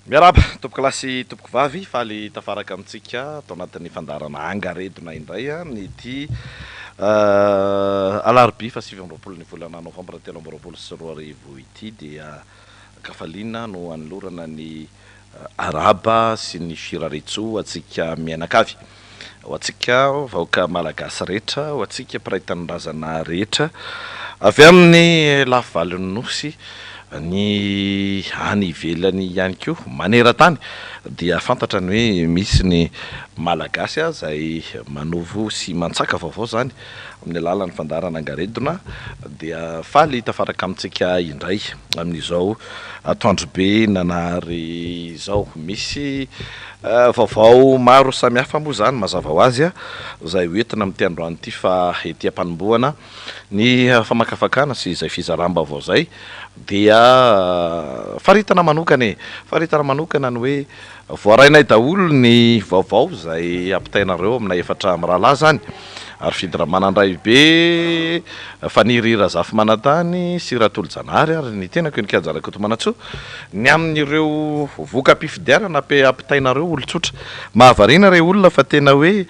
Miaraba tompoko lasy tompoko vavy faly tafaraka amintsika atao anatin'ny fandarana angaredona indray ny ity alarobia fa 7 ny volana novambra 2024 ity dia kafaliana no anolorana ny araba sy ny firaretso atsika mianakavy ho atsika vahoaka malagasy rehetra ho atsika mpiray-tanindrazana rehetra avy amin'ny lafivalon'ny nosy ny any ivelany ihany koa maneran-tany dia fantatra ny hoe misy ny malagasy izay manovo sy mantsaka vaovao zany amin'ny alalan'ny fandarana angaredona dia faly tafaraka amintsika indray amin'izao atoandro be nanary izao misy vaovao maro samihafa moa zany mazava ho azy izay hoentina amin'ity androany ity fa ety am-panombohana ny famakafakana sy izay fizaramba vao zay dia faritana manokana ny hoe voarainay daholo ny vaovao izay ampitainareo aminay efatra mirahalahy zany ary fidiramana-ndray be faniry razafy manatany sy ratolo-janahary ary ny tenako ny kajarako eto manatsoa ny amin'ireo voka-pifidiarana ampitainareo olon-tsotra mahavariana re olona fa tena hoe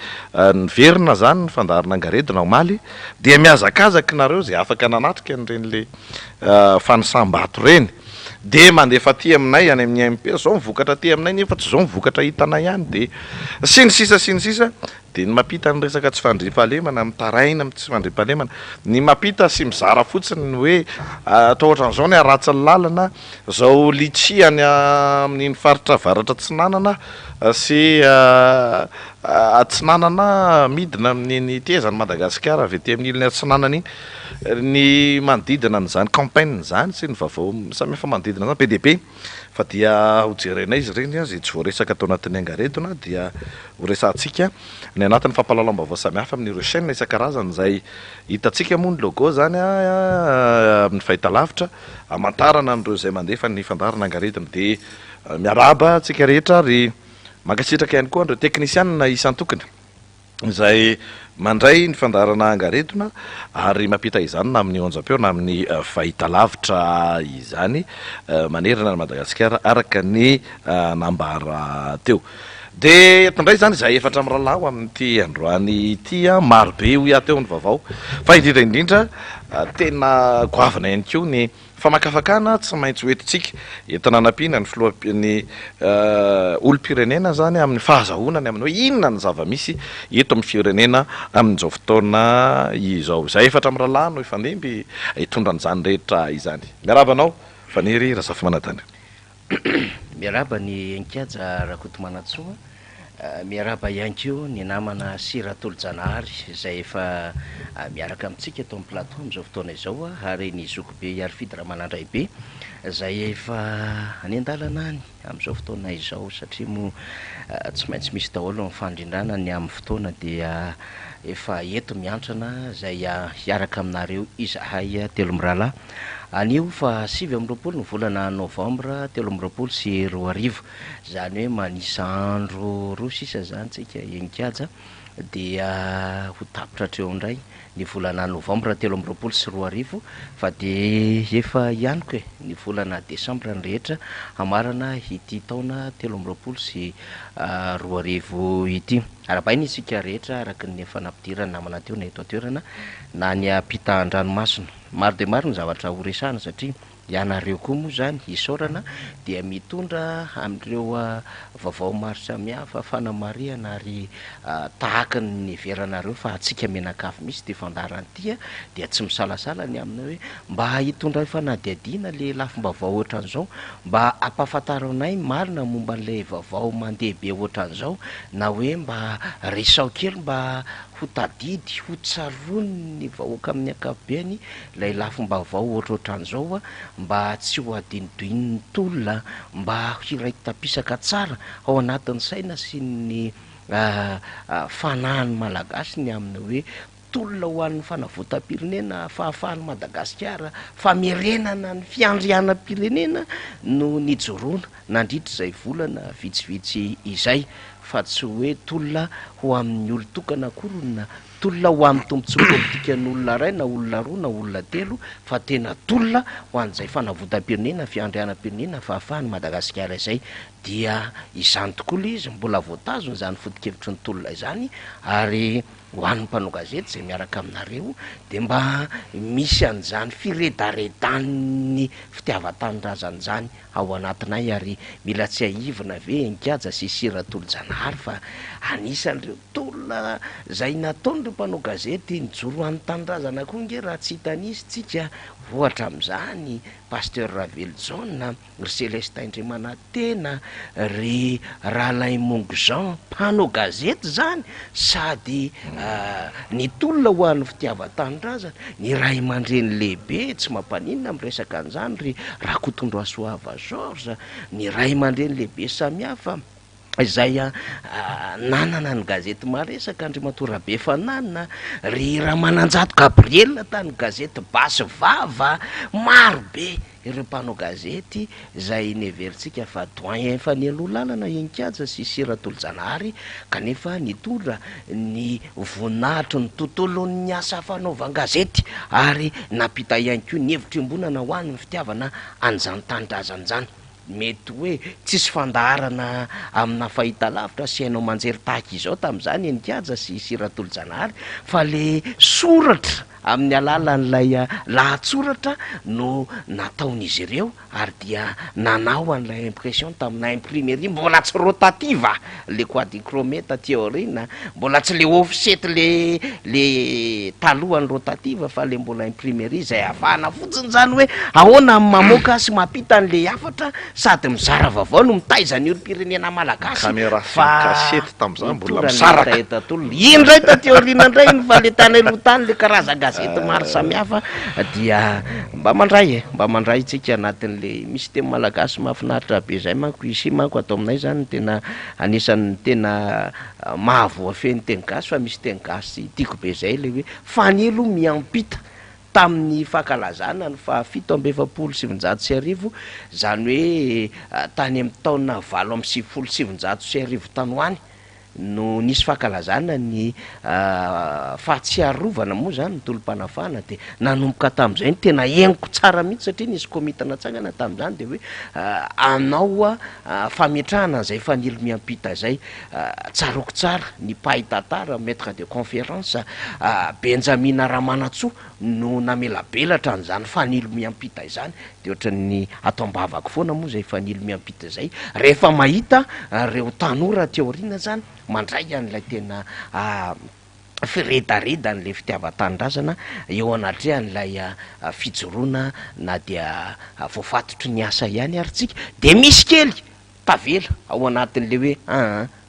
niverina zany ny fandarana angaredona omaly dia miazakazaka nareo zay afaka nanatrika n'ireny le fanisambato reny de mandefa aty aminay any amin'ny MP zao mivokatra aty aminay nefa tsy zao mivokatra hitanay ihany de sy ny sisa de ny mampita ny resaka tsy fandriam-pahalemana mitaraina tsy fandriam-pahalemana ny mampita sy mizara fotsiny ny hoe atao ohatran'izao ny aratsy ny lalana zao litsiany amin'iny faritra varatra tsinanana sy atsinanana midina amin'ny tezany Madagasikara avy ety amin'ny ilany atsinanana iny ny manodidina n'izany campagne zany sy ny vaovao samihafa manodidina zany PDP fa dia hojerenay izy ireny zay tsy voaresaka atao anatin'ny angaredona dia ho resantsika ny anatin'ny fampahalalam-baovao samihafa amin'ireo chaîne isan-karazany izay hitantsika moa ny logo zany amin'ny fahitalavitra hamantarana amin'ireo izay mandefa ny fandarana angaredona dia miaraba antsika rehetra ary mankasitraka ihany koa ireo teknisianina isan-tokony izay mandray ny fandarana angaredona ary mampita izany na amin'ny onjam-peo na amin'ny fahitalavitra izany manerana ny Madagasikara araka ny nambara teo de etondray zany izay efatra mirahalahy amin'ity androany ity marobe ho ia teo ny vaovao fa indrindra tena goavana ihany koa ny famakafakana tsy maintsy hoentitsika entina anampiana ny filohany olom-pirenena zany amin'ny fahazahonany amin'ny hoe inona ny zava-misy eto amin'ny firenena amin'izao fotoana izao zay efatra mirahalahy no ifandemby hitondra n'izany rehetra izany miarabanao faniry razafy manatany miaraba ny ankiaja rakoto manatsoa miaraba ihany keo ny namana sy ratolo-janahary izay efa miaraka amintsika atao amin'ny plateau amin'izao fotoana izao ary ny zokobe ary fidiramana-ndray be izay efa any an-dalana any amin'izao fotoana izao satria mo tsy maintsy misy daholo nyfandrindrana ny amin'ny fotoana dia efa eto miantrana izay hiaraka aminareo izahay telo mirahalahy anio fa 7 ny volana novambra 2024 zany hoe manisa andro roa sisa zany tsika enikajy dia ho tapitra hatreo indray ny volana novambra 2024 fa de efa ihaniko ny volana desambra ny rehetra hamarana ity taona 2024 ity arabainy isika rehetra araka ny efa nampidirana namana teo na eto atoerana na ny apita an-dranomasina maro de maro ny zavatra horesahana satria ianareo koa moa zany isaorana dia mitondra amin'ireo vaovao maro samihafa fanamariana ary tahaka ny veranareo fa atsika menakafy misy de fandaran'ity dia tsy misalasala ny amina hoe mba hitondra fanadiadiana le lafim-baovao ohatran'izao mba ampahafantaranay marina momba n'lay vaovao mandeha be ohatran'izao na hoe mba resao kely mba ho tadidy ho tsarony ny vahoaka amin'ny akapobeany lay lafim-baovao ohatrohatran'izao mba tsy ho adinodoin'ny tolona mba hiraiky tapisaka tsara ao anatin'ny saina sy ny fanahany malagasy ny amina hoe tolona ho an'ny fanavotam-pirenena fahafahany Madagasikara famerenana ny fiandrianam-pirenena no nijoroana nandritra izay volana vitsivitsy izay fa tsy hoe tolona ho amin'ny olo tokana akorona tolona ho amin'ny tombontsoa politika n'olona ray na olona roa na olona telo fa tena tolona ho an'izay fanavotam-pirenena fiandrianam-pirenena fa ahafahany Madagasikara izay dia izany tokoa le izy mbola voatazony zany foto-kevitry ny tolona izany ary ho an'ny mpanao gazety zay miaraka aminareo de mba misy an'izany firedaredan'ny fitiavan-tanindrazana zany ao anatinay ary mila tsy aivina ve Nkaja sy Siratolo-Janahary fa anisan'ireo tolona zay nataon'ireo mpanao gazety nijoro an'ny tanindrazana koa nge raha tsy hitanisy tsika ohatra amin'izany Pasteur Ravelo Jaune ry Celestin Indrimanatena ry Ralain Mongo Jean mpanao gazety zany sady ny tolona ho an'ny fitiavan-tanindrazana ny ray aman-dreny lehibe tsy mampaninona miresaka an'izany ry Rakotondroasoava Georges ny ray aman-dreny lehibe samihafa izay nanana ny gazety maresaka Andriamatorabe Fananina ry Ramananjato Gabriel tany gazety Basy Vava marobe ireo mpanao gazety zay neveritsika fa doyen fanelo lalana Nkaja sy Siratolo-Janahary kanefa nitondra ny voninahitry ny tontolon'ny asa fanaovan-gazety ary napita ihany koa ny hevitrim-bonana ho an'ny fitiavana an'izany tanindrazana zany mety hoe tsisy fandaharana amina fahitalavitra sy hainao manjery tahaka izao tamin'izany Nkaja sy Siratolo-Janahary fa le soratra amin'ny alalan'ilay lahatsoratra no nataon'izy ireo ary dia nanao an'ilay impression tamina imprimerie mbola tsy rotativa le quadrichromètre théorina mbola tsy le offset le talohan'ny rotativa fa le mbola imprimerie zay ahafahana fotsiny zany hoe ahoana mamoaka sy mampita an'le hafatra sady mizara vaovao no mitaizany olo-pirenena malagasy kasety tam'izany mbola misaraka indray ta théorina indray iny fa le tany alohatany le karazan-gazety maro samihafa dia mba mandray tsika anatin'le misy teny malagasy mahafinaritra be zay manko izy manko atao aminay zany tena anisan'ny tena mahavoafeny teny gasy fa misy teny gasy tiako be zay le hoe fanelo miampita tamin'ny fankalazana ny 770 zany hoe tany amin'ny taona 770 tany hoany no nisy fankalazana ny fahatsiarovana moa zany ny tolom-panafana de nanomboka tamin'izay ny tena henoko tsara mihitsy satria nisy komitana tsangana tamin'izany de hoe anao fametrahana zay fanilo miampita zay tsaroko tsara ny mpahitatara maître de conférence Benjamina Ramanatsoa no namelabelatra an'izany fanilo miampita izany de ohatran'ny atao ambavako foana moa zay fanilo miampita zay rehefa mahita reo tanora teoriana zany mandray an'ilay tena firedaredan'le fitiavan-tanindrazana eo anatrehan'ilay fijoroana na dia voafatotry ny asa ihany ary tsika de misy kely tavela ao anatin'le hoe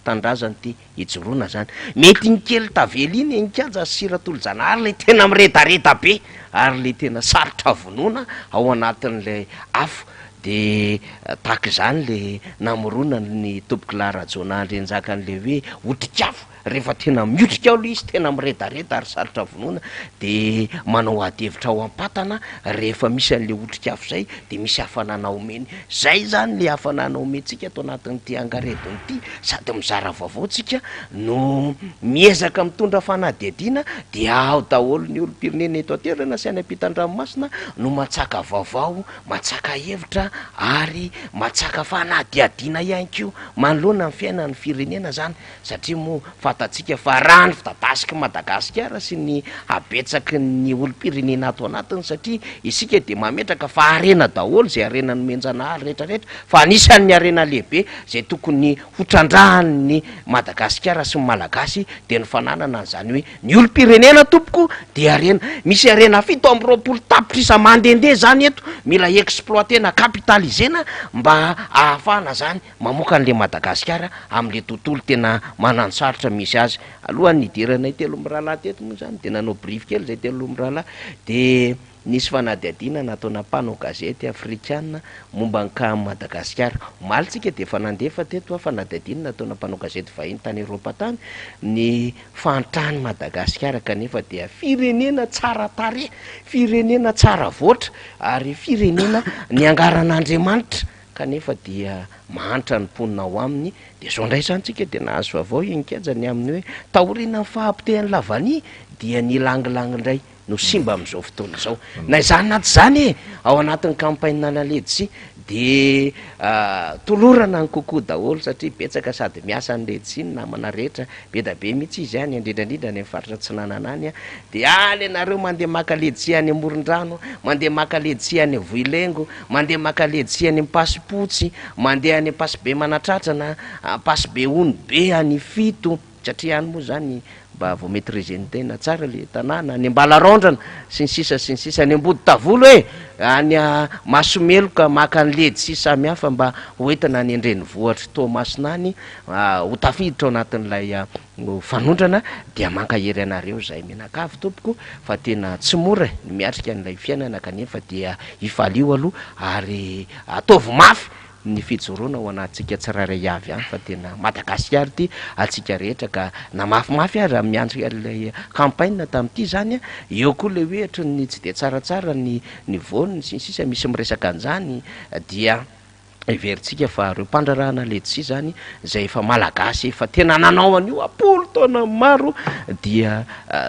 tanindrazana ty hijoroana zany mety ny kely tavela iny Nkaja sy Siratolo-Janahary le tena miredareda be ary le tena sarotra vonoana ao anatin'lay afo de tahaka izany le namorona ny tomboky Lara Jonah Ndrenjakan'le hoe otrik'afo rehefa tena miotrika ao le izy tena miredareda ary sarotra vonoana de manao adevitra ao am-patana rehefa misy an'le otrik'afo zay de misy hafanana omeny zay zany le hafanana omentsika ato anatin'ity angarediny ity sady mizara vaovao tsika no miezaka mitondra fanadihadiana de ao daholo ny olo-pirenena eto an-toerana sy any ampitan-dranomasina no matsaka vaovao matsaka hevitra ary matsaka fanadihadiana ihany ko manoloana ny fiainan'ny firenena zany satria moa fatatsika fa raha ny fitadasiky Madagasikara sy ny abetsaky ny olo-pirenena ato anatiny satria isika de mametraka fa arena daholo zay arena ny menjanahary rehetrarehetra fa anisan'ny arena lehibe zay tokony hotrandrahan'ny Madagasikara sy ny malagasy de ny fananana an'izany hoe ny olo-pirenena tompoko de arena misy arena 720 tapitra isa mandendeha zany eto mila exploitena capitalisena mba ahafahana zany mamoaka an'le Madagasikara amin'le tontolo tena manansarotra misy azy alohan'ny idiranay telo mirahalahy teto moa zany de nanao brief kely zay telo mirahalahy de nisy fanadihadiana nataona mpanao gazety afrikana momba ny ka Madagasikara malitsika de efa nandefa teto fanadihadiana nataona mpanao gazety vahiny tany Eropa tany ny fantrany Madagasikara kanefa dia firenena tsara tare firenena tsara voatra ary firenena ny angaran'Andriamanitra kanefa dia mahantra ny mponina ao aminy de zao ndray zanytsika de nahazo avao enkajany amin'ny hoe taorina ny fahampitehan'ny lavany dia ny langilangy indray no simba am'izao fotoana zao na izany naty zany e ao anatin'ny campagne naledsi de tolorana ny kokoa daholo satria betsaka sady miasa ny ledsi ny namana rehetra be da be mihitsy izy any indrindrandrindra any faritra tsy nanana any a de aly anareo mandeha maka ledsi any amoron-drano mandeha maka ledsi any voilengo mandeha maka ledsi any mpasipotsy mandeha any pasy be manatratrana pasy be ony be any fito satria any moa zany mba vao maîtriser ny tena tsara le tanàna any ambalarondrana sy ny sisa any ambody tavolo hoe any masomeloka maka ny ledy sy samy hafa mba hoentina any andreny vohatra tomasina any ho tafiditra ao anatin'ilay fanondrana dia mankahery anareo zay menakavy tompoko fa tena tsy mora ny miatrika an'ilay fiainana kanefa dia ifalio aloha ary ataovy mafy ny fijoroana ho anatsika tsiraray avy any fa tena Madagasikara ty atsika rehetra ka na mafimafy ary miantsika lay campagne tam'ity zany a eo koa le hoe ny tsy de tsaratsara ny voniny sy ny sisa misy miresaka an'izany dia everitsika fa reo mpandrarahana ledsi zany zay efa malagasy efa tena nanao an'io apolo taona maro dia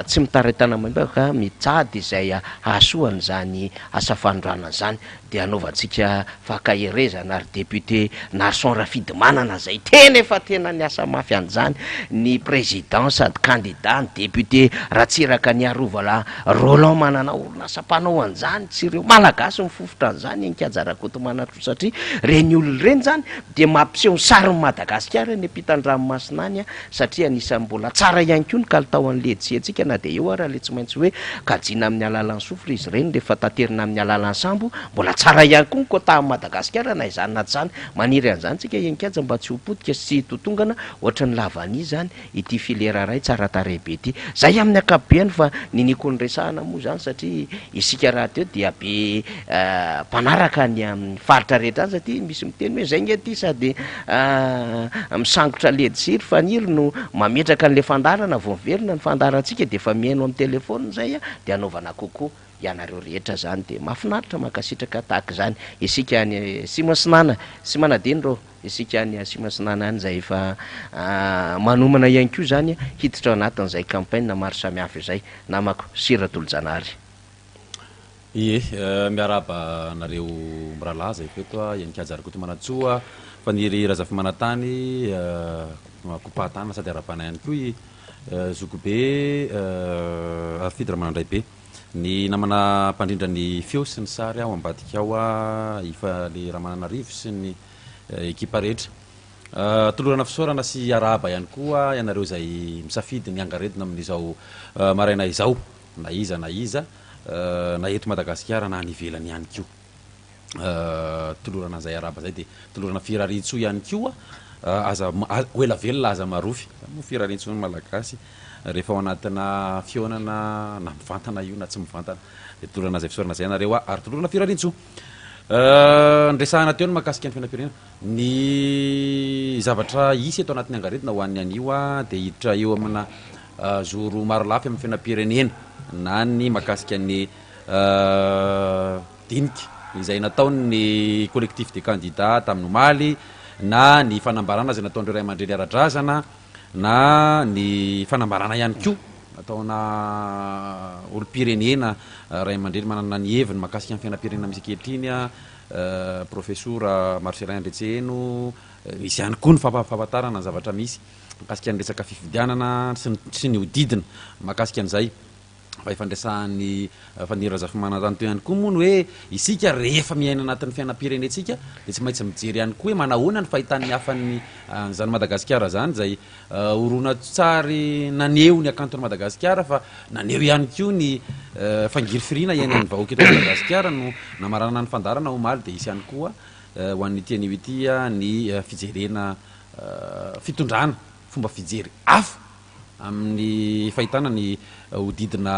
tsy mitaritana ka mitsady zay hahasoany zany asa fandrana zany de anaovantsika fakaherezana ary député Narson Rafidy Manana zay tena efa tena ny asa mafy an'izany ny président sady candidat ny député Ratsiraka ny Arovala Roland Manana orinasa mpanao an'izany tsy ireo malagasy mifofotra an'izany enkajarakoto manatro satria reny olona reny zany de mampiseho sariny Madagasikara ny ampitan-dranomasina any a satria anisany mbola tsara ihany koa ny kalitao an'ny ledsi antsika na de eo ara le tsy maintsy hoe kajina amin'ny alalan'ny sofra izy reny rehefa taterina amin'ny alalan'ny sambo mbola tsara ihany koa ny kota Madagasikara na izany naty zany maniry an'izany tsika enkanja mba tsy hopotika sy totongana ohatra ny lavany zany ity filera ray tsara tarehibe ty zay amin'ny akapobeany fa niniko ny resahana moa zany satria isika raha teo dia be mpanaraka ny amin'ny faritra rehetra any satria misy miteny hoe zay nge ty sady misangotra ledsiry fa niry no mametraka an'le fandarana vo miverina ny fandarantsika de efa mihaino amin'ny telefona zay a de anaovana kokoa ianareo rehetra zany de mahafinaritra makasitraka tahaka zany isika any Simasinana sy manadeny reo isika any Simasinana any zay efa manomana ihany koa zany hiditra ao anatin'izay campagne na maro samihafa izay namako Siratolo-Janary. Ie miaraba nareo miralaza ifeto a enikajarakoto manatsoa fa niry Razafy Manatany kopahatana sady arapana ihany koa zokobe Arfidra Manandray be ny namana mpandrindra ny feo sy ny sary ao ambadika ao a ifa le Ramananarivo sy ny ekipa rehetra tolorana fisaorana sy araba ihany koa ianareo zay misafidy ny angaredina amin'izao maraina izao na iza na eto Madagasikara na nivelany ihany koa tolorana zay araba zay de tolorana firaritso ihany koa aza oela velona aza marofy firaritso malagasy rehefa ao anatina fionana na mivantana io na tsy mivantana de tolorana zay fisaorana zay nareo ary tolorana firarintso ndresahana teo ny mahakasika ny fiainam-pirenena ny zavatra isy eto anatin'ny angaredina ho an'ny anio a de hiditra eo amina zoro maro lafy amin'ny fiainam-pirenena na ny mahakasika ny diniky izay nataony collectif de candidat tamin'ny omaly na ny fanambarana zay nataon'ireo ray aman-dreny ara-drazana na ny fanambarana ihany koa ataona olo-pirenena ray aman-dreny manana ny heviny mahakasika ny fiainam-pirenena misy ankehitriny a professeur Marcelin Ndretseno misy ihany koa ny fampahafantarana ny zavatra misy mahakasika ny resaka fifidianana sy ny hodidina mahakasika an'izay fa ifandraisahan'ny faniry Razafy Manatany teo ihany koa moa ny hoe isika rehefa miaina anatin'ny fiainam-pirenetsika de tsy maintsy mijery ihany koa hoe manahoana ny fahitan'ny hafan'ny zany Madagasikara zany zay orona tsary naneho ny akantony Madagasikara fa naneho ihany koa ny fangiry firina iainan'ny vahoaka eto Madagasikara no namarana ny fandarana omaly de isy ihany koa ho an'ny tian'io ity ny fijerena fitondrana fomba fijery hafa amin'ny fahitana ny hodidina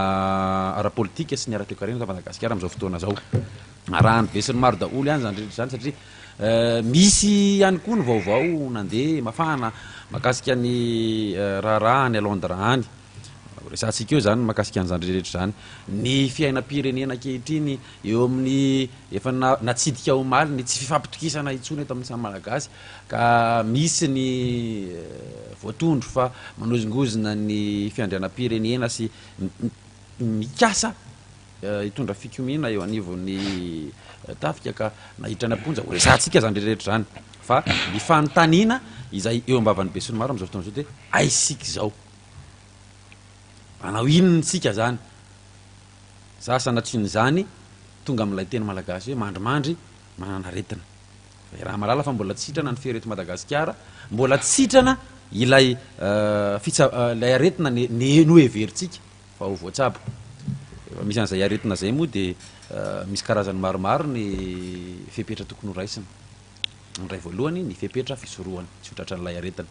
ara-politika sy ny ara-toekarena ta Madagasikara am'izao fotoana zao arahany be sy ny maro daolo ihany zany rehetra zany satria misy ihany koa ny vaovao nandeha mafana mahakasika ny raharaha ny Londres any resantsika eo zany mahakasika an'izany rehetra zany ny fiainam-pirenena ankehitriny eo amin'ny efa natsidika ao maly ny tsy fifampitokisana itsony eto amin'ny samy malagasy ka misy ny voatondro fa manozongozona ny fiandrianam-pirenena sy mikasa hitondra fikomina eo anivon'ny tafika ka nahitra ny amponja ho resantsika zany rehetra zany fa ny fanontaniana izay eo ambavan'ny be sy ny maro am'izao fotoana zao de aisika zao manao inontsika zany za sanatriny zany tonga am'ilay teny malagasy hoe mandrimandry mananaretina raha malala fa mbola tsitrana ny fery eto Madagasikara mbola tsitrana ilay lay aretina no everitsika fa ho voatsabo misy an'izay aretina zay moa de misy karazany maromaro ny fepetra tokony ho raisina ny ray voalohany ny fepetra fisorohany tsy hotratra n'ilay aretina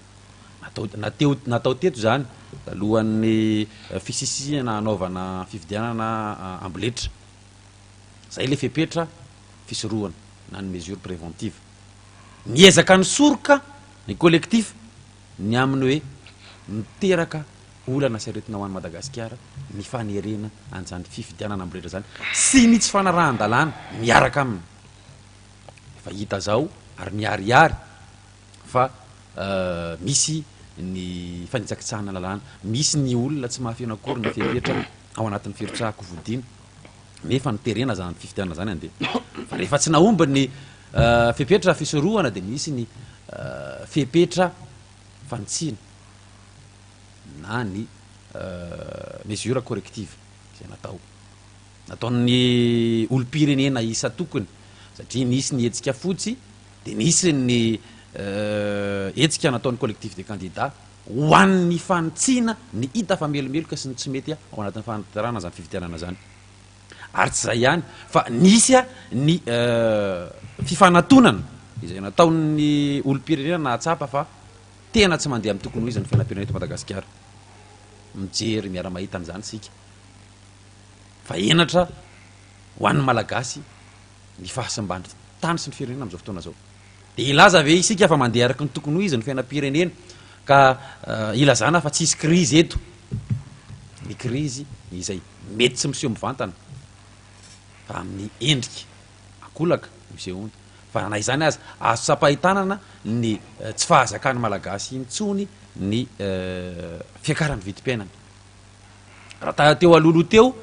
natao teto zany alohan'ny fisisihana anaovana fifidianana amboletra zay le fepetra fisorohana na ny mesure préventive miezaka ny soroka ny collectif ny aminy hoe miteraka olana sy aretina ho an'ny Madagasikara ny fanerena an'izany fifidianana amboletra zany sy ny tsy fanarahan-dalàna miaraka aminy efa hita zao ary miariary fa misy ny fanitsakitsahana lalàna misy ny olona tsy mahafena akory ny fepetra ao anatin'ny firotsahako vodina nefa niterena zany fifidianana zany andeha fa rehefa tsy naomba ny fepetra fisorohana de misy ny fepetra fanitsina na ny mesure corrective zay nataon'ny olo-pirenena isa tokony satria misy ny etsika fotsy de misy ny etsika nataon'ny collectif de candidat ho an'ny fanitsina ny hita fa melomeloka sy ny tsy mety ao anatin'ny fanatarana zany fifidianana zany ary tsy zay ihany fa nisy ny fifanantonana izay nataon'ny olo-pirenena nahatsapa fa tena tsy mandeha amin'ny tokony ho izy ny fiainam-pirenena eto Madagasikara mijery miara-mahita an'izany sika fa enatra ho an'ny malagasy ny fahasimbandry tany sy ny firenena am'izao fotoana zao de ilaza ve isika fa mandeha araky ny tokony ho izy ny fiainam-pirenena ka ilazana fa tsisy krizy eto ny krizy izay mety tsy miseho mivantana fa amin'ny endrika akolaka misehoany fa na izany azy azo sapahitanana ny tsy fahazakany malagasy intsony ny fiakarany vidim-piainana raha teo alohaloha teo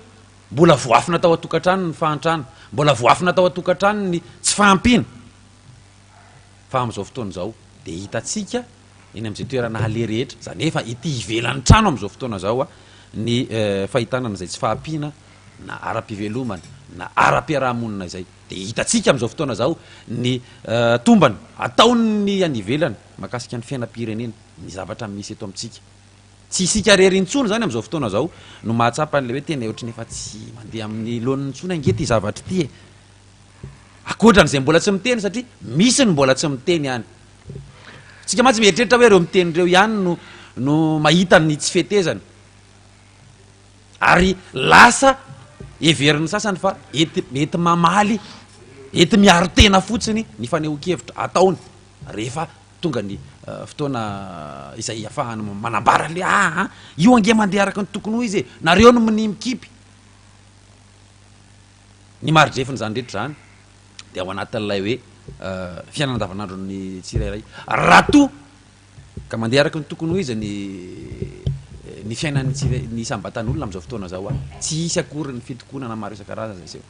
mbola voafina tao atokantrano ny fahantrano mbola voafina tao atokantrano ny tsy fahampina fa am'izao fotoana zao de hitatsika eny am'izay toerana ale rehetra zany efa ity ivelan'ny trano am'izao fotoana zao ny fahitanana zay tsy fahampina na ara-pivelomana na ara-piarahamonina zay de hitatsika am'izao fotoana zao ny tombany ataony any ivelany mahakasika ny fiainam-pirenena ny zavatra misy eto amitsika tsy isika rery intsony zany am'izao fotoana zao no mahatsapa an'le hoe tena ohatrany efa tsy mandeha amin'ny lohan'ny intsony angety zavatra ty akoatran'izay mbola tsy miteny satria misy ny mbola tsy miteny ihany tsika matsy mieritreritra hoe reo mitenyreo ihany no mahita ny tsy fetezana ary lasa everiny sasany fa ety mamaly ety miaro tena fotsiny ny fanehoan-kevitra ataony rehefa tonga ny fotoana izay afahany manambara le io ange mandeha araky ny tokony ho izy nareo no miny mikipy ny maridrefiny zany rehetra zany de ao anatin'ilay hoe fiainana andavanandro ny tsirairay raha to ka mandeha araky ny tokony ho izy ny fiainany sambatan'olona am'izao fotoana zao tsy isy akory ny fitokonana maro isan-karazana zay seo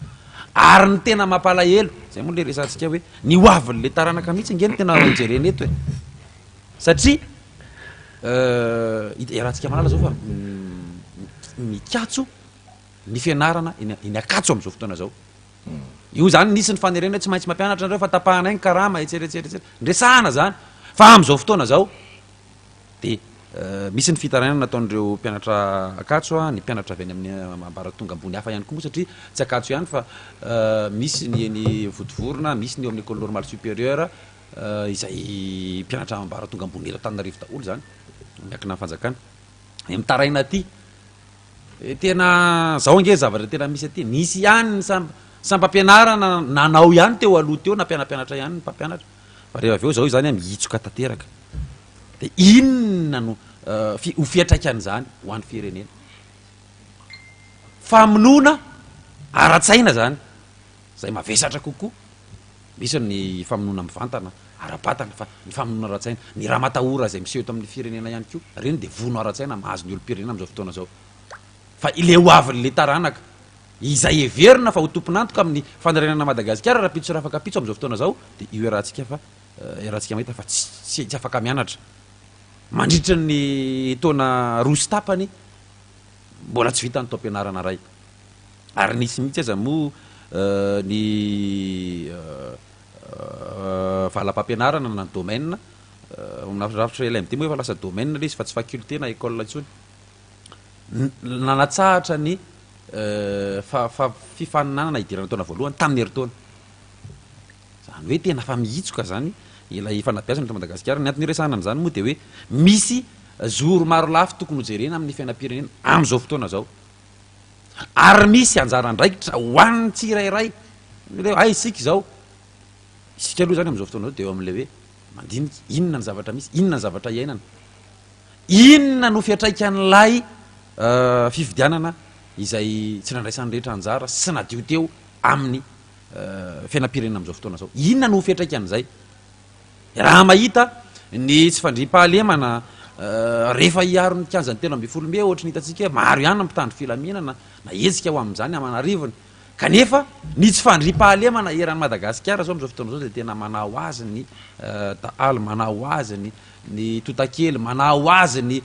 ary ny tena mampalahelo zay moa le resantsika hoe ny hoavin'le taranaka mihitsy nge ny tena jerena eto satria rahantsika malala zao fa mikatso ny fianarana eny akatso am'izao fotoana zao io zany nisy ny fanerena tsy maintsy mampianatra nareo fa tapahana iny karama etseretseretser ndresahana zany fa am'izao fotoana zao de misy ny fitaranana nataon'ireo mpianatra akatso ny mpianatra avy any amin'ny ambaratonga ambony hafa ihany koa moa satria tsy akatso ihany fa misy ny eny vodivorona misy ny eo amin'ny école normale supérieure izay mpianatra ambaratonga ambony eto Antananarivo daholo zany miakina fanjakana mitaraina aty tena zao ange zavatra tena misy aty nisy ihany ny sampampianarana nanao ihany teo aloha teo na mpianampianatra ihany ny mpampianatra fa rehefa avy eo zao zany miitsoka tanteraka de inona no ho fiatraikan'izany ho an'ny firenena famonoana ara-tsaina zany zay mavesatra kokoa misy ny famonoana mivantana ara-batana fa ny famonoana ara-tsaina ny raha matahora zay miseho eto amin'ny firenena ihany koa reny de vono ara-tsaina mahazo ny olo-pirenena am'izao fotoana zao fa ile hoaviny le taranaka izay everina fa ho tomponantoka amin'ny fandarenana Madagasikara raha pitso raha afaka pitso am'izao fotoana zao de io rahantsika fa rahantsika mahita fa tsy afaka mianatra mandritra ny taona roa sy tapany mbola tsy vita ny taom-pianarana ray ary nisy mihitsy aza mo ny valam-pampianarana na domaine nafitra ela am'teny hoe fa lasa domaine le izy fa tsy faculté na école intsony nanatsahatra ny fifaninanana idirana taona voalohany tamin'ny herintaona zany hoe tena fa mihitsoka zany ilay fanabeazana eto Madagasikara ny antony resanana zany moa de hoe misy zoro maro lafy tokony hojerena amin'ny fiainam-pirenena am'izao fotoana zao ary misy anjara ndraikitra ho an'ny tsirairay ay isika zao isika aloha zany am'izao fotoana zao de eo am'le hoe mandinika inona ny zavatra misy inona ny zavatra iainana inona no fiatraikan'lay fifidianana izay tsy nandraisan'ny rehetra anjara sy nadio teo amin'ny fiainam-pirenena am'izao fotoana zao inona no fiatraikan'izay raha mahita ny tsy fandriam-pahalemana rehefa hiaro ny kianjany telo amby folo mbe ohatry ny hitatsika maro ihany na mitandro filaminana na ezika ho am'izany amanarivony kanefa ny tsy fandriam-pahalemana eran'ny Madagasikara zao am'izao fotoana zao de tena manao azy ny tahaly manao azy ny totakely manao azy ny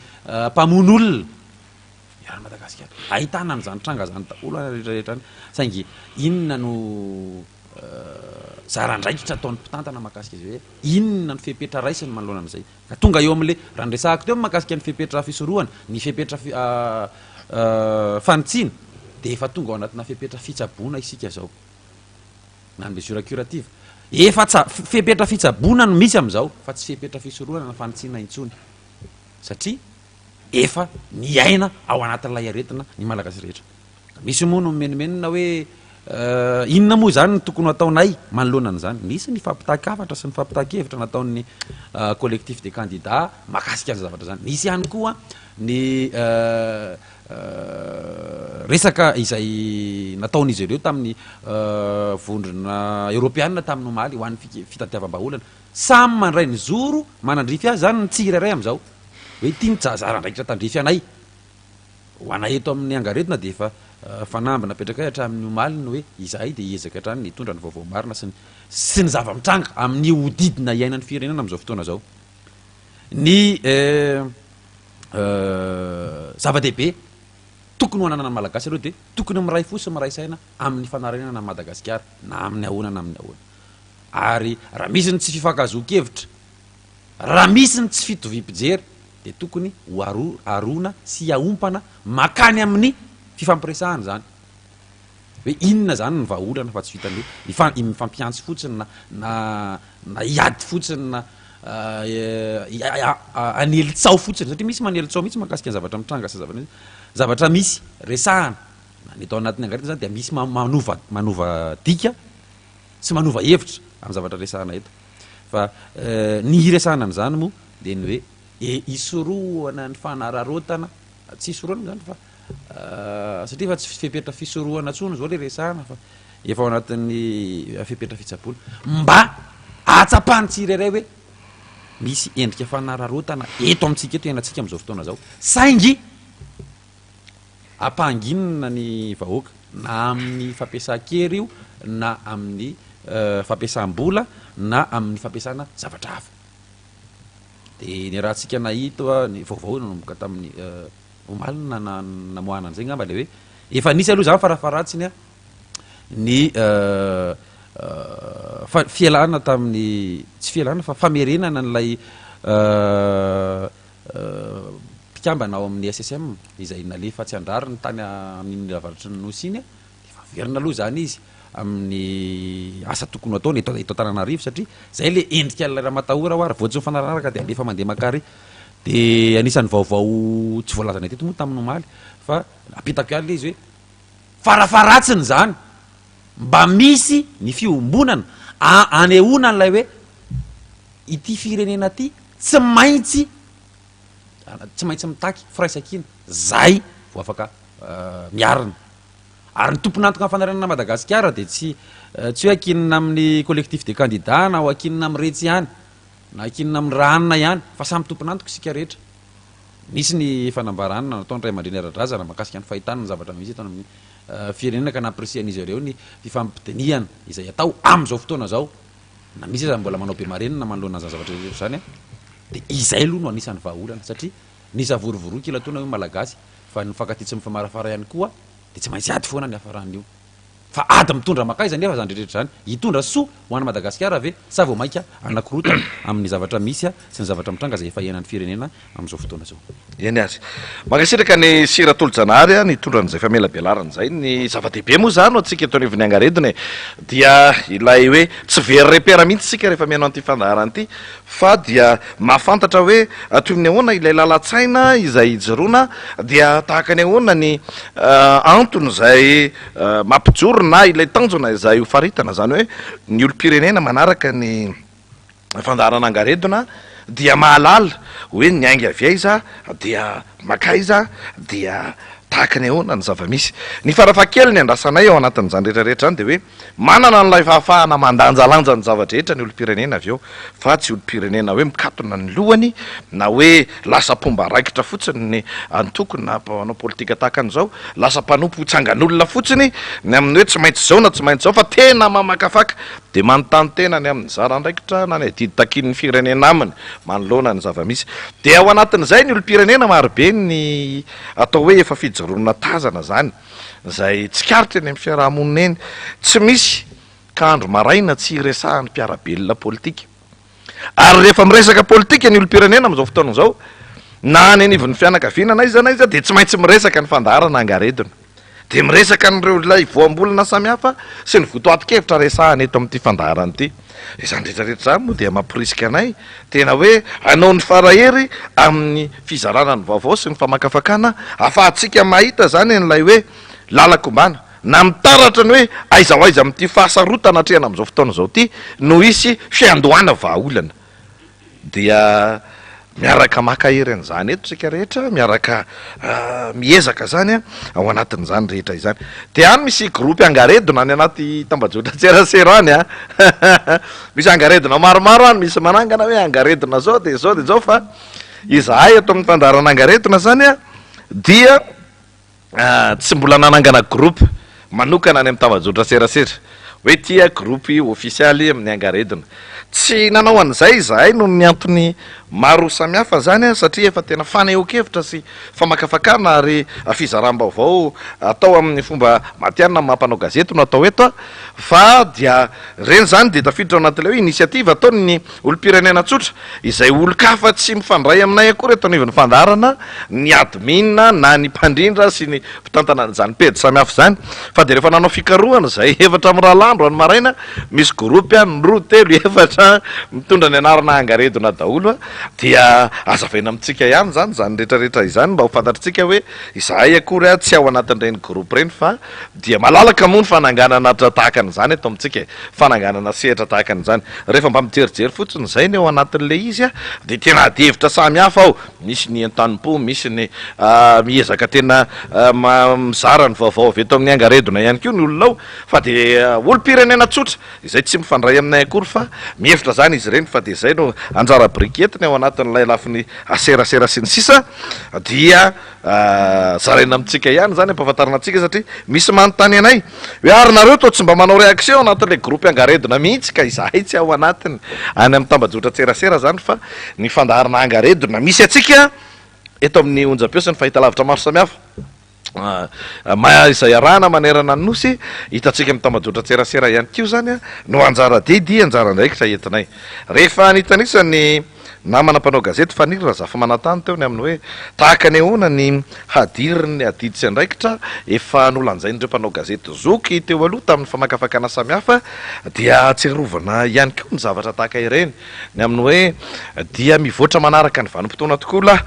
mpamon'olona eran'ny Madagasikara ahitana an'izany tranga zany daholo rehetrarehetrany saingy inona no zarandraikitra ataon'ny mpitantana mahakasika izay hoe inona ny fepetra raisiny manoloana an'izay ka tonga eo am'le raha ndresahako teo mahakasika ny fepetra fisorohana ny fepetra fanitsiana de efa tonga ao anatina fepetra fitsaboana isika zao na ny mesure curative efa fepetra fitsaboana no misy am'izao fa tsy fepetra fisorohana na fanitsiana intsony satria efa ny aina ao anatin'ilay aretina ny malagasy rehetra misy moa no menimenina hoe inona moa zany ny tokony ataonay manoloana an'izany misy ny fampitakafatra sy ny fampitakevitra nataon'ny collectif des candidats mahakasika ny zavatra zany misy ihany koa ny resaka izay nataon'izy ireo tamin'ny vondrona europeanina tamin'ny omaly ho an'ny fitatiavam-baholana samy mandray ny zoro manandrify azy zany ny tsirairay am'izao hoe tia zarandraikitra tandrify anay ho anay eto amin'ny angaretina de efa fanambina apetraka hay hatramin'ny omaliny hoe izahay de hiezaka hatrany ny tondra ny vaovao marina sy ny zava-mitranga amin'ny hodidina iainan'ny firenena am'izao fotoana zao ny zava-dehibe tokony ho ananana malagasy aloha de tokony miray fo sy miray saina amin'ny fanarenana Madagasikara na amin'ny ahoana na amin'ny ahoana ary raha misy ny tsy fifankazoan-kevitra raha misy ny tsy fitovim-pijery de tokony ho arona sy aompana makany amin'ny fifampiresahana zany hoe inona zany ny vahaolana fa tsy vitan'le mifampiantsy fotsiny na hiady fotsiny na anelitsao fotsiny satria misy manelitsao mihitsy mahakasika ny zavatra mitranga sy zavatra misy resahana na ny atao anatin'ny angaretina zany de misy manova dika sy manova hevitra amin'ny zavatra resahana eto fa ny resahana an'izany moa de ny hoe isorohana ny fanararotana tsy isorohana zany fa satria fa tsy fepetra fisorohana tsony zao le resahana fa efa ao anatin'ny fepetra fitsaboana mba atsapany tsirairay hoe misy endrika fanararotana eto amintsika eto iainantsika am'izao fotoana zao saingy ampanginina ny vahoaka na amin'ny fampiasan-kery io na amin'ny fampiasam-bola na amin'ny fampiasana zavatra hafa de ny rahantsika nahita ny vaovao nanomboka tamin'ny omalina namohana an'izay ngamba le hoe efa nisy aloha zany farafaratsiny a ny fialana tamin'ny tsy fialana fa famerenana n'lay mpikambana ao amin'ny SSM izay nalefa tsy andrariny tany amin'ny lavaratry ny nosiny de faverina aloha zany izy amin'ny asa tokony ataony eto Antananarivo satria zay le endrika raha matahora ho ary voatsy mifanararaka de alefa mandeha makary de anisan'ny vaovao tsy voalazana teto moa tamin'ny omaly fa apitako ihany le izy hoe farafaratsiny zany mba misy ny fiombonana anehoana n'lay hoe ity firenena ty tsy maintsy mitaky firaisan-kina zay vo afaka miarina ary ny tomponantoka fandaranana Madagasikara dia tsy hoe akinina amin'ny collectif de candidat na ho akinina amin'ny retsy ihany na akinina amin'ny ranona ihany fa samy tomponantoka isika rehetra. Misy ny fanambarana nataony ray aman-dreny ara-drazana mahakasika ny fahitana ny zavatra misy eto amin'ny firenena ka napresian'izy ireo ny fifampiteniana izay atao amin'izao fotoana zao na misy aza mbola manao be marenina manoloana ny zavatra rehetra zany dia izay aloha no anisan'ny vahaolana satria nisy avorovoroky ilatona hoe malagasy fa ny fakatitsy mifamarafara ihany koa dia tsy maintsy ady foana ny hafaran'io fa ady mitondra makaiza nefa zany rehetra zany hitondra soa ho an'ny Madagasikara ve sa vao maika anakorota amin'ny zavatra misy sy ny zavatra mitranga zay efa iainan'ny firenena amin'izao fotoana zao. Eny azy makasitraka ny Siratolo-Janary nitondra n'izay famela belarana zay ny zava-dehibe moa zany atsika eto anivon'ny Angaredona dia ilay hoe tsy very repera mihitsy sika rehefa mianao an'ity fandaharana ity fa dia mahafantatra hoe toy ny ahoana ilay lalatsaina izay ijoroana dia tahaka ny ahoana ny antony zay mampijoro na ilay tanjona izay hofaritana zany hoe ny olo-pirenena manaraka ny fandaharana Angaredona dia mahalala hoe ny ainga avy aiza dia makaiza dia tahaka ny ahoana ny zava-misy. Ny farafahakeliny ny andrasanay ao anatin'izany rehetrarehetra zany dia hoe manana n'ilay fahafahana mandanjalanja ny zavatra ny olo-pirenena avy eo fa tsy olo-pirenena hoe mikatona ny lohany na hoe lasa mpomba raikitra fotsiny ny antokony na mpanao politika tahaka an'izao lasa mpanompo tsangan'olona fotsiny ny amin'ny hoe tsy maintsy zao na tsy maintsy zao fa tena mamakafaka dia manontany tena ny amin'ny zarandraikitra na ny adidy takin'ny firenena aminy manoloana ny zava-misy. Dia ao anatin'izay ny olo-pirenena marobe ny atao hoe efa fijoronana tazana zany zay tsy karitra eny amin'ny fiarahamonina eny tsy misy ka andro maraina tsy resahan'ny mpiarabelona politika ary rehefa miresaka politika ny olo-pirenena amin'izao fotoana izao na any anivon'ny fianakaviana na iza dia tsy maintsy miresaka ny fandaharana Angaredona dia miresaka n'ireo ilay voambolana samihafa sy ny votoatin-kevitra resahany eto amin'ity fandaharana ity. Izany rehetrarehetra zany moa dia mampirisika anay tena hoe hanao ny farahery amin'ny fizarana ny vaovao sy ny famakafakana afahantsika mahita zany n'ilay hoe lalakombana na mitaratra ny hoe aiza ho aiza amin'ity fahasarotana hatrehana amin'izao fotoana izao ity no hisy fiandohana vahaolana dia miaraka maka hery an'izany eto tsika rehetra miaraka miezaka zany ao anatin'izany rehetra izany. Dia any misy gropy Angaredona any anaty tambajotra tserasera any misy Angaredona maromaro any misy manangana hoe Angaredona zao dia zao dia zao fa izahay eto amin'ny fandaharana Angaredona zany dia tsy mbola nanangana gropy manokana any amin'ny tambajotra serasera hoe tia gropy ofisialy amin'ny Angaredona tsy nanao an'izay izahay no ny antony maro samihafa zany satria efa tena faneho-kevitra sy famakafakana ary fizaram-baovao atao amin'ny fomba matianina mampanao gazety no atao eto fa dia reny zany dia tafiditra ao anatin'ilay hoe inisiativa ataony ny olo-pirenena tsotra izay olo-kafa tsy mifandray aminay akory eto anivon'ny fandaharana ny admin na ny mpandrindra sy ny mpitantana n'izany pedy samihafa zany fa dia rehefa nanao fikarohana zay efatra amin'ny rahalandro any maraina misy gropy any roa telo efatra mitondra ny anarana Angaredona daholo dia azavaina amintsika ihany zany zany rehetrarehetra izany mba ho fantatritsika hoe izahay akory tsy ao anatin'ireny gropy reny fa dia malalaka moa ny fananganana tahaka an'izany eto amintsika fananganana sehatra tahaka an'izany rehefa mba mijerijery fotsiny izay ny ao anatin'le izy dia tena adihevitra samihafa ao misy ny an-tanimpo misy ny miezaka tena mizara ny vaovao avy eto amin'ny Angaredona ihany koa ny olona ao fa dia olo-pirenena tsotra izay tsy mifandray aminay akory fa mihevitra zany izy ireny fa dia izay no anjara briketiny ao anatin'ilay lafiny aserasera sy ny sisa dia zaraina amintsika ihany zany ampahafantarana antsika satria misy manontany anay hoe ary nareo to tsy mba manao réaction anatin'ilay gropy Angaredona mihitsy ka izahay tsy ao anatiny any amin'ny tambajotra tserasera zany fa ny fandaharana Angaredona misy atsika eto amin'ny onjam-peo sy ny fahitalavitra maro samihafa izay arahana manerana ny nosy hitantsika amin'ny tambajotra tserasera ihany kio zany no anjara didy anjara ndraikitra entinay rehefa nitanisany namana mpanao gazety faniry raha zafa manantany teo ny amin'ny hoe tahaka ny ahoana ny hadiriny adidy sy andraikitra efa nolanjain'ireo mpanao gazety zoky teo aloha tamin'ny famakafakana samihafa dia tserovana ihany koa ny zavatra tahaka ireny ny amin'ny hoe dia mivoatra manaraka ny vanim-potoana tokoa lah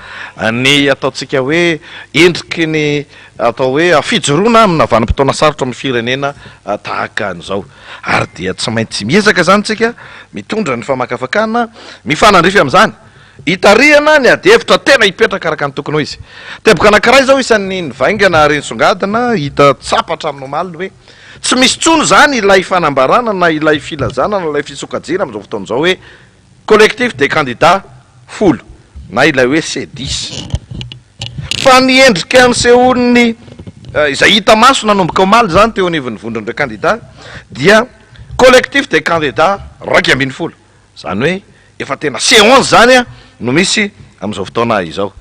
ny ataontsika hoe endriky ny atao hoe fijoroana amina vanim-potoana sarotra amin'ny firenena tahaka an'izao ary dia tsy maintsy miezaka zany tsika mitondra ny famakafakana mifanandrify amin'izany hitariana ny adihevitra tena hipetraka araka ny tokony ho izy teboka anankiray zao isan'ny nivaingana reny songadina hita tsapatra amin'ny omaliny hoe tsy misy tsono zany ilay fanambarana na ilay filazana na ilay fisokajina am'izao fotoana zao hoe collectif des candidats folo na ilay hoe C10 fa ny endrika an'sehony izay hita maso nanomboka omaly zany teo anivon'ny vondron'ireo candidat dia collectif des candidats raiky ambin'ny folo zany hoe efa tena C11 zany a no misy am'izao fotoana izao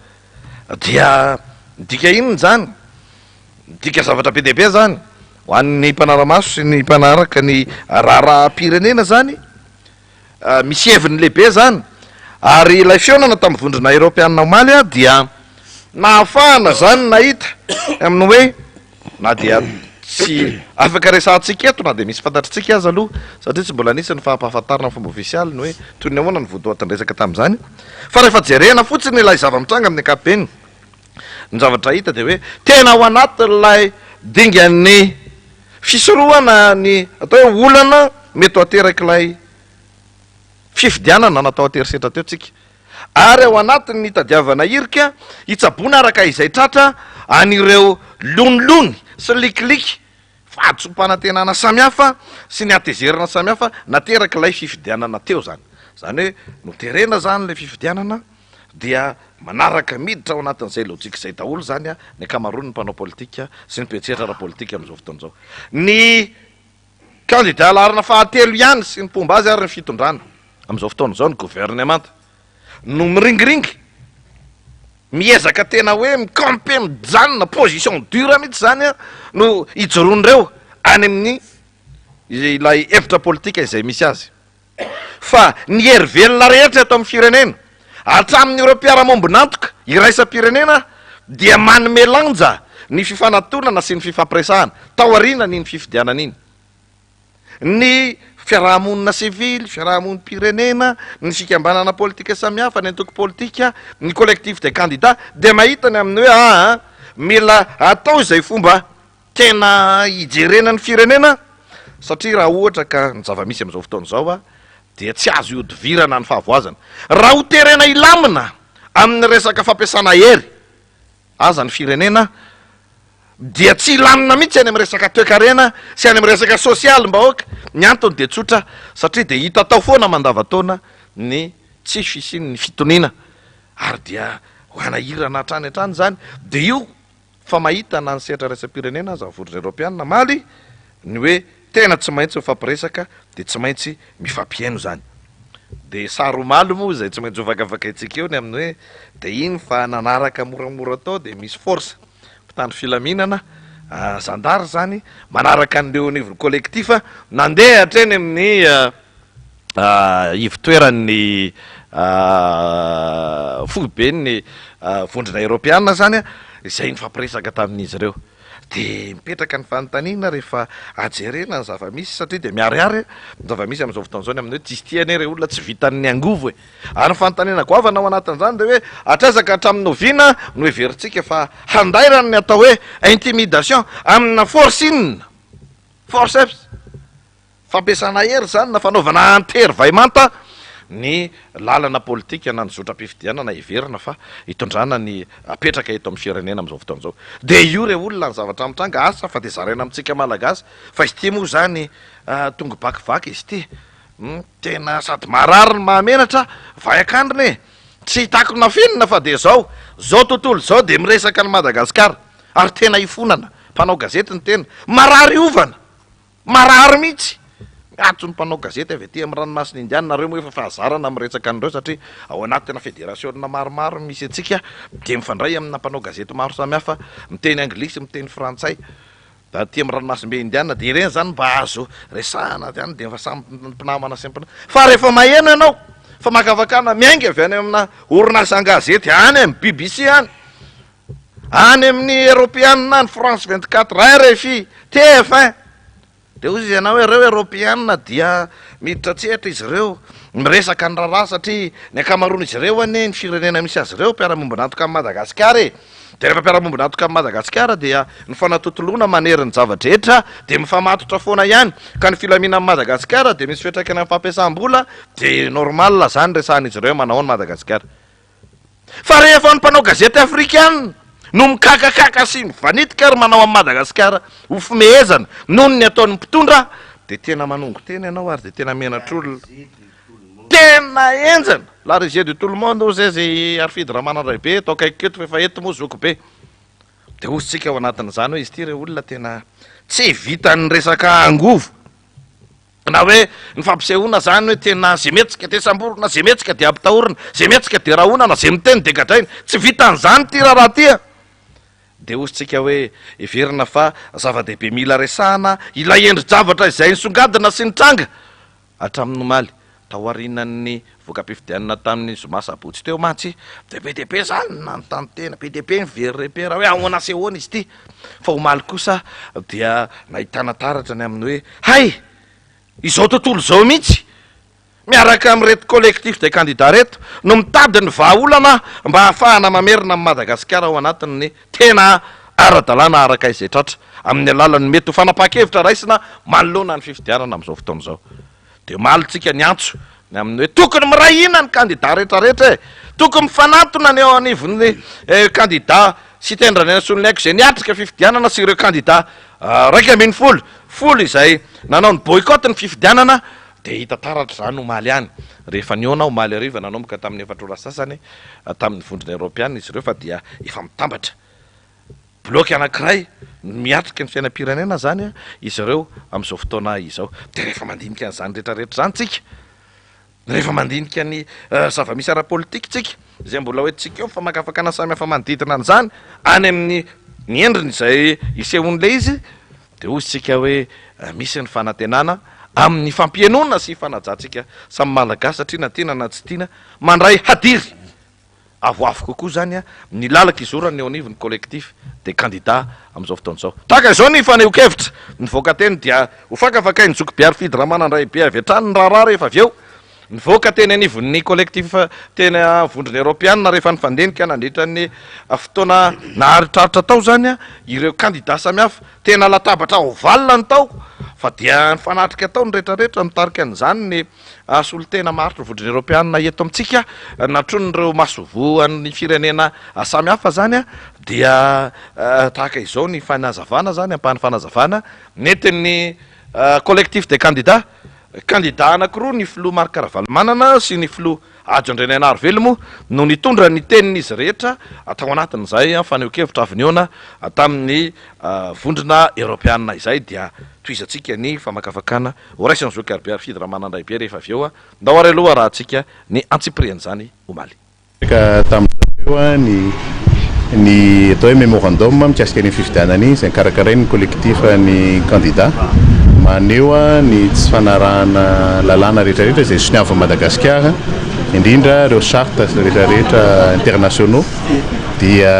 dia midika inony zany midika zavatra be dehibe zany ho an'ny mpanaramaso sy ny mpanaraka ny raharam-pirenena zany misy heviny lehibe zany ary ilay fionana tamin'ny vondrona eropeanina omaly a dia nahafahana zany nahita amin'ny hoe na dia tsy afaka resantsika eto na de misy fantatritsika azy aloha satria tsy mbola nisy ny fahampahafantarina ny fomba ofisialy ny hoe toy ny ahoana ny vodoatin-dresaka tamin'izany fa rehefa jerena fotsiny ilay zava-mitranga amin'ny ankapobeny ny zavatra hita de hoe tena ao anatin'ilay dingan'ny fisorohana ny atao hoe olana mety ho aterak'ilay fifidianana natao aterisetra teo tsika ary ao anatin' ny tadiavana irika hitsabona araka izay tratra an'ireo lonilony sy likiliky fahatsompanantenana samihafa sy ny atezerana samihafa naterak'ilay fifidianana teo zany zany hoe noterena zany lay fifidianana dia manaraka miditra ao anatin'izay lojika izay daholo zany a ny akamaroany mpanao politika sy ny petsetra ara-politika am'izao fotoana zao ny candidat larina fahatelo ihany sy ny pomba azy ary ny fitondrana am'izao fotoana zao ny gouvernement no miringiringy miezaka tena hoe micampe mijanona position dure mihitsy zany a no hijoron'ireo any amin'ny ilay hevitra politika izay misy azy fa ny hery velona rehetra eto amin'ny firenena hatramin'ireo mpiara-mombonantoka iraisam-pirenena dia manome lanja ny fifanantonana sy ny fifampiresahana taoriana ny fifidianana iny ny fiarahamonina civily fiarahamoniny pirenena ny fikambanana politika samihafa ny antoko politika ny collectif des candidats de mahitany amin'ny hoe mila atao izay fomba tena hijerenany firenena satria raha ohatra ka ny zava-misy am'izao fotoana zao a dia tsy azo iodivirana ny fahavoazana raha ho terena ilamina amin'ny resaka fampiasana hery aza ny firenena dia tsy ilamina mihitsy any amin'ny resaka toekarena sy any amin'ny resaka sosialy mba hoaka ny antony de tsotra satria de hita tao foana mandavataona ny tsy fisiny ny fitoniana ary dia ho anahirana hatrany hatrany zany de io fa mahita na ny sehatra resam-pirenena aza vodrona eropeanina maly ny hoe tena tsy maintsy mifampiresaka de tsy maintsy mifampiaino zany de saromaly moa zay tsy maintsy hovakavaka itsika eo ny amin'ny hoe de iny fa nanaraka moramora tao de misy force mpitandro filaminana zandary zany manaraka an'ireo niveau collectif nandeha hatreny amin'ny ivitoeran'ny foibeny vondrona eropeanina zany a izay nifampiresaka tamin'izy ireo de mipetraka ny fanontaniana rehefa ajerena ny zava-misy satria de miariary ny zava-misy am'izao fotoana zao ny amin'ny hoe tsisy tiany re olona tsy vitan'ny angovo e ary ny fanontaniana goavana ao anatin'izany de hoe atrazaka hatramin'ny oviana no heveritsika fa handairany ny atao hoe intimidation amina force inona forceps fampiasana hery zany na fanaovana antery vaimanta ny lalana politika na ny zotra-pifidiana na iverina fa hitondrana ny apetraka eto amin'ny firenena am'izao fotoana zao de io re olona ny zavatra mitranga asa fa de zaraina amitsika malagasy fa izy ty moa zany tonga bakivaky izy ty tena sady marary ny mahamenatra vajakandriny e tsy hitako nafinina fa de zao tontolo zao de miresaka ny Madagasikara ary tena ifonana mpanao gazety ny tena marary ovana marary mihitsy atso ny mpanao gazety avy aty amin'ny ranomasina indiana nareo moa efa fahazarana miresaka an'ireo satria ao anaty tena fédérationna maromaro misy atsika de mifandray amina mpanao gazety maro samihafa miteny anglisy miteny frantsay da aty amin'ny ranomasimbe indiana de ireny zany mba azo resahana zany de fa samy mpinamana sy fa rehefa maheno ianao fa makavakana miaingy avy any amina orinasa gazety any amin'ny BBC any amin'ny Europeanina ny France 24 RFI TF1 de ozy ianao hoe ireo Europeanina dia miditra tsehatra izy ireo miresaka ny raharaha satria ny akamaroana izy ireo ane ny firenena misy azy ireo mpiara-mombonantoka amin'ny Madagasikara e de rehefa mpiara-mombonantoka amin'ny Madagasikara dia ny fanatotoloana manery ny zavadrehetra de mifamatotra foana ihany ka ny filamina amin'ny Madagasikara de misy fiatraikana amin'ny fampiasam-bola de normal zany resahan'izy ireo manao ny Madagasikara fa rehefa ny mpanao gazety afrikana no mikakakaka sy mivanitika ary manao amin'ny Madagasikara ho fimehezana noho ny ataon'ny mpitondra de tena manongo tena ianao ary de tena menatr'olona tena enjana la régie de tout le monde zay zay Arfidy Ramanandray atao kaiky eto fa eto moa zoko be de ositsika ao anatin'izany hoe izy ty re olona tena tsy vitan'ny resaka angovo na hoe ny fampisehoana zany hoe tena zay metsika de samborona zay metsika de ampitahorina zay metsika de rahonana zay miteny de gadraina tsy vitan'izany ty raha tya de ositsika hoe everina fa zava-dehibe mila resahana ila endri-javatra izay nisongadina sy nitranga hatramin'ny omaly tahoarinan'ny voka-pifidianana tamin'ny zoma sabotsy teo mantsy de be dehibe zany nanontany tena be dehibe mivery repera hoe ahoana sy ahoana izy ty fa omaly kosa dia nahitana taratra ny amin'ny hoe hay izao tontolo zao mihitsy miaraka amin'ny reto collectif de candidat reto no mitady ny vahaolana mba hahafahana mamerina amin'ny Madagasikara ao anatin'ny tena ara-dalàna araka izay tratra amin'ny alalan'ny mety ho fanapaha-kevitra raisina manoloana ny fifidianana amin'izao fotoana izao de malitsika ny antso ny amin'ny hoe tokony mirahina ny candidat rehetrarehetra tokony mifanatona ny eo anivon'ny candidat sy tendrany ena solony aiko izay niatrika fifidianana sy ireo candidat raika ambin'ny folo izay nanao ny boycott ny fifidianana de hita taratra zany omaly any rehefa niona omaly ariva nanomboka tamin'ny efatrora sasany tamin'ny vondrona Europeana izy ireo fa dia efa mitambatra bloky anankiray miatrika ny fiainam-pirenena zany izy ireo amin'izao fotoana izao de rehefa mandinika an'izany rehetrarehetra zany tsika rehefa mandinika ny zava-misy ara-politika tsika zay mbola hoe tsika eo fa makafakana samy hafa manodidina an'izany any amin'ny ny endriny izay isehon'le izy de ositsika hoe misy ny fanantenana amin'ny fampienona sy fanajantsika samy malagasy satria na tiana na tsy tiana mandray hadiry avoavo kokoa zany ny lalaka izorany eo anivon'ny collectif de candidat amin'izao fotoana izao taka izao ny faneho-kevitra nivoaka teny dia ho fakafakainy Jokobe Arfidy Ramanandray be avy hatrany ny raharaha rehefa avy eo nivoaka teny anivon'ny collectif tena vondrona Europeana rehefa nifandenika nandritra ny fotoana naharitraritra tao zany ireo candidat samihafa tena latabatra ovalina ny tao fa dia ny fanatrika tao ny rehetrarehetra mitarika an'izany ny solotena maritry vondrona Europeana eto amintsika natron'ireo masovo an'ny firenena samihafa zany dia tahaka izao ny fanazavana zany ampahany fanazavana netin'ny collectif de candidat anankiroa ny filoha Marc Ravalomanana sy ny filoha Ajo Andrenanaro Velimo no nitondra ny tenin'izy rehetra atao anatin'izay faneho-kevitra avy niona tamin'ny vondrona Europeana izay dia toizatsika ny famakafakana oraisany Jokobe Arfidy Ramanandray be rehefa avy eo ndao ary aloha raha tsika ny antsipriany zany omaly ka tamin'izao ny atao hoe memorandum mikasika ny fifidianana iny izay karakarainy collectif ny candidat maneho ny tsy fanarahana lalàna rehetrarehetra izay soniava Madagasikara indrindra ireo charte rehetrarehetra internationaux dia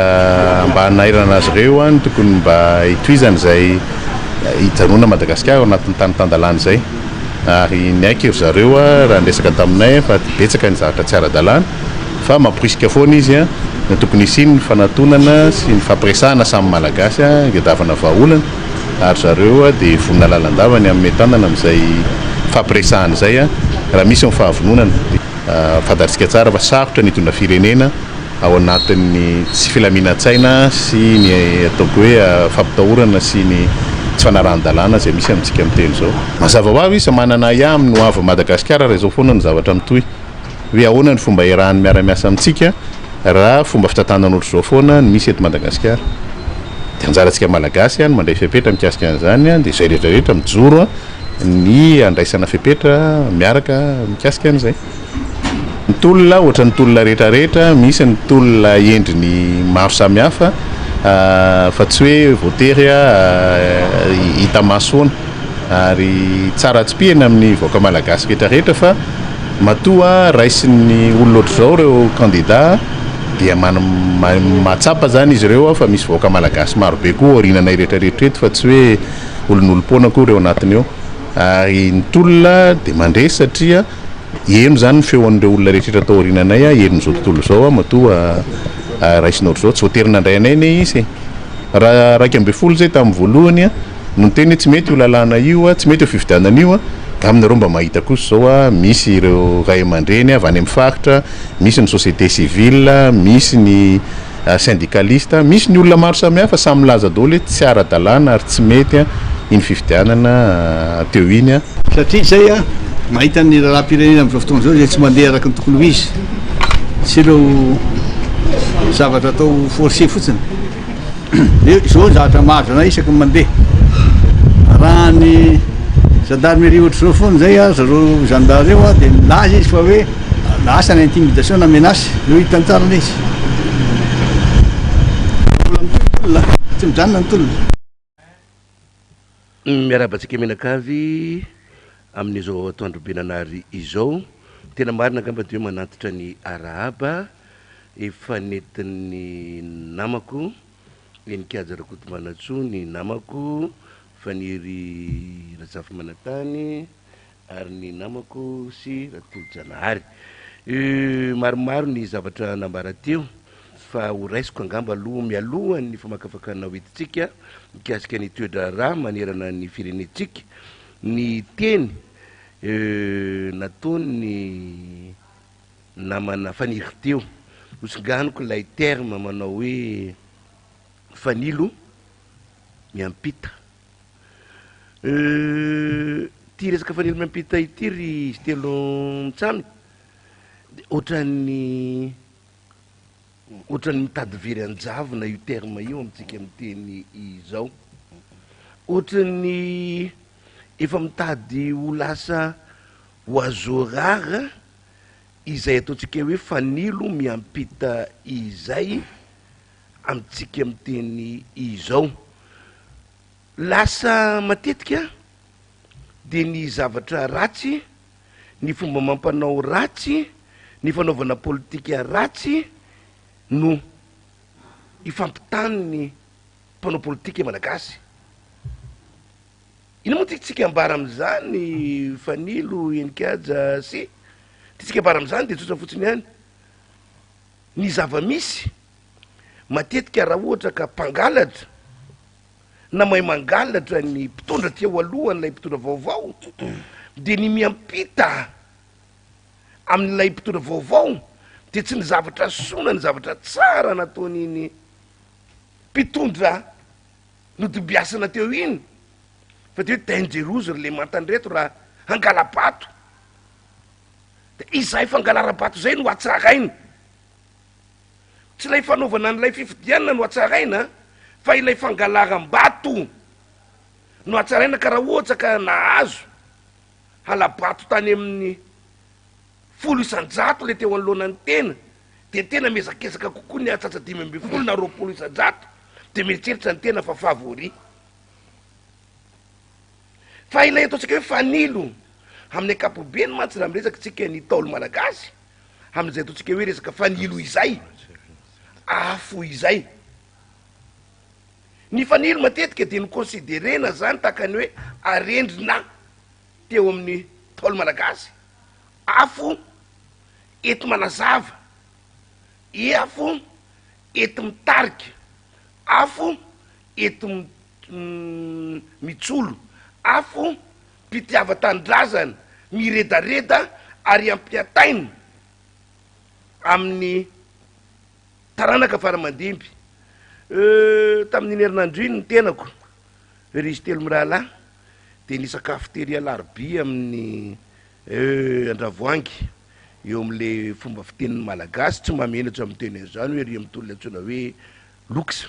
mba hanairana azy ireo ny tokony mba hitoizana izay hijanona Madagasikara anatin'ny tany-tandalàna izay ary ny aiky ry zareo raha ndresaka taminay fa betsaka ny zavatra tsy ara-dalàna fa mamporisika foana izy na tokony isiny ny fanatonana sy ny fampiresahana samy malagasy ngadavana vahaolana ary zareo dia vonina lalandavany amin'ny tanana amin'izay fampiresahana izay raha misy ny fahavononana fantatsika tsara fa sarotra ny hitondra firenena ao anatin'ny tsy filaminantsaina sy ny ataoko hoe fampitahorana sy ny tsy fanarahan-dalàna zay misy amintsika miteny zao mazava ho avy izy manana amin'ny ho avy Madagasikara raha izao foana ny zavatra mitohy hoe ahoana ny fomba iarahany miara-miasa amintsika raha fomba fitantanan'olo zao foana ny misy eto Madagasikara dia anjarantsika malagasy ny mandray fepetra mikasika an'izany dia izay rehetrarehetra mijoro ny andraisana fepetra miaraka mikasika an'izay ny tolona ohatra ny tolona rehetrarehetra misy ny tolona endriny maro samihafa fa tsy hoe voatery hita masoana ary tsara tsy pihana amin'ny vahoaka malagasy rehetrarehetra fa matoa raisin'ny olona ohatr' izao ireo candidat dia mahatsapa zany izy ireo fa misy vahoaka malagasy marobe koa orinanay rehetrarehetra eto fa tsy hoe olon'olom-poana koa ireo anatiny eo ary ny tolona dia mandresy satria eno zany ny feon'ireo olona rehetrarehetra atao orinanay enon'izao tontolo izao matoa raisinao zao tsy voatery nandray anay ne izy raha 1 ambin'ny folo zay tamin'ny voalohany no teny tsy mety ho lalàna io tsy mety ho fifidianana io aminareo mba mahita kosa zao a misy ireo ray aman-dreny avy any amin'ny faritra, misy ny société civile, misy ny syndicaliste, misy ny olona maro samihafa samy laza daholo hoe tsy ara-dalàna ary tsy mety a iny fifidianana teo iny a satria zay a mahita ny raharam-pirenena amin'izao fotoana zao zay tsy mandeha araka ny tokony ho izy, tsy ireo zavatra atao forcé fotsiny zao zavatra mahazana isaky mandeha raha ny gendarmerie ohatra zao foana zay a zareo gendarme eo a dia milaza izy fa hoe lasa ny intimidation na menasy eo hitany tsara le izy olona tsy mijanona ny tolona. Miarabantsika menakavy amin'izao atoandrobenanary izao tena marina angamba de hoe manantitra ny arahaba efa nentin'ny namako Enikajy Rakotomanantsoa, ny namako Faniry Razafy Manantany ary ny namako sy Ratolo-Janahary. Maromaro ny zavatra nambara teo fa ho raisiko angamba aloha mialohan'ny famakafakana hoentintsika mikasika ny toedrarà manerana ny firenentsika ny teny nataony namana Faniry teo osonganiko lay terme manao hoe fanilo miampita. Ty resaka fanilo miampita ity ry telo mitsamy ohatran'ny mitady very anjavona io terme io amintsika amin'ny teny izao, ohatran'ny efa mitady ho lasa oiseau rare izay ataontsika hoe fanilo miampita izay amintsika amin'ny teny izao. Lasa matetika dia ny zavatra ratsy, ny fomba mampanao ratsy, ny fanaovana politika ratsy no ifampitaniny mpanao politika malagasy. Ina moa tsika ambara amin'izany Fanilo Enikajy sy tsika ambara amin'izany dia tsotra fotsiny ihany ny zava-misy matetika raha ohatra ka mpangalatra na mahay mangalatra ny mpitondra ty ao alohan'ilay mpitondra vaovao dia ny miampita amin'ilay mpitondra vaovao dia tsy ny zavatra sona, ny zavatra tsara nataon'iny mpitondra notobiasana teo iny fa te hoe dangerose le mantandreto raha hangala-bato dia izay fangalara-bato zay no hatsarainy, tsy ilay fanaovana n'ilay fifidianana no hatsaraina fa ilay fangalaram-bato no hatsaraina. Ka raha ohatra ka nahazo hala-bato tany amin'ny 100 le teo anoloana ny tena dia tena mezakezaka kokoa ny atsatsa 5 na 20 dia mieritreritra ny tena fa favori. Fa ilay ataontsika hoe fanilo amin'ny ankapobeny mantsy raha miresaka tsika ny taolo malagasy amin'izay ataontsika hoe resaka fanilo izay afo izay. Ny fanilo matetika dia noconsiderena zany tahakany hoe arendrina teo amin'ny taolo malagasy, afo ety manazava, afo ety mitarika, afo ety mitsolo, afo mpitiava tanindrazana, miredareda ary ampiataina amin'ny taranaka faramandimby. Tamin'iny herinandro iny ny tenako risy telo mirahalahy dia nisakafo tery alarobia amin'ny Andravoangy eo amin'le fomba fitenin'ny malagasy tsy mamenatra amin'ny teny zany hoe ry amitolona antsoina hoe loxa.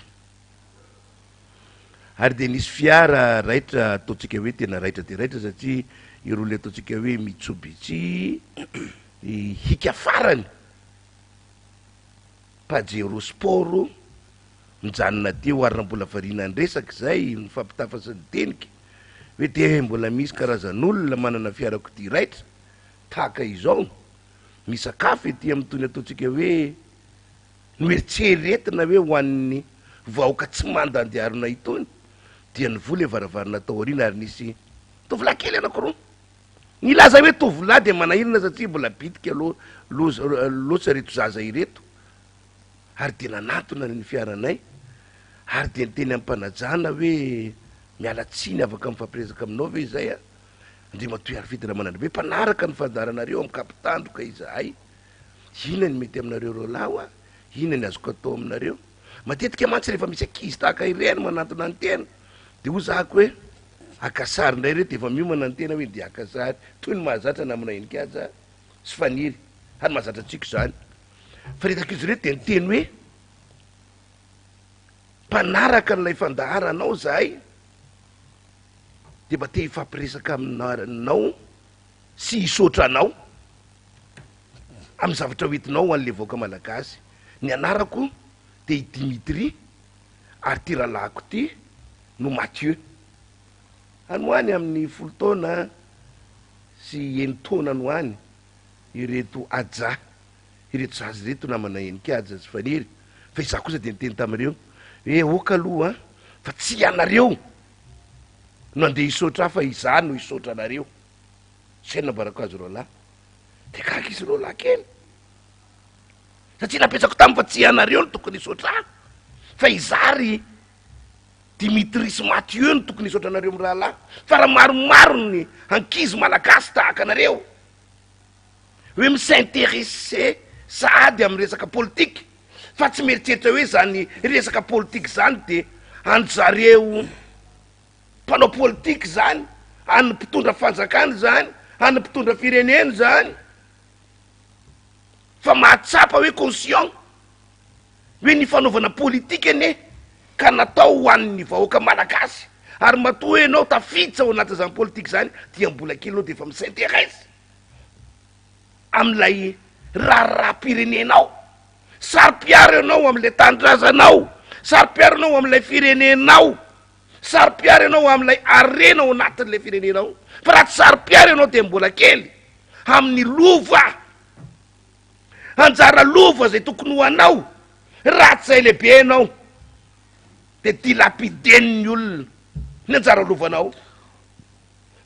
Ary dia nisy fiara raitra ataontsika hoe tena raitra dia raitra satria ireo le ataontsika hoe Mitsubishi hika farany Pajero Sport mijanona teo ary mbola variana ny resaka zay nifampitafasa ny tenika hoe dia mbola misy karazan'olona manana fiarakodia raitra tahaka izao misakafo ety amin'itony ataontsika hoe noeritseretina hoe ho an'ny vahoaka tsy mandandiarona itony dia ny vola varavarina tao ariana ary nisy tovolahy kely anakiroa nilaza hoe tovolahy dia manahirana satria mbola bitika loatra reto zaza ireto ary dia nanatona ny fiaranay ary dia nyteny am'mpanajana hoe miala tsiny afaka mifampiresaka aminao ve zay a ndre matoy ary fidina manandro be mpanaraka ny fandaranareo amin'ny kapitandroka izahay ina ny mety aminareo ro lao a ina ny azoko atao aminareo matetika mantsy rehefa misy akizy tahaka ireny manantona ny tena de ho zako hoe akasary indray reo de efa miomana ny tena hoe de akasary toy ny mahazatra namina enikaja sy faniry ary mahazatra tsiko zany fa retako izy reo de nyteny hoe mpanaraka n'ilay fandaharanao zahay de mba te hifampiresaka aminao sy hisotranao amin'ny zavatra hoentinao an'le vaoaka malagasy ny anarako de i Dimitri ary ty rahalahyko ty no Mathieu anoany amin'ny 10 taona sy 9 taona anoany ireto aja ireto zazy reto namana enikaja sy faniry fa izaho kosa de niteny tamin'ireo hoe oka aloha fa tsy anareo no andeha hisotra fa iza no hisotra anareo zay nambarako azy roalahy de kahaka izy roalahy kely satria napetsako tamy fa tsy anareo no tokony hisotra fa izary Dimitri sy Mathieu no tokony hisotra anareo amin'ny rahalahy fa raha maromaro ny ankizy malagasy tahaka anareo hoe misintéressé sahady amin'ny resaka politika fa tsy mieritseritra hoe zany resaka politika zany de anjareo mpanao politika zany any mpitondra fanjakany zany any mpitondra fireneny zany fa mahatsapa hoe conscient hoe ny fanaovana politika ene ka natao ho an'ny vahoaka malagasy ary matoa hoe anao tafiditra ao anaty zany politika zany dia mbola kely anao de efa misintéresse amin'ilay raha-pirenenao sary-piaro anao amin'ilay tandrazanao sary-piaro anao amin'ilay firenenao sary-piaro anao amin'ilay arena ao anatin'ilay firenenao fa raha tsy sary-piaro anao de mbola kely amin'ny lova anjara lova zay tokony ho anao ratsy zay lehibe anao de dilapideny olona ny anjara lovanao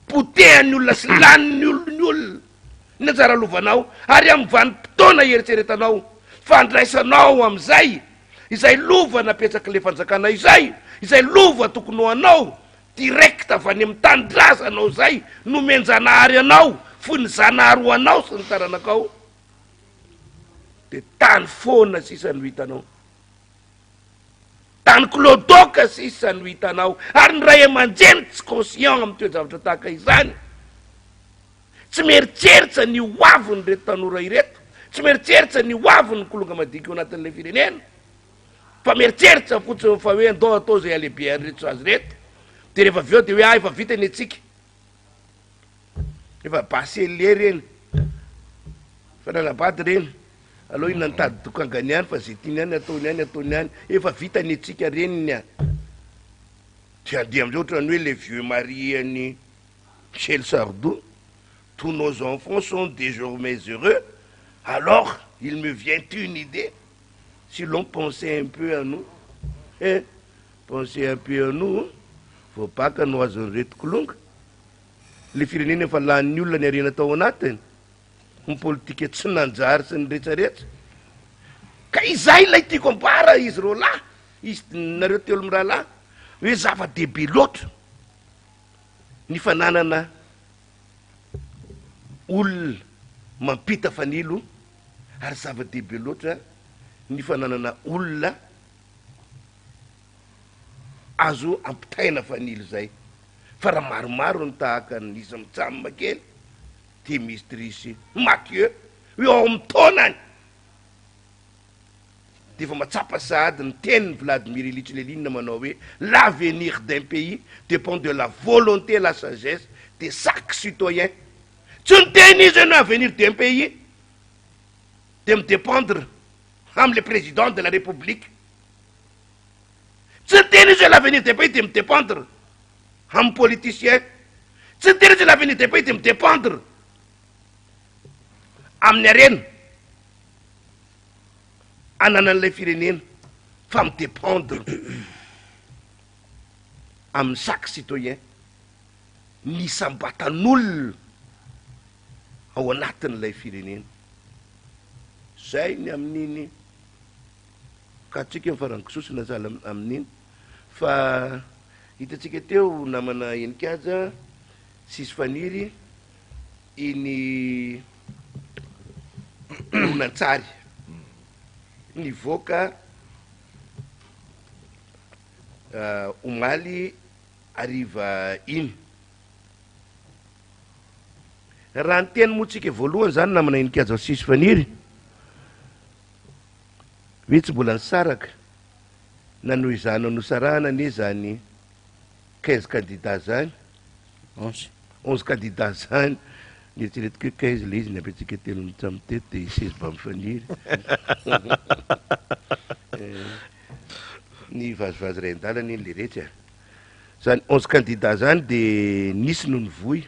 potehany olona sy laniny olona ny anjara lovanao ary amin'ny vanim-potoana eritseretanao fandraisanao am'izay izay lova napetraky le fanjakana izay lova tokony ho anao direct avy any amin'ny tandrazanao zay no menjanahary anao fo ny zanahary ho anao sy ny taranakao de tany foana sisa no hitanao tany clodoka sisa no hitanao ary ny ray aman-jeny tsy conscient amin'ny toejavatra tahaka izany tsy mieritseritra ny hoaviny reto tanora ireto tsy mieritseritra ny hoaviny kolonga madika eo anatin'ilay firenena fa mieritseritra fotsiny fa hoe andao atao zay alehibe anyreto azy reto de rehefa aveo de hoe efa vita ny atsika efa basele reny fa nanabady reny aloha iny nantady dokangany any fa zay tiany any ataony any efa vita ny atsika reniny a de andeha am'izay ohatrany hoe le vieux mari any Michel Sardou, tous nos enfants sont désormais heureux, alors il me vient une idée, si l'on pensait un peu à nous, penser un peu à nous, faut pas que nous ayons retkulung. Le firenena fa lany olona ny arena tao anatiny ny politika tsy nanjary sy ny rehetrarehetra ka izay lay tiako ambara izy roalahy izy nareo telo mirahalahy hoe zava-dehibe loatra ny fananana olona mampita fanilo ary zava-dehibe loatra ny fananana olona azo ampitaina fanilo zay fa raha maromaro ny tahaka n'izy mitsamma kely Dimitri sy Mathieu hoe ao amin'ny taonany de efa matsapa sahady ny teniny Vladimir Ilyich Lénine manao hoe l'avenir d'un pays dépend de la volonté et la sagesse de chaque citoyen. Tsy ny teny izy hoe l'avenir d'un pays de me dépendre am le président de la République. Tsy ny teny izy hoe l'avenir d'un pays de me dépendre am politicien. Tsy ny teny izy hoe l'avenir d'un pays de me dépendre amin'ny arena ananan'ilay firenena fa midépendre amin'ny chaque citoyen ny sambatan'olona ao anatin'ilay firenena. Zay ny amin'iny ka tsika mifarankisosyna zala amin'iny fa hitatsika teo namana enikaja sisy faniry iny honan-tsary nivoaka omaly ariva iny raha ny teny moatsika voalohany zany namana inikajao sisy faniry hoe tsy mbola nisaraka nanoho izany anosarahana ane zany 15 candidat zany 11 candidat zany nieritreretiko hoe 15 le izy niapetrika telo mitsamitety de 16 ba mifaniry ny vazovazo ray an-dalana iny le rehetra zany 11 candidat zany de nisy no nivoy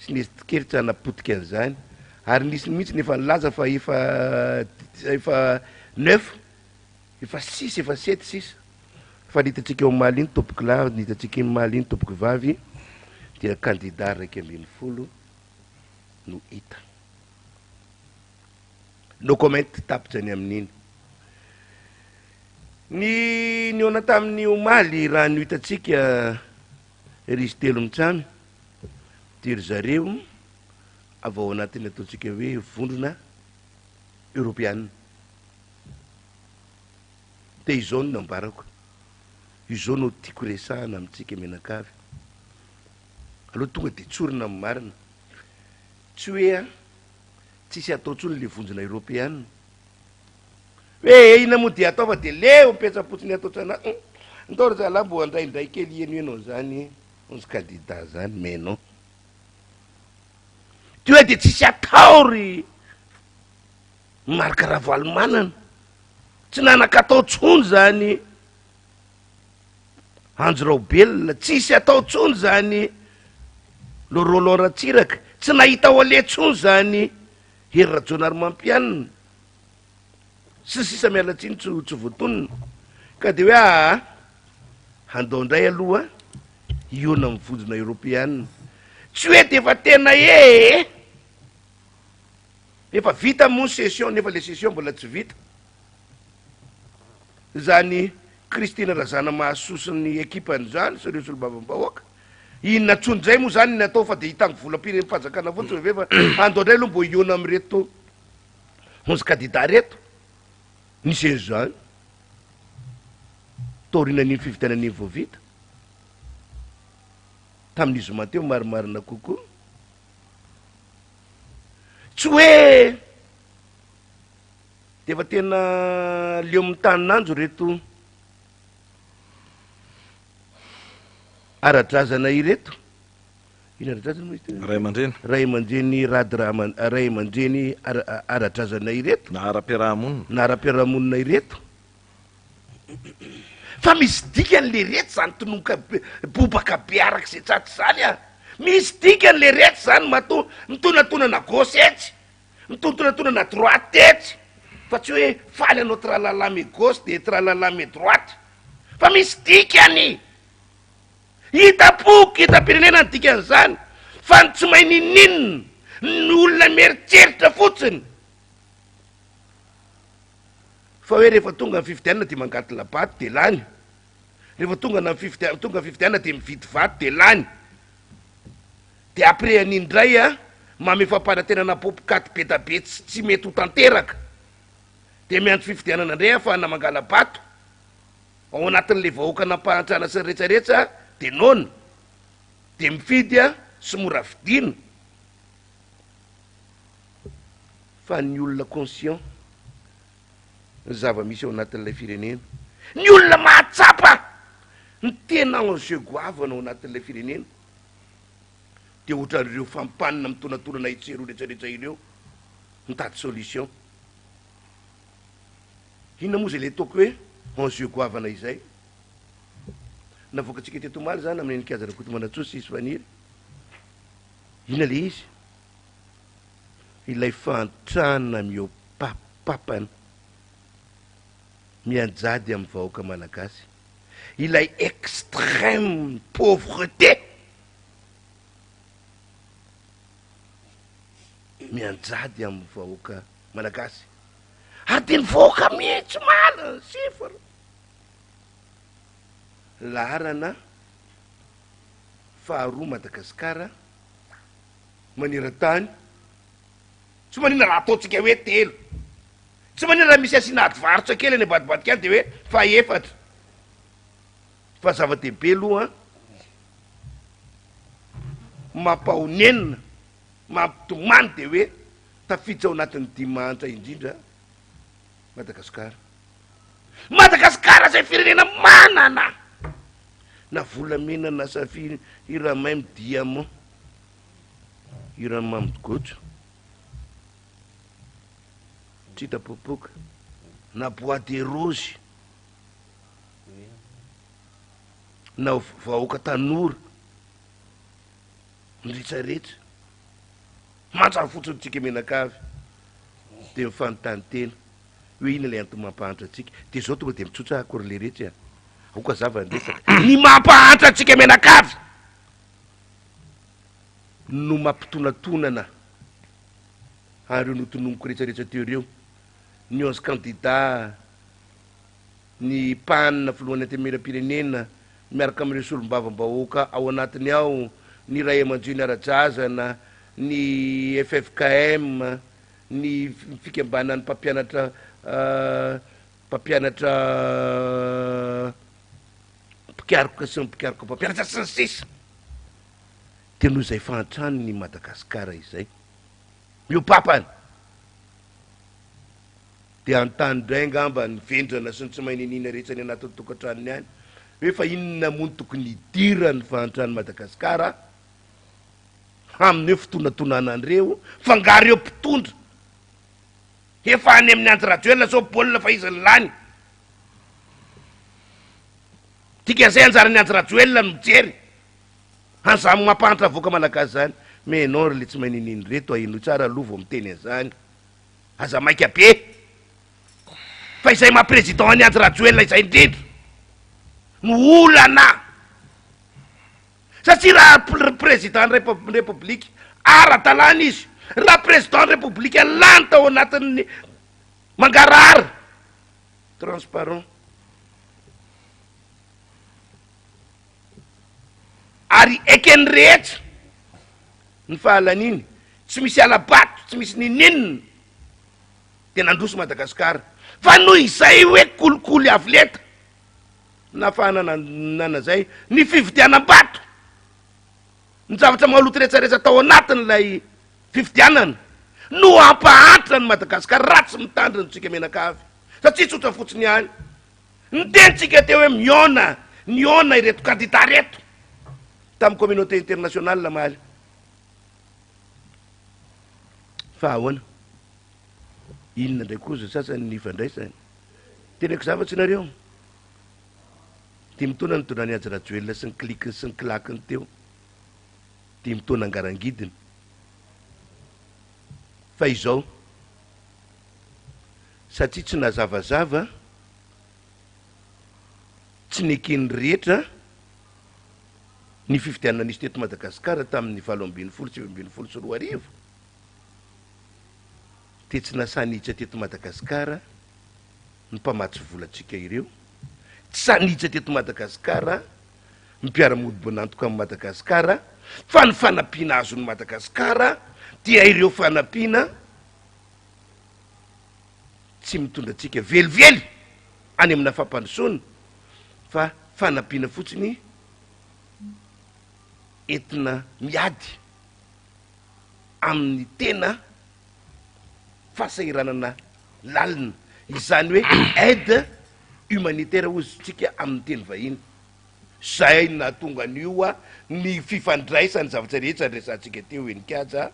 sy nisy tikeritra anapotika an'izany ary nisy mihitsy nefa nilaza fa efa 9 efa 6 efa 7 6 fa nitatsika eo maly iny topoky la nitatsika iny maly iny topoky vavy dia candidat 110 no hita no comment tapitra ny amin'iny ny ona tamin'ny omaly raha ny hitatsika risy telo mitsamy tiry zareo avy ao anatiny ataontsika hoe vondrona européenne de izao no nambarako izao no tiako resahana amitsika menakavy aloha tonga de tsorina amin'ny marina tsy hoe tsisy atao tsony le vonjona européenne hoe ina moa de atao fa de leo mipetrapotsiny atao tsana ndoro zala mbo andraindray kely eno enao zany 11 candidat zany mais non ty hoe de tsisy atao ry marika ravalomanana tsy nanaka atao tsony zany anjo raobelona tsisy atao tsony zany lorolo ratsiraka tsy nahita ao ale tsony zany hery rajonary mampianina sy sisa mialatsiny tsy voatonina ka de hoe andao ndray aloha iona mivonjona européenne tsy hoe de efa tena efa vita moa session nefa le session mbola tsy vita zany Christine Razana mahasosiny ekipany zany sareo solobavambahoaka inona tsony zay moa zany natao fa de hitany volam-pireny fanjakana fotsiny vefa andao ndray aloha mbo iona amreto 11 candidat reto nisy zany taorinan'iny fivitanan'iny vao vita tamin'izy mateo marimarina kokoa tsy hoe de efa tena leo amin'ny taninanjo reto aradrazana ireto ina aradrazana moa izy tena ray aman-dreny ray aman-dreny ray aman-dreny aradrazana ireto na ara-piarahamonina na ara-piarahamonina ireto fa misy dikan'le reto zany tonoka bobaka be araka zay tsaty zany a misy dikan'le reto zany mato mitonatonana gauche etsy mitonatonana droite etsy fa tsy hoe faly anao tralalame gauche de tralalame droite fa misy dikany hitapoky hita-pirenena ny dikan'izany fa tsy mahay nininina ny olona mieritseritra fotsiny fa hoe rehefa tonga ny fifidianana de mangaty labaty de lany rehefa tonga ny fifidianana de mividy vaty de lany de après an'indray mame fampanantenana popikaty be da be tsy mety ho tanteraka de miandro fifidianana indray ahafahana mangala bato ao anatin'le vahoaka nampahantrana sy ny retsarehetra de nona de mifidy sy mora vidina fa ny olona conscient ny zava-misy ao anatin'ilay firenena ny olona mahatsapa ny tena enjeu goavana ao anatin'ilay firenena de ohatran'ireo fampanina mitonatonana itsero rehetrarehetra ireo mitady solution inona moa zay le ataoko hoe enjeu goavana izay navoakatsika teto maly zany amin'ny nikazana koto manatsosy isy faniry ina le izy ilay fantrana mio papapana mianjady amin'ny vahoaka malagasy ilay extrême pauvreté mianjady amin'ny vahoaka malagasy ary de ny vahoaka mihitsy mana sifra laharana faharoa Madagasikara manera-tany tsy manina raha ataontsika hoe telo, tsy manina raha misy asiana adivarotra kely any abadibadika any de hoe faefatra fa zava-dehibe aloha mampahonenina mampitomany de hoe tafiditra ao anatin'ny dimanitra indrindra Madagasikara zay firenena manana na volamenana sa Iramay diamant Iramamgotra Trita Popoka na Bois de Rose na vahoaka Tanora nitsarehetra mantsara fotsiny tsika menakavy de mifanontany tena hoe ina le antony mampahantra atsika de zao tonga de mitsotsa akory le rehetra aoka zava-ndresaka ny mampahantra atsika menakavy no mampitonatonana areo notonomoko rehetrarehetra teo reo ny 11 candidat ny panina filohany antemeram-pirenena miaraka amin'ireo solom-bavambahoaka ao anatiny ao ny Ray Aman-dreny Ara-drazana ny FFKM ny fikambanan'ny mpampianatra mpikaroka sy ny mpikaroka mpampianatra sy ny sisa de noho izay fantrano ny Madagasikara izay miopapany de antany ndray ngamba ny vendrana sy ny tsy maininina rehetra ny anatin'ny tokantranony any hoe fa inona mono tokony hidirany fantrano Madagasikara amin'ny hoe fotonatonana an'ireo fangaro eo mpitondra efa any amin'ny antirajoelina sao baolina fa izy ny lany tika zay anjarany antirajoelina no mijery anzamy mampahatra voaka malagasy zany mais non le tsy mainininy reto ahino tsara lovo miteny an'izany aza maika be fa izay maha-président any antirajoelina izay indrindra no olana satria raha président ny république ara-dalàna izy raha président ny république lany tao anatin'ny mangarara transparent ary ekeny rehetra ny fahalan'iny tsy misy alabato tsy misy ninenina de nandroso Madagasikara fa noho izay hoe kolikoly avoleta na fahananana zay ny fividianam-bato ny zavatra mahaloto rehetrarehetra tao anatin'ilay fividianana no ampahantra ny Madagasikara ratsy mitandriny tsika menakavy satria tsotra fotsiny any ny tenitsika teo hoe niona ireto candidat reto tamin'ny communauté internationale maly fa ahoana inona ndray koa za sasany ny fandraisany teneko zavatsy nareo ty mitona ny tonany ajirajoelona sy ny klikiny sy ny klakiny teo ty mitona angarangidiny fa izao satria tsy nazavazava tsy nekiny rehetra ny fividianana nisy teto Madagasikara tamin'ny 7 sy roa arivo te tsy nasaniditra teto Madagasikara ny mpamatsy volatsika ireo tsy saniditra teto Madagasikara ny mpiara-mody-bonantoka amin'ny Madagasikara fa ny fanampiana azon'ny Madagasikara dia ireo fanampiana tsy mitondra tsika velively any amina fampandrosoana fa fanampiana fotsiny entina miady amin'ny tena fahasahiranana lalina izany hoe aide humanitaire ozy tsika amin'ny teny vahiny zay natonga an'io ny fifandraisany zavatra rehetra nresantsika teo enikaja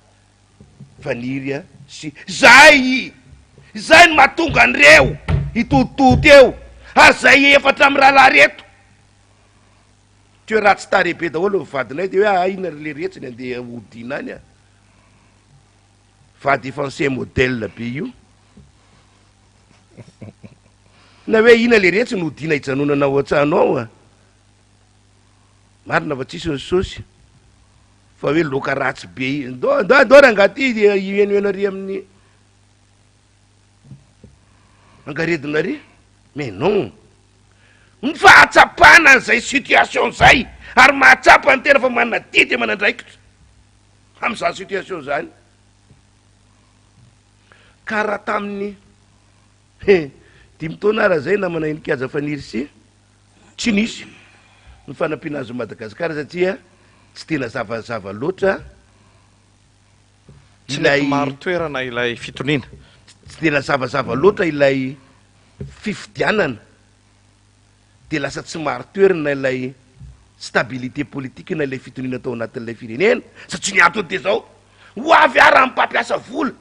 fanirya sy zay ny mahatonga an'ireo itototo eo azay efatra amin'ny rahalahy reto teo raha tsy tarehibe daholo vadinay de hoe ina le rehetsiny andeha hodina any a vady français modèle be io na hoe ina le rehetsy ny hodina hijanonana ao an-tsanao marina fa tsisy ny sosy fa hoe loka ratsy be ndora angaty enoenary amin'ny angaredinary mais non ny fahatsapana an'izay situation zay ary mahatsapa ny tena fa manadidy manandraikitra am'izany situation zany karaha tamin'ny dimitaonara zay namana inikaza faniry sy tsy nisy ny fanampiana azo Madagasikara satria tsy tena zavazava loatra ilay maro toerana ilay fitoniana tsy tena zavazava loatra ilay fifidianana de lasa tsy maro toerana ilay stabilité politique na ilay fitoniana tao anatin'ilay firenena satria ny antony de zao ho avy ara amin'ny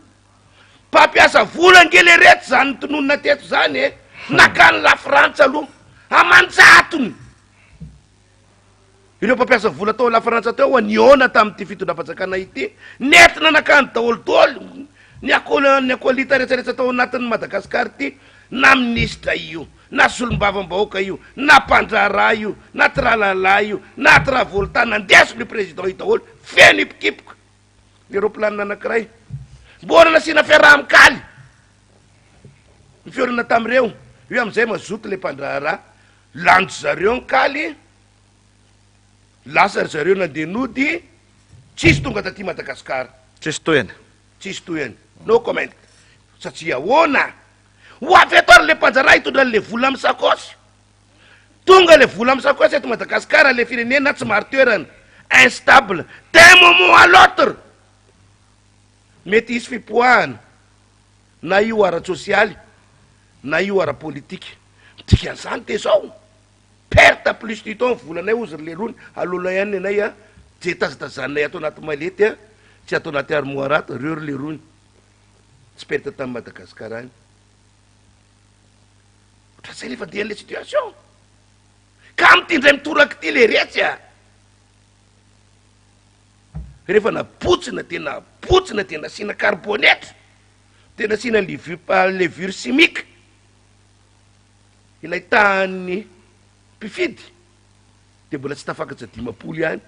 mpampiasa vola angely reto zany tononona teto zany e nakany la Frantsa aloha amanjatony ireo mpampiasa vola tao la Frantsa teo niona tamin'ity fitondrafanjakana ity nentina nakany daholodolo ny akolita retsaretsa tao anatin'ny Madagasikara ity na ministra io na solombavam-bahoaka io na mpandrara io na tralala io na travolta nandesony président io daholo feno ipokipoka aeroplanina anankiray mbona nasina fiaraha-mikaly ny fiorina tamireo io am'izay mazoto le mpandrara lanjo zareo nkaly lasa ry zareo nandenody tsisy tonga taty Madagasikara tsisy toena no comment satria ahoana ho avy eto ary le mpanjara hitondra le vola amin'ny sakosy tonga le vola amin'ny sakosy eto Madagasikara le firenena tsy maro toerana instable d'un moment à l'autre mety isy fipoahana na io ara-sosialy na io ara-politique tika an'izany de zao perte plus du temps volanay ozy le rony alola ihany anay a je tazatazanay atao anaty malety a tsy atao anaty armoirata reo ry le rony tsy perte tamin'ny Madagasikara any ohatrazay lefa dean'le situation ka mitindray mitoraky ty le retsy a rehefa napotsina tena sina carbonètre tena sina levure chimique ilay tany mpifidy de mbola tsy tafakatsy dimapolo ihany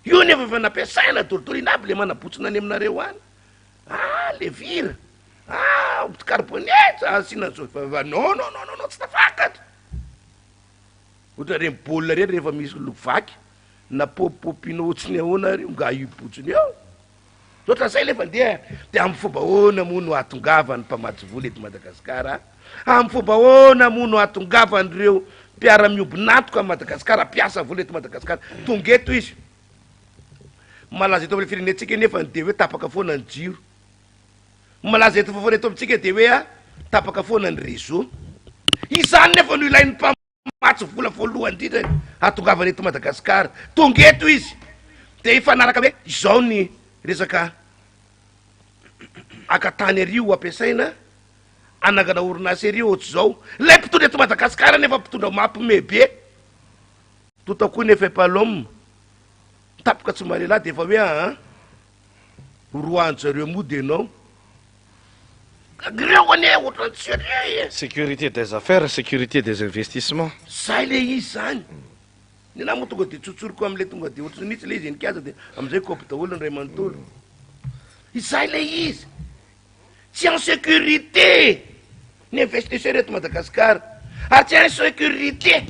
io nefa efa nampiasaina torotoro inaby le manapotsina any aminareo any levure carbonètre asina zao non tsy tafakatra ohatra reny baolina reny rehefa misy lovaky na popopina ohatsiny ahoana reo nga ipotsiny eo oatra zay lefa ndeha de amin'ny fomba ahoana moa no atongavany mpamatsy vola eto Madagasikara amin'ny fomba ahoana moa no atongavanyireo mpiara-miobinatoka amin'ny Madagasikara piasa vola eto Madagasikara tonga eto izy malaza eto amin'ny firenetsika nefa de hoe tapaka foana ny jiro malaza eto foana eto amitsika de hoe tapaka foana ny réseau izany nefa no ilain'ny mpamatsy vola voalohany indrindra atongavany eto Madagasikara tonga eto izy de ifanaraka hoe izao ny resaka akatany ario ampiasaina anangana orinasy ario ohatry zao lay mpitondra eto Madagasikara nefa mpitondra mampime be totakoa nefa palome tapaka tsy malela de efa hoe roanjo zareo mody anao reo ane ohatran'ny sérieux sécurité des affaires sécurité des investissements zay le izy zany ny na moa tonga de tsotsoroko am'le tonga de ohatry mihitsy le izy enikaza de am'izay kopy daholo ny ray manontolo izay le izy tsy en sécurité ny investisseur eto Madagasikara ary tsy en sécurité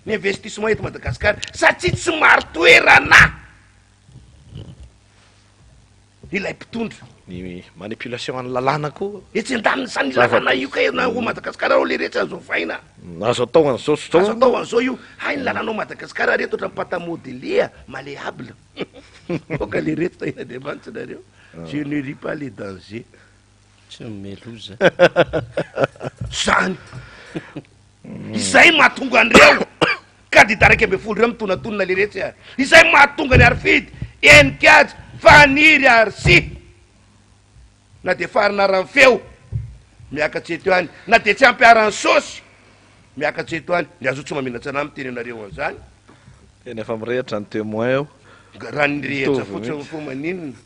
ny investissement eto Madagasikara satria tsy maro toerana ilay mpitondra ny manipulation any lalàna koa etsy andaniny zany lalàna io ka na ho Madagasikara ao le rehetra azo vaina azo atao an'izao azo atao an'izao io hay ny lalànao Madagasikara reto ohatran'ny pata modelé malléable oka le reto tahina de mantsy nareo je ne ris pas les dangers tsy meloza zany izay mahatonga an'ireo candidat raiky ambe folo reo mitonatonona le rehetra izay mahatonga ny Arfidy Enikady Faniry ary Sy na de farinarany feo miakatsy eto any na de tsy ampiarany sosy miakatsy eto any ny azo tsy maminatsana amin'ny teny anareo an'izany teny efa mirehatra ny témoin eo raha nyrehatra fotsiny fo maninona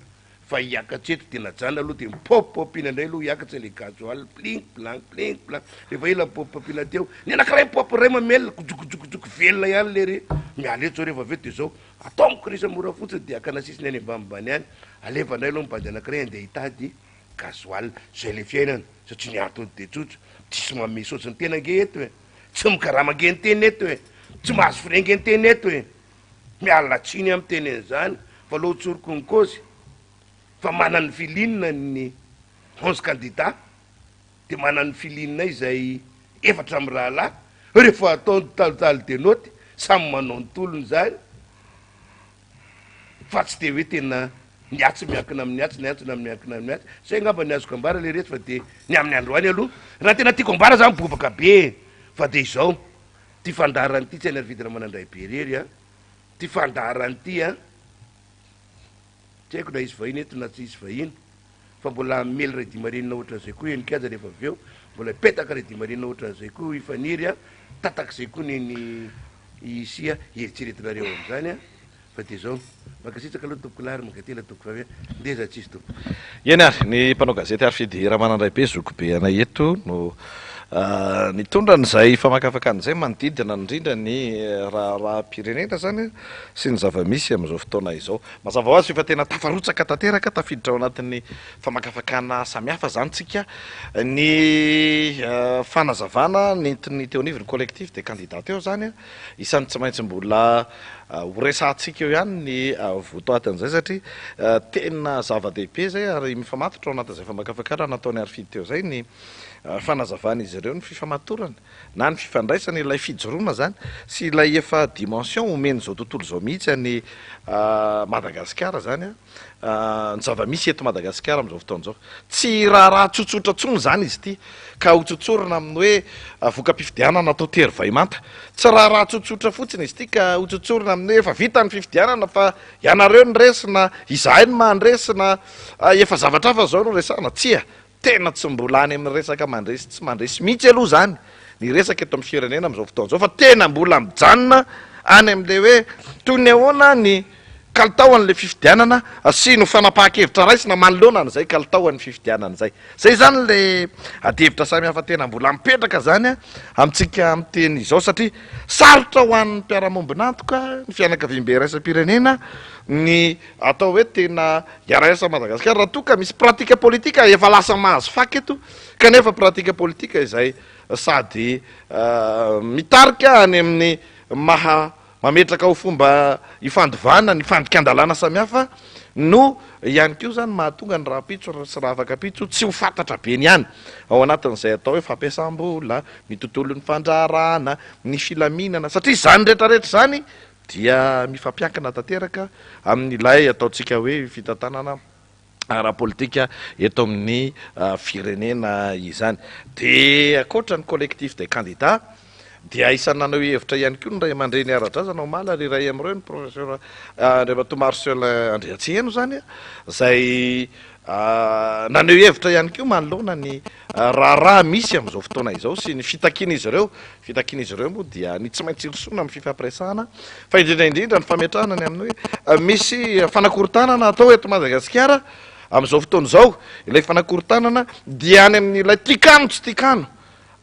fa hiakatsy eto tena jana aloha de mipopopina indray aloha hiakatsy le gasoil pling blanc rehefa ila mipopopina teo ny anankiray mipopo ray mamelona kojokojokojoky velona ihany le re miala eto zao rehefa aveo de zao ataomiko risa mora fotsiny de akanasisiny any ambanimbany any alefa indray aloha mibady anankiray andeha hitady gasoil zay le fiainana satria ny antony de tsotso tsisy mame saotsiny tena nge eto e tsy mikaramagen teny eto hoe tsy mahazo firengen teny eto hoe mialina tsiny amin'ny tenen'izany fa loha tsorokonikozy fa manany filinina ny 11 candidat de manany filinina izay efatra amin'ny rahalahy rehefa ataony talitaly de noty samy manao ny tolony zany fa tsy de hoe tena niatsy miankina amin'ny atsy niatsina amin'ny miankina amin'ny atsy zay ngamba ny azoko ambara le rehetra fa de ny amin'ny androany aloha raha tena tiako ambara zany bobaka be fa de izao ty fandarany ty tsy any arvidina manandray be rery a ty fandarany ty a tsy haiko na izy vahiny eto na tsy izy vahiny fa mbola mely ray dimarinina ohatran'izay koa enikaja rehefa avy eo mbola petaka ray dimarinina ohatran'izay koa ifaniry a tatak'izay koa neny isia eritseretinareo am'izany a fa de zao makasitsaka aloha tompoko lary mankatela tompoko favy ndeza tsisy tompo eny ary ny mpanao gazety ary fidira manandray be zoko be ana eto no nitondra n'izay famakafaka an'izay manodidina indrindra ny raha-pirenena zany sy ny zava-misy am'izao fotoana izao mazava ho azy fa tena tafarotsaka tanteraka tafiditra ao anatin'ny famakafakana samihafa zany tsika ny fanazavana nentiny teo anivony collectif de candidat teo zany a isan'ny tsy maintsy mbola horesantsika eo ihany ny votoatin'izay satria tena zava-dehibe zay ary mifamatotra ao anatin'izay famakafakana nataony ary fidy teo zay ny fanazavana izy ireo ny fifamatorana na ny fifandraisany ilay fijoroana zany sy ilay efa dimension omeny zao tontolo zao mihitsy any Madagasikara zany a ny zava-misy eto Madagasikara am'izao fotoan'izao tsy raha tsotsotra tsony zany izy ity ka ho tsotsorana amin'ny hoe voka-pifidianana atao tery vaimanta tsy raha tsotsotra fotsiny izy ity ka ho tsotsorana amin'ny hoe efa vita ny fifidianana fa ianareo ny resina izahay ny mandresina efa zavatra hafa zao no resana tsia tena tsy mbola any amin'ny resaka mandresy tsy mandresy mihitsy aloha zany ny resaka eto amin'ny firenena am'izao fotoan'izao fa tena mbola mijanona any amin'le hoe toy ny ahoana ny kalitaoan'le fifidianana sy no fanapahan-kevitra raisina manoloana n'izay kalitaoan'ny fifidianana zay zay zany le adevitra samihafa tena mbola mipetraka zany a amintsika amin'ny teny izao satria sarotra ho an'ny mpiarahamombonantoka ny fianakaviam-be raisam-pirenena ny atao hoe tena iaraisa Madagasikara raha toa ka misy pratika politika efa lasa mahazo faky eto kanefa pratika politika izay sady mitarika any amin'ny mametraka ho fomba ifandovana ny fandika-andalana samihafa no ihany keo zany mahatonga ny rahapitso sy raha afaka pitso tsy ho fantatra be ny ihany ao anatin'izay atao hoe fampiasam-bola ny tontolo ny fandrarana ny filaminana satria zany rehetrarehetra zany dia mifampiankina tanteraka amin'n'ilay ataontsika hoe fitantanana ara-politika eto amin'ny firenena izany de akoatra ny collectif des candidats dia isany nanao hevitra ihany koa ny ray aman-dreny ara-drazana ao mala ry ray am'ireo ny professeur Andriamato Marcel Andriatseno zany a zay nanao hevitra ihany koa manoloana ny raharaha misy am'izao fotoana izao sy ny fitakiana izy ireo moa dia ny tsy maintsy irosoana amin'ny fifampiresahana fa indrindraindrindra ny fametrahana ny amin'ny hoe misy fanakorontanana atao eto Madagasikara am'izao fotoana izao ilay fanakorontanana dia any amin'ilay tikano tsy tikano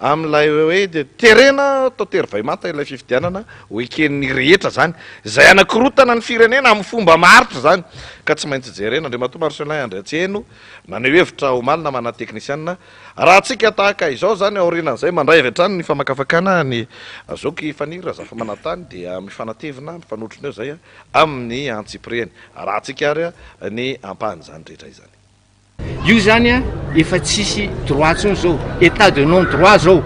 amin'ilay hoe de terena atao tery vaimanta ilay fifidianana hoeken'ny rehetra zany zay anakorotana ny firenena amin'ny fomba maritra zany ka tsy maintsy jerena Andriamato Marcel Andriatseno nanao hevitra omalina mana teknisianina raha tsika tahaka izao zany aorinan'izay mandray avy hatrany ny famakafakana ny zoky faniry razafa manatany dia mifanatevina mifanotrona eo zay amin'ny antsiprieny raha tsika ary ny ampahany zany rehetra izany io zany a efa tsisy droit tsony zao état de non droit zao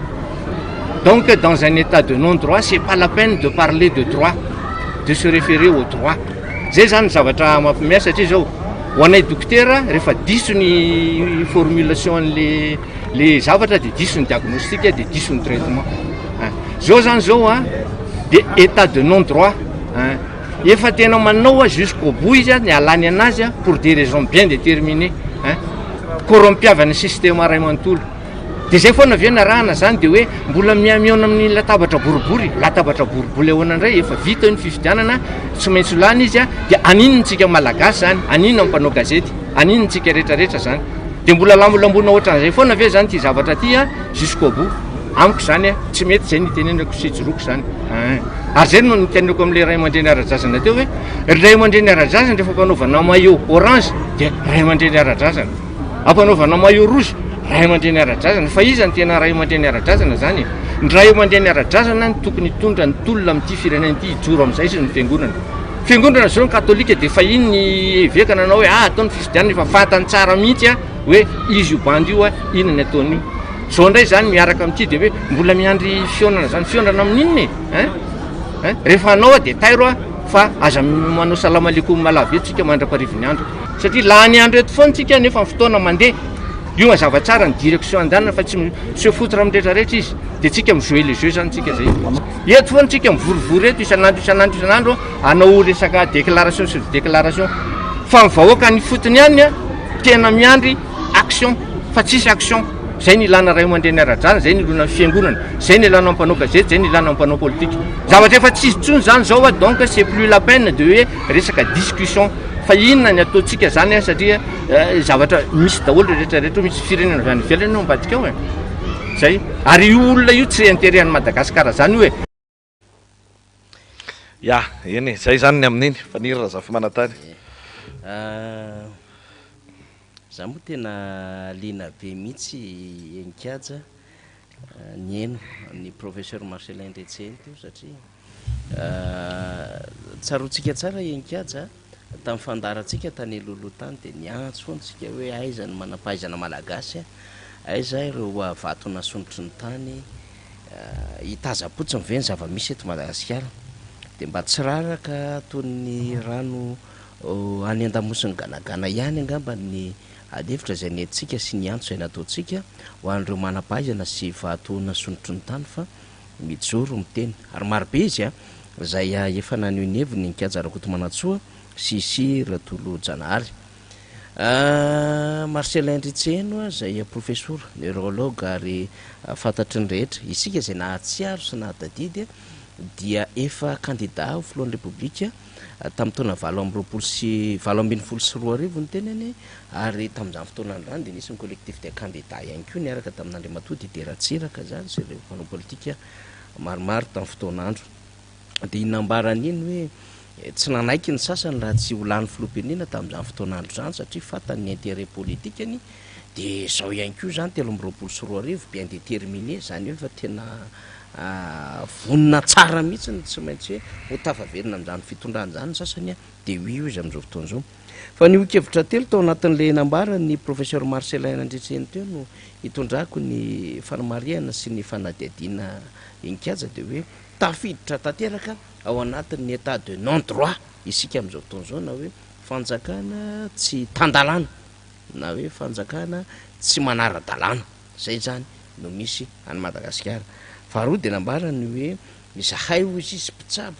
donc dans un état de non droit c'est pas la peine de parler de droit de se référer au droit zay zany zavatra mampimiasa satria zao ho anay dokotera rehefa diso ny formulation le zavatra de diso ny diagnostic de diso ny traitement zao zany zao a de état de non droit efa tena manao a jusqu'au bout izy a ny alany anazy a pour des raisons bien déterminées korompiavana système ray manontolo de zay foana avy narahana zany de hoe mbola miamiona amin'ny latabatra boribory ahoana indray efa vita ny fifidianana tsy maintsy lany izy a de aninontsika malagasy zany aninona ampanao gazety aninontsika rehetrarehetra zany de mbola lambolambona ohatran'izay foana avy zany ty zavatra ty a jusqu'au bout amiko zany a tsy mety zay nitenenako sy joroko zany ary zay no nitenenako am'le ray aman-dreny ara-drazana teo hoe ray aman-dreny ara-drazana rehefa mpanaovana maillot orange de ray aman-dreny ara-drazana ampanaovana maillot rouge ray aman-dreny ara-drazana fa iza ny tena ray aman-dreny ara-drazana zany ndray eo mandeha ny ara-drazana ny tokony hitondra ny tolona amin'ity firenena ity hijoro amin'izay sy ny fiangonana zao ny katolika dia fa iny ny evekana anao hoe ataony fifidianana efa fantany tsara mihitsy a hoe izy io bandy io a ina ny ataony io zao indray zany miaraka amin'ity dia hoe mbola miandry fionana zany fionana amin'inony rehefa anao a dia tairo a fa aza manao salama alekomy malavo etsika mandra-parivony andro satria laha ny andro eto foana tsika nefa ny fotoana mandeha io mazava tsara ny direction andanana fa tsy sefotra amin'ny rehetrarehetra izy dia tsika mijouer le jeu zany tsika zay eto foana tsika mivorivory eto isanandro anao resaka déclaration sur déclaration fa ny vahoaka ny fotony ihany a tena miandry action fa tsisy action zay ny ilana ray mandeha ny ara-drana zay ny ilona ny fiangonana zay ny ilana ampanao gazety zay ny ilana ampanao politique zavatra efa tsisy tsony zany zao a donc c'est plus la peine de hoe resaka discussion fa inona ny ataontsika zany a satria zavatra misy daholo rehetrarehetra misy firenena avy any ivelany no ambadika ao e zay ary io olona io tsy intérêt any Madagasikara zany io e ya eny e zay zany ny amin'iny fanirina za fimanatany za moa tena lina be mihitsy enikaja ny eno ny professeur Marcelin Ndretseny teo satria tsarotsika tsara enikaja tamin'ny fandaratsika tany lolo tany dia niantso foantsika hoe aiza ny manampahaizana malagasy aiza ireo vatona sonotry ny tany hitazapotsiny ve ny zava-misy eto Madagasikara dia mba tsy raraka toyny rano any an-damosiny ganagana ihany angamba ny adevitra zay nentsika sy niantso zay nataontsika ho an'ireo manampahaizana sy vatona sonotry ny tany fa mijoro miteny ary marobe izy a zay efa nanioneviny nikaja Rakoto Manantsoa sy Ratolo Janahary Marcelin Ndretseny zay professeur neurologue ary fantatry ny rehetra isika zay nahatsiaro sy nahadadidy dia efa candidat ho filohan'ny Republika tamin'ny taona 2024 ny tenany ary tamin'izany fotoana andrany dia nisy ny collectif de candidat ihany koa niaraka tamin'Andriamatoa Dideratsiraka zany sy ireo mpanao politika maromaro tamin'ny fotoanandro dia inambaran'iny hoe tsy nanaiky ny sasany raha tsy holan'ny filoham-pirenena tamin'izany fotoanandro zany satria fatany intérêt politikany dia zao ihany koa zany 2024 bien déterminé zany hoe fa tena vonina tsara mihitsy tsy maintsy hoe ho tafaverina amin'izany fitondrany zany sasany dia io izy amin'izao fotoana zao fa ny okevitra telo tao anatin'le nambara ny professeur Marcelin Ndretseny teo no hitondrako ny fanamariana sy ny fanadihadiana enikaja dia hoe tafiditra tanteraka ao anatin'ny état de non droit isika amin'izao fotoana zao na hoe fanjakana tsy tandalana na hoe fanjakana tsy manara-dalàna zay zany no misy any Madagasikara faharoa dia nambarany hoe zahay ho izy mpitsabo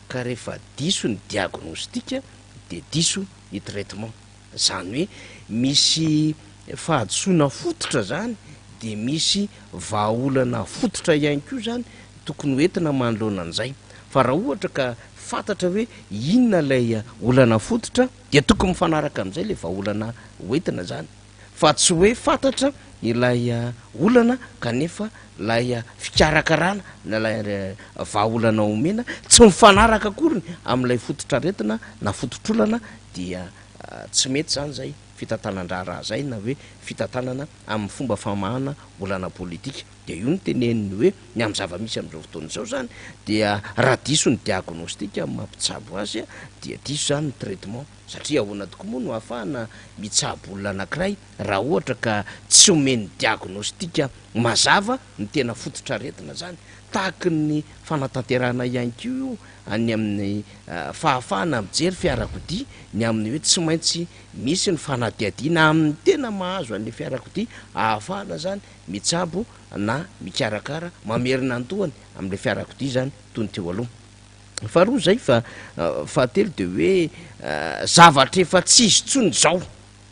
ka rehefa diso ny diagnostika dia diso ny traitement zany hoe misy fahadisoana fototra zany dia misy vahaolana fototra ihany koa zany tokony hoentina manoloana an'izay fa raha ohatra ka fantatra hoe inona lay olana fototra dia tokony mifanaraka amin'izay le vahaolana hoentina zany fa tsy hoe fantatra ilay olana kanefa lay fikarakarana na lay vahaolana omena tsy mifanaraka akoriny amin'ilay fototra retina na fototr'olana dia tsy mety zany zay fitantanan-draharaha zay na hoe fitantanana amin'ny fomba famahana olana politika dia io ny teneniny hoe ny amin'ny zava-misy amin'izao fotoana izao zany dia raha diso ny diagnostika amin'ny mampitsabo azy dia diso zany ny traitement satria ahoana tokoa moa no ahafahana mitsabo olona anankiray raha ohatra ka tsy omeny diagnostika mazava ny tena fototra retina zany tahaky ny fanatanterahana ihany ko io any amin'ny fahafahana mijery fiarakodia ny amin'ny hoe tsy maintsy misy ny fanadihadiana amin'ny tena mahazo an'le fiarakodia ahafahana zany mitsabo na mikarakara mamerina antohany amin'le fiarakodia zany tony teo aloha faharoa zay fa fahatelo dia hoe zavatra efa tsy izy tsony zao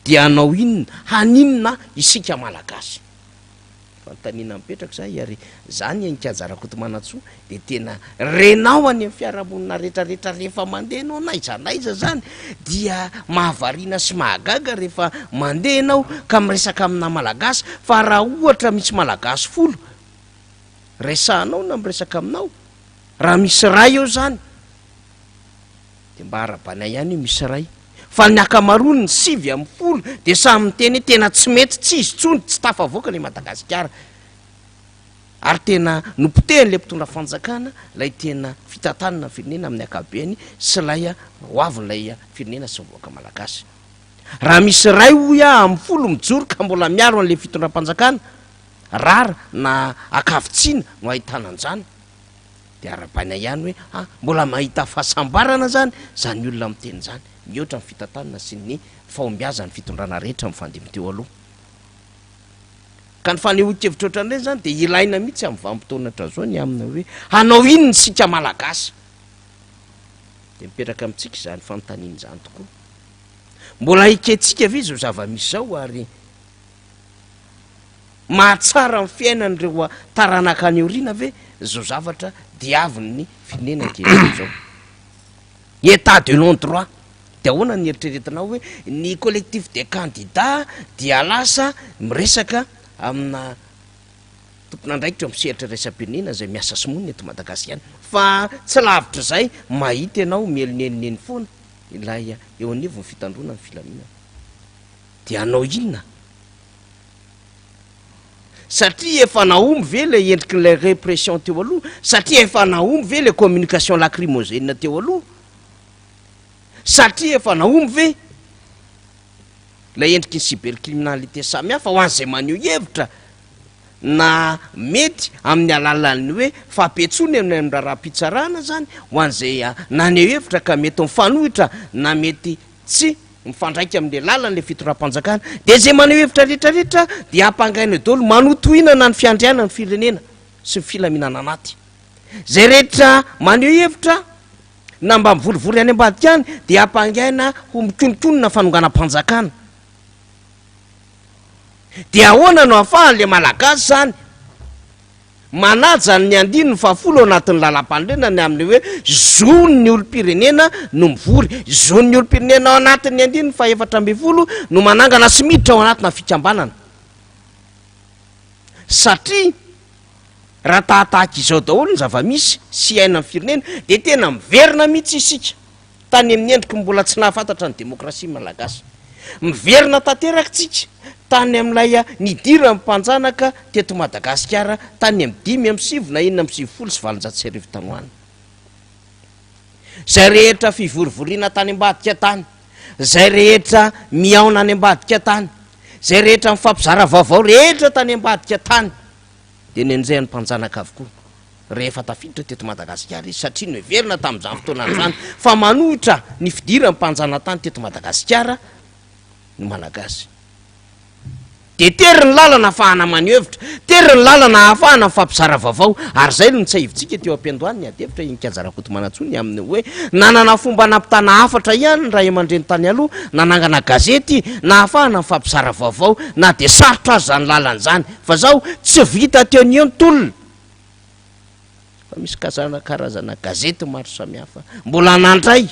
dia anao inona haninona isika malagasy fantanina mipetraka zay ary zany enikajy Rakoto Manantsoa dia tena renao any amin'ny fiarahamonina rehetrarehetra rehefa mandeha anao naizanaiza zany dia mahavariana sy mahagaga rehefa mandeha anao ka miresaka amina malagasy fa raha ohatra misy malagasy folo resahanao na miresaka aminao raha misy ray eo zany dia mba ara-banay ihany io misy ray fa ny akamaroany ny 9 dia samy miteny tena tsy mety tsy izy tsony tsy tafavoaka ny Madagasikara ary tena nompotehany le mpitondra fanjakana lay tena fitantanana firenena amin'ny akabeany sy lay hoavin'lay firenena sy mivoaka malagasy. Raha misy ray hoya amin'ny folo mijoro ka mbola miaro an'le fitondram-panjakana rara na akavitsiana no ahitana an'izany de arabaina ihany hoe mbola mahita fahasambarana zany zany olona miteny zany mihoatra amin'ny fitantanana sy ny fahombiazany fitondrana rehetra mifandimy teo aloha. Ka ny fanehoan-kevitra ohatran'ireny zany de ilaina mihitsy amin'ny vanim-potoana trazao ny amina hoe hanao ino ny sika malagasy de mipetraka amintsika zany fanontaniana zany tokoa. Mbola iketsika ve zao zava-misy zao ary mahatsara ny fiainan'ireo taranaka any aoriana ve zao zavatra diavin'ny firenena ankehitriny zao. État de non-droit de ahoana ny eritreretinao hoe ny collectif des candidats dia lasa miresaka amina tompon'andraikitra misehatra resam-pirenena zay miasa simonina eto Madagasikara fa tsy lavitra zay mahita ianao mielonenoneny foana ilay eo anivo ny fitandrona ny filaminana de anao inona satria efa nahomby ve le endriky la répression teo aloha satria efa nahomby ve le communication lacrymogène teo aloha satria efa nahomby ve la endriky ny cybercriminalité samihafa ho an'izay maneho hevitra na mety amin'ny alalan'ny hoe fampetsony amin'ny raha-pitsarana zany ho an'izay naneho hevitra ka mety mifanohitra na mety tsy mifandraiky amin'le lalan'le fitondram-panjakana de zay maneho hevitra rehetrarehetra de ampangaina daholo manotohinana ny fiandriana ny firenena sy ny filaminana anaty zay rehetra maneho hevitra na mba mivorivory any ambadika any de ampangaina ho mikonokonona fanonganam-panjakana. De ahoana no ahafahan'le malagasy zany manaja ny andiny ny fahafolo ao anatin'ny lalam-pandrenany amin'ny hoe zony ny olom-pirenena no mivory zony ny olom-pirenena ao anatin'ny andiny ny fahaefatra amby folo no manangana sy miditra ao anatina fikambanana satria raha tahatahaka izao daholo ny zava-misy sy aina amin'ny firenena de tena miverina mihitsy isika tany amin'ny endriky mbola tsy nahafantatra ny demokrasia malagasy miverina tanterakytsika tany amin'ilay nidira mimpanjanaka teto Madagasikara tany amin'ny 5 na 7 sy 7 tanoana zay rehetra fivorivoriana tany ambadika tany zay rehetra miaona any ambadika tany zay rehetra mifampizara vaovao rehetra tany ambadika tany de nen'izay ny mpanjanaka avokoa rehefa tafiditra teto Madagasikara izy satria no everina tamin'izany fotoana zany fa manohitra ny fidira mimpanjana tany teto Madagasikara ny malagasy de tery ny lalana ahafahana maneho hevitra tery ny lalana ahafahana mifampizara vaovao ary zay no nitsahivitsika teo am-piandohany ny adevitra inkajarakoto manatsony amin'ny hoe nanana fomba nampitana hafatra ihany ny raha aman-dreny tany aloha nanangana gazety na ahafahana mifampizara vaovao na de sarotra azy zany lalana zany fa zao tsy vita teo ny entolona fa misy karazana gazety maro samihafa mbola nandray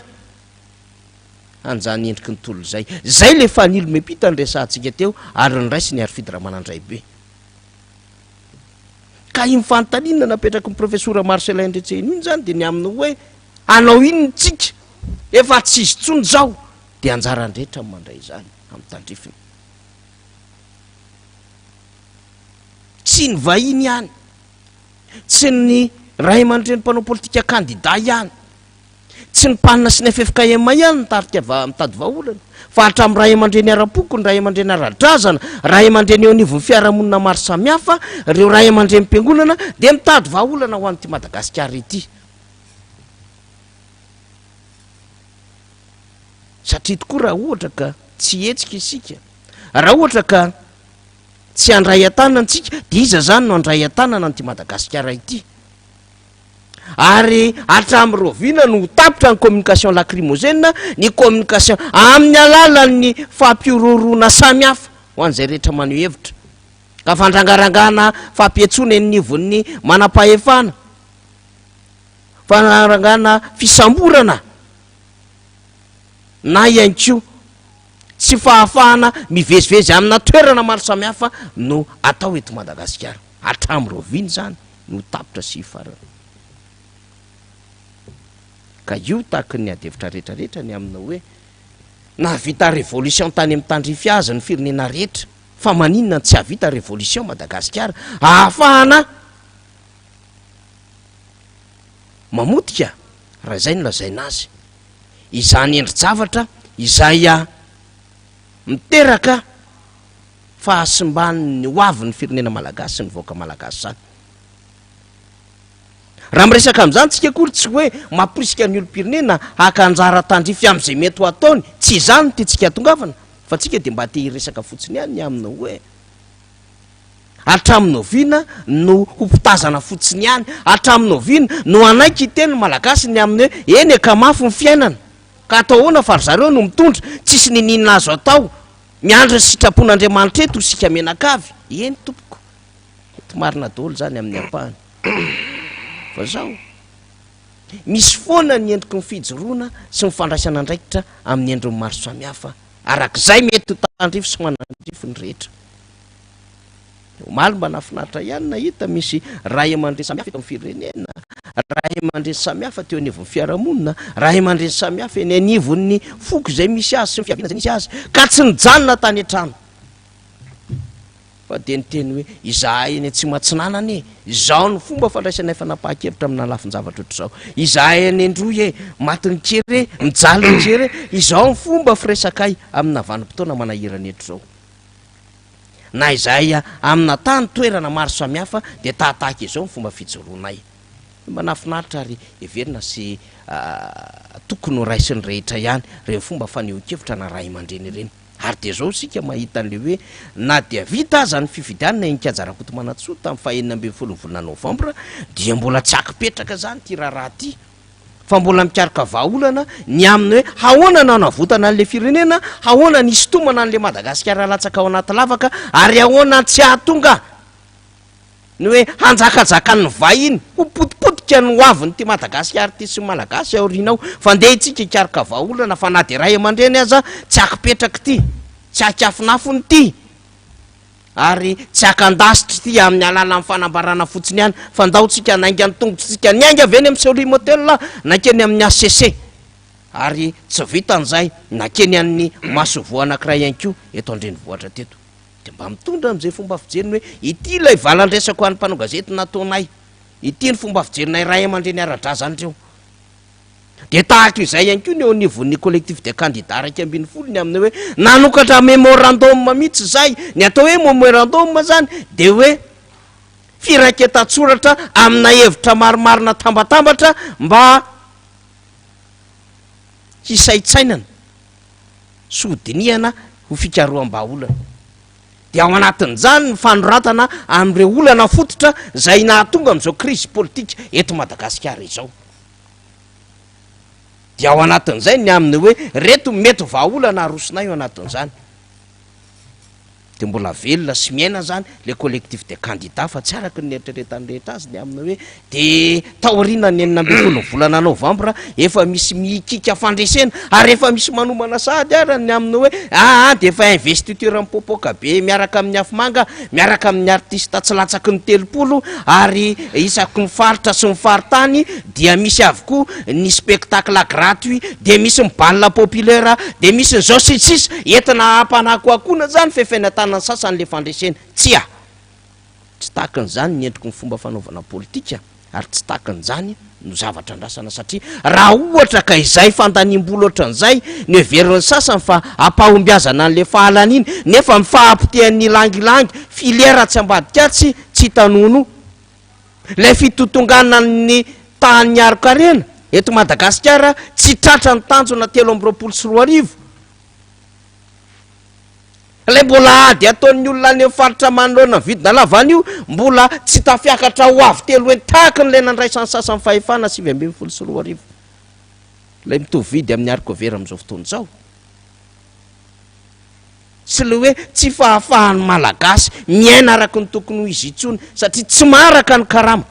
anjany endriky ny tolo zay le fanilo mepita ny resantsika teo ary ny raisy ny arifidra manandray be ka imifanontaniana napetraky ny professeur Marcelin Ndretsehiny iny zany de ny aminy hoe anao iny tsika efa tsy izy tsony zao de anjarandrehetra mandray zany amin'ny tandrifiny tsy ny vahiny ihany tsy ny ray aman-dreny mpanao politika candidat ihany tsy ny panina sy ny FFKM ihany mitarika mitady vahaolana fa hatramin'ny ray aman-dreny ara-poko ny ray aman-dreny ara-drazana ray aman-dreny eo anivon'ny fiarahamonina maro samihafa reo ray aman-dreny mpiangonana de mitady vahaolana ho an'ity Madagasikara ity satria tokoa raha ohatra ka tsy hetsika isika raha ohatra ka tsy handray an-tanantsika de iza zany no handray an-tanana n'ity Madagasikara ity ary hatramin'ny rovina no tapitra ny communication lacrymogène ny communication amin'ny alalan'ny fampiororona samihafa ho an'izay rehetra maneho hevitra ka fandrangarangana fampietsony nivon'ny manam-pahefana fandrangana fisamborana na ianko tsy fahafahana mivezivezy amina toerana maro samihafa no atao eto Madagasikara hatramin'ny rovina zany no tapitra sy farana ka io tahaky ny adevitra rehetrarehetra ny amina hoe nahavita révolution tany amin'ny tandrify azy ny firenena rehetra fa maninona tsy havita révolution Madagasikara ahafahana mamotika raha izay no lazaina azy izany endri-javatra izay miteraka fahasimbany hoavin'ny firenena malagasy sy ny voaka malagasy zany raha miresaka amin'izany tsika akory tsy hoe mampirisika ny olom-pirenena hakanjara tandrify amin'izay mety ho ataony tsy izany ty tsika tongavana fa tsika de mba te hiresaka fotsiny ihany amina hoe hatramin'oviana no hompitazana fotsiny ihany hatramin'oviana no anaiky teny malagasy ny amin'ny hoe eny ka mafy ny fiainana ka atao ahoana fa ry zareo no mitondra tsisy nininina azo atao miandry ny sitrapon'Andriamanitra eto sika menakavy eny tompoko eto marina daholo zany amin'ny ampahany fa zao misy foana ny endriky ny fijoroana sy mifandraisana andraikitra amin'ny endriny maro samihafa arak'izay mety ho tandrifo sy manandrifo ny rehetra omaly mba nafinaritra ihany nahita misy ray aman-dreny samihafa eto amin'ny firenena ray aman-dreny samihafa teo anivon'ny fiarahamonina ray aman-dreny samihafa eny anivon'ny foko zay misy azy sy ny fiaviana zay misy azy ka tsy nijanona tany an-trano fa de ny teny hoe izahay eny tsy matsinanany izao ny fomba fandraisanay fanapaha-kevitra amina lafin-javatra ohatr' zao izahay eny androy e matinikery mijaly njery izao ny fomba firesakay amina vanim-potoana manahirany etro zao na izahay amina tany toerana maro samihafa de tahatahaka izao ny fomba fijoroanay mba nafinaritra ary everina sy tokony ho raisiny rehetra ihany reny fomba faneho-kevitra na ray aman-dreny ireny ary de zao sika mahita an'le hoe na dia vita aza ny fifidianana enikajarakoto manatsoa tamin'ny fahaenina ambin'ny folo ny volana novambra dia mbola tsy akipetraka zany ty raharaha ty fa mbola mikarika vahaolana ny aminy hoe hahoana na navotana an'le firenena hahoana ny istomana an'le Madagasikara latsaka ao anaty lavaka ary ahoana tsy ahatonga ny hoe hanjakajaka ny vahiny ho potipotika ny hoaviny ty Madagasikara ty sy malagasy aorinao fa ndeha itsika ikarika vahaolana fa na de ray aman-dreny aza tsy akipetraka ty tsy akafinafony ty ary tsy akandasitry ty amin'ny alala amin'ny fanambarana fotsiny ihany fa ndaotsika nainga ny tongotsika niainga avy eny amin'ny Seolim Hotel nakeny amin'ny ACC ary tsy vitan'izay nakeny amin'ny masovo anankiray ihany ko eto andrenivohitra teto de mba mitondra am'izay fomba fijeriny hoe ity ilay valandresako ho an'ny mpanao-gazety nataonay ity ny fomba fijerinay ray aman-dreny ara-dra zany reo de tahaka izay ihany ko ny eo anivon'ny collectif de candidat raiky ambin'ny folony aminy hoe nanokatra memorandum mihitsy zay ny atao hoe memorandum zany de hoe firaiketan-tsoratra amina hevitra maromarina tambatambatra mba hisaitsainana sodiniana ho fikaroam-bahaolana de ao anatin'izany ny fanoratana am'ireo olana fototra zay nahatonga am'izao crise politique eto Madagasikara izao de ao anatin'izay ny aminy hoe reto mety vahaolana arosonay ao anatin'izany de mbola velona sy miaina zany le collectif de candidat fa tsy araky ny eritreretany rehetra azy ny aminy hoe de taorina ny enina ambin'ny folo volana novambra efa misy mikika fandresena ary efa misy manomana sady ara ny aminy hoe de efa investiture mipopoka be miaraka amin'ny afimanga miaraka amin'ny artiste tsy latsaky ny 30 ary isaky ny faritra sy ny faritany dia misy avokoa ny spectacle gratuit de misy mibalina populaire de misy zao sisisy entina ampanakoakona zany fefena tanany sasan'le fandresena tsy tahakan'izany ny endriky ny fomba fanaovana politika ary tsy tahakan'izany no zavatra andrasana satria raha ohatra ka izay fandaniam-bola ohatran'izay ny heveriny sasany fa ampahombiazana an'le fahalany iny nefa mifahampitehan'ny langilangy filiera tsy ambadikatsy tsy tanono lay fitotonganana ny tahan'ny arokarena eto Madagasikara tsy tratra ny tanjona 324 lay mbola ady ataon'ny olona any faritra manoloana vidina lavany io mbola tsy tafiakatra ho avy telo hoe tahaka n'lay nandraisany sasany fahefana 724 lay mitovy vidy amin'ny arikovera am'izao fotoana zao sy le hoe tsy fahafahan'ny malagasy miaina araky ny tokony ho izy itsony satria tsy maraka ny karama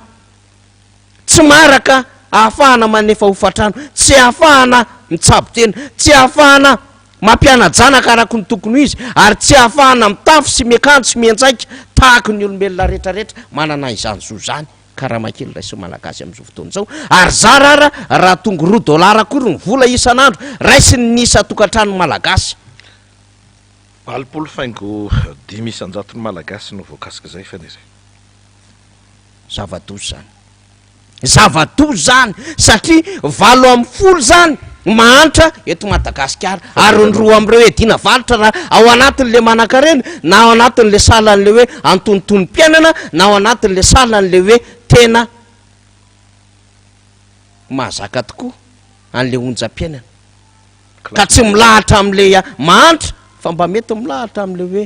tsy maraka ahafahana manefa hofatrano tsy ahafahana mitsabo-tena tsy ahafahana mampiana-janaka araky ny tokony ho izy ary tsy ahafahana mitafy sy miakanjo sy mianjaika tahaka ny olombelona rehetrarehetra manana izany zo zany karama kely raisy malagasy am'izao fotoana zao ary zarara raha tonga $10 akory ny vola isan'andro raisiny nisa tokantrano malagasy 20 faingo 5 isanjaton'ny malagasy no voakasika zay fa nezay zava-doso zany zava-to zany satria 8 zany mahantra eto Madagasikara ary ny 2 am'ireo edina valitra raha ao anatin'le manan-karena na ao anatin'le salan'le hoe antonontonom-piainana na ao anatin'le salan'le hoe tena mahazaka tokoa an'le onjam-piainana ka tsy milahatra am'le mahantra fa mba mety milahatra am'le hoe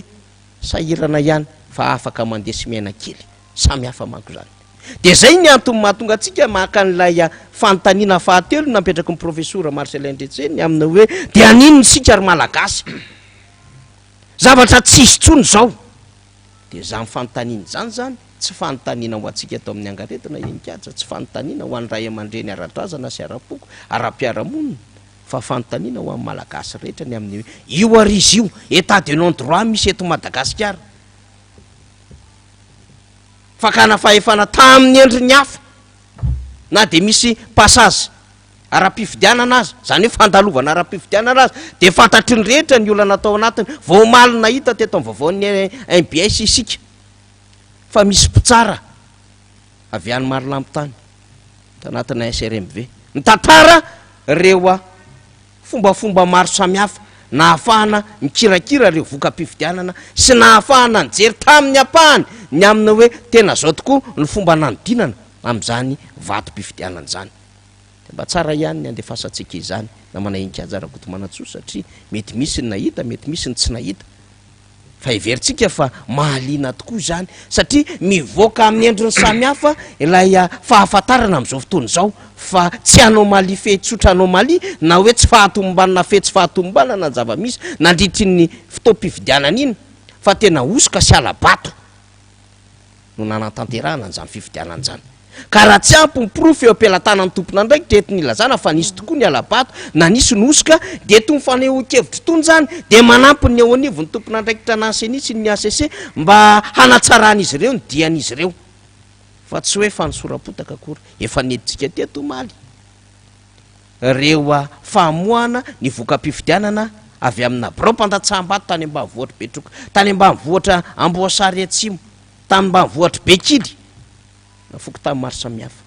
sahirana ihany fa afaka mandesy miaina kely samy hafa manko zany de zay ny antony mahatonga atsika maka an'ilay fanontaniana fahatelo napetraky ny professeur Marcelin Ndretseny amina hoe de anino sika ry malagasy zavatra tsisy tsony zao de za mifanontaniana zany tsy fanontaniana ho atsika atao amin'ny angaretina enikatsa tsy fanontaniana ho an'ny ray aman-dreny ara-drazana sy ara-poko ara-piaramonina fa fanontaniana ho amin'ny malagasy rehetra ny amin'ny hoe io ary izy io état de non droit misy eto Madagasikara fakana fahefana tamin'ny endriny hafa na de misy passage ara-pifidianana azy zany hoe fandalovana ara-pifidianana azy de fantatry ny rehetra ny olana atao anatiny voamalina hita teto amin'ny vaovaon'ny MBS isika fa misy mpitsara avy any Marolampitany tanatina SRMV ny tantara reo fombafomba maro samihafa na ahafahana mikirakira reo voka-pifidianana sy na ahafahana nijery tamin'ny apahany ny amina hoe tena zao tokoa ny fomba nanodinana am'izany vatom-pifidianana zany de mba tsara ihany ny andefasantsika izany na manahinika jarakoto manatsoa satria mety misy ny nahita mety misy ny tsy nahita fa iveritsika fa mahaliana tokoa zany satria mivoaka amin'ny endriny samihafa ilay fahafantarana am'izao fotoana zao fa tsy anomaly fetsotra anomaly na hoe tsy fahatombanana fe tsy fahatombanana zava-misy nandritry ny fotoam-pifidianana iny fa tena osoka sy alabato no nanatanterahana an'izany fifidianana zany ka raha tsy ampy ny profy eo ampelantanany tompona ndraiky drety ny ilazana fa nisy tokoa ny alabato na nisy ny osoka de to mifanehoan-kevitry tony zany de manampy ny eo anivo ny tompona ndraikitra nasenisy ny ACC mba hanatsarana ireo ny dian'izy ireo fa tsy hoe fanosora-potaka akory efa neditsika teto maly reo fahamoana ny voka-pifidianana avy amina bro-mpandatsaham-bato tany ambanivohatra Betroka tany ambanivohatra Amboasary Atsimo tany ambanivohatra Bekidy na foko tamin'ny maro samihafa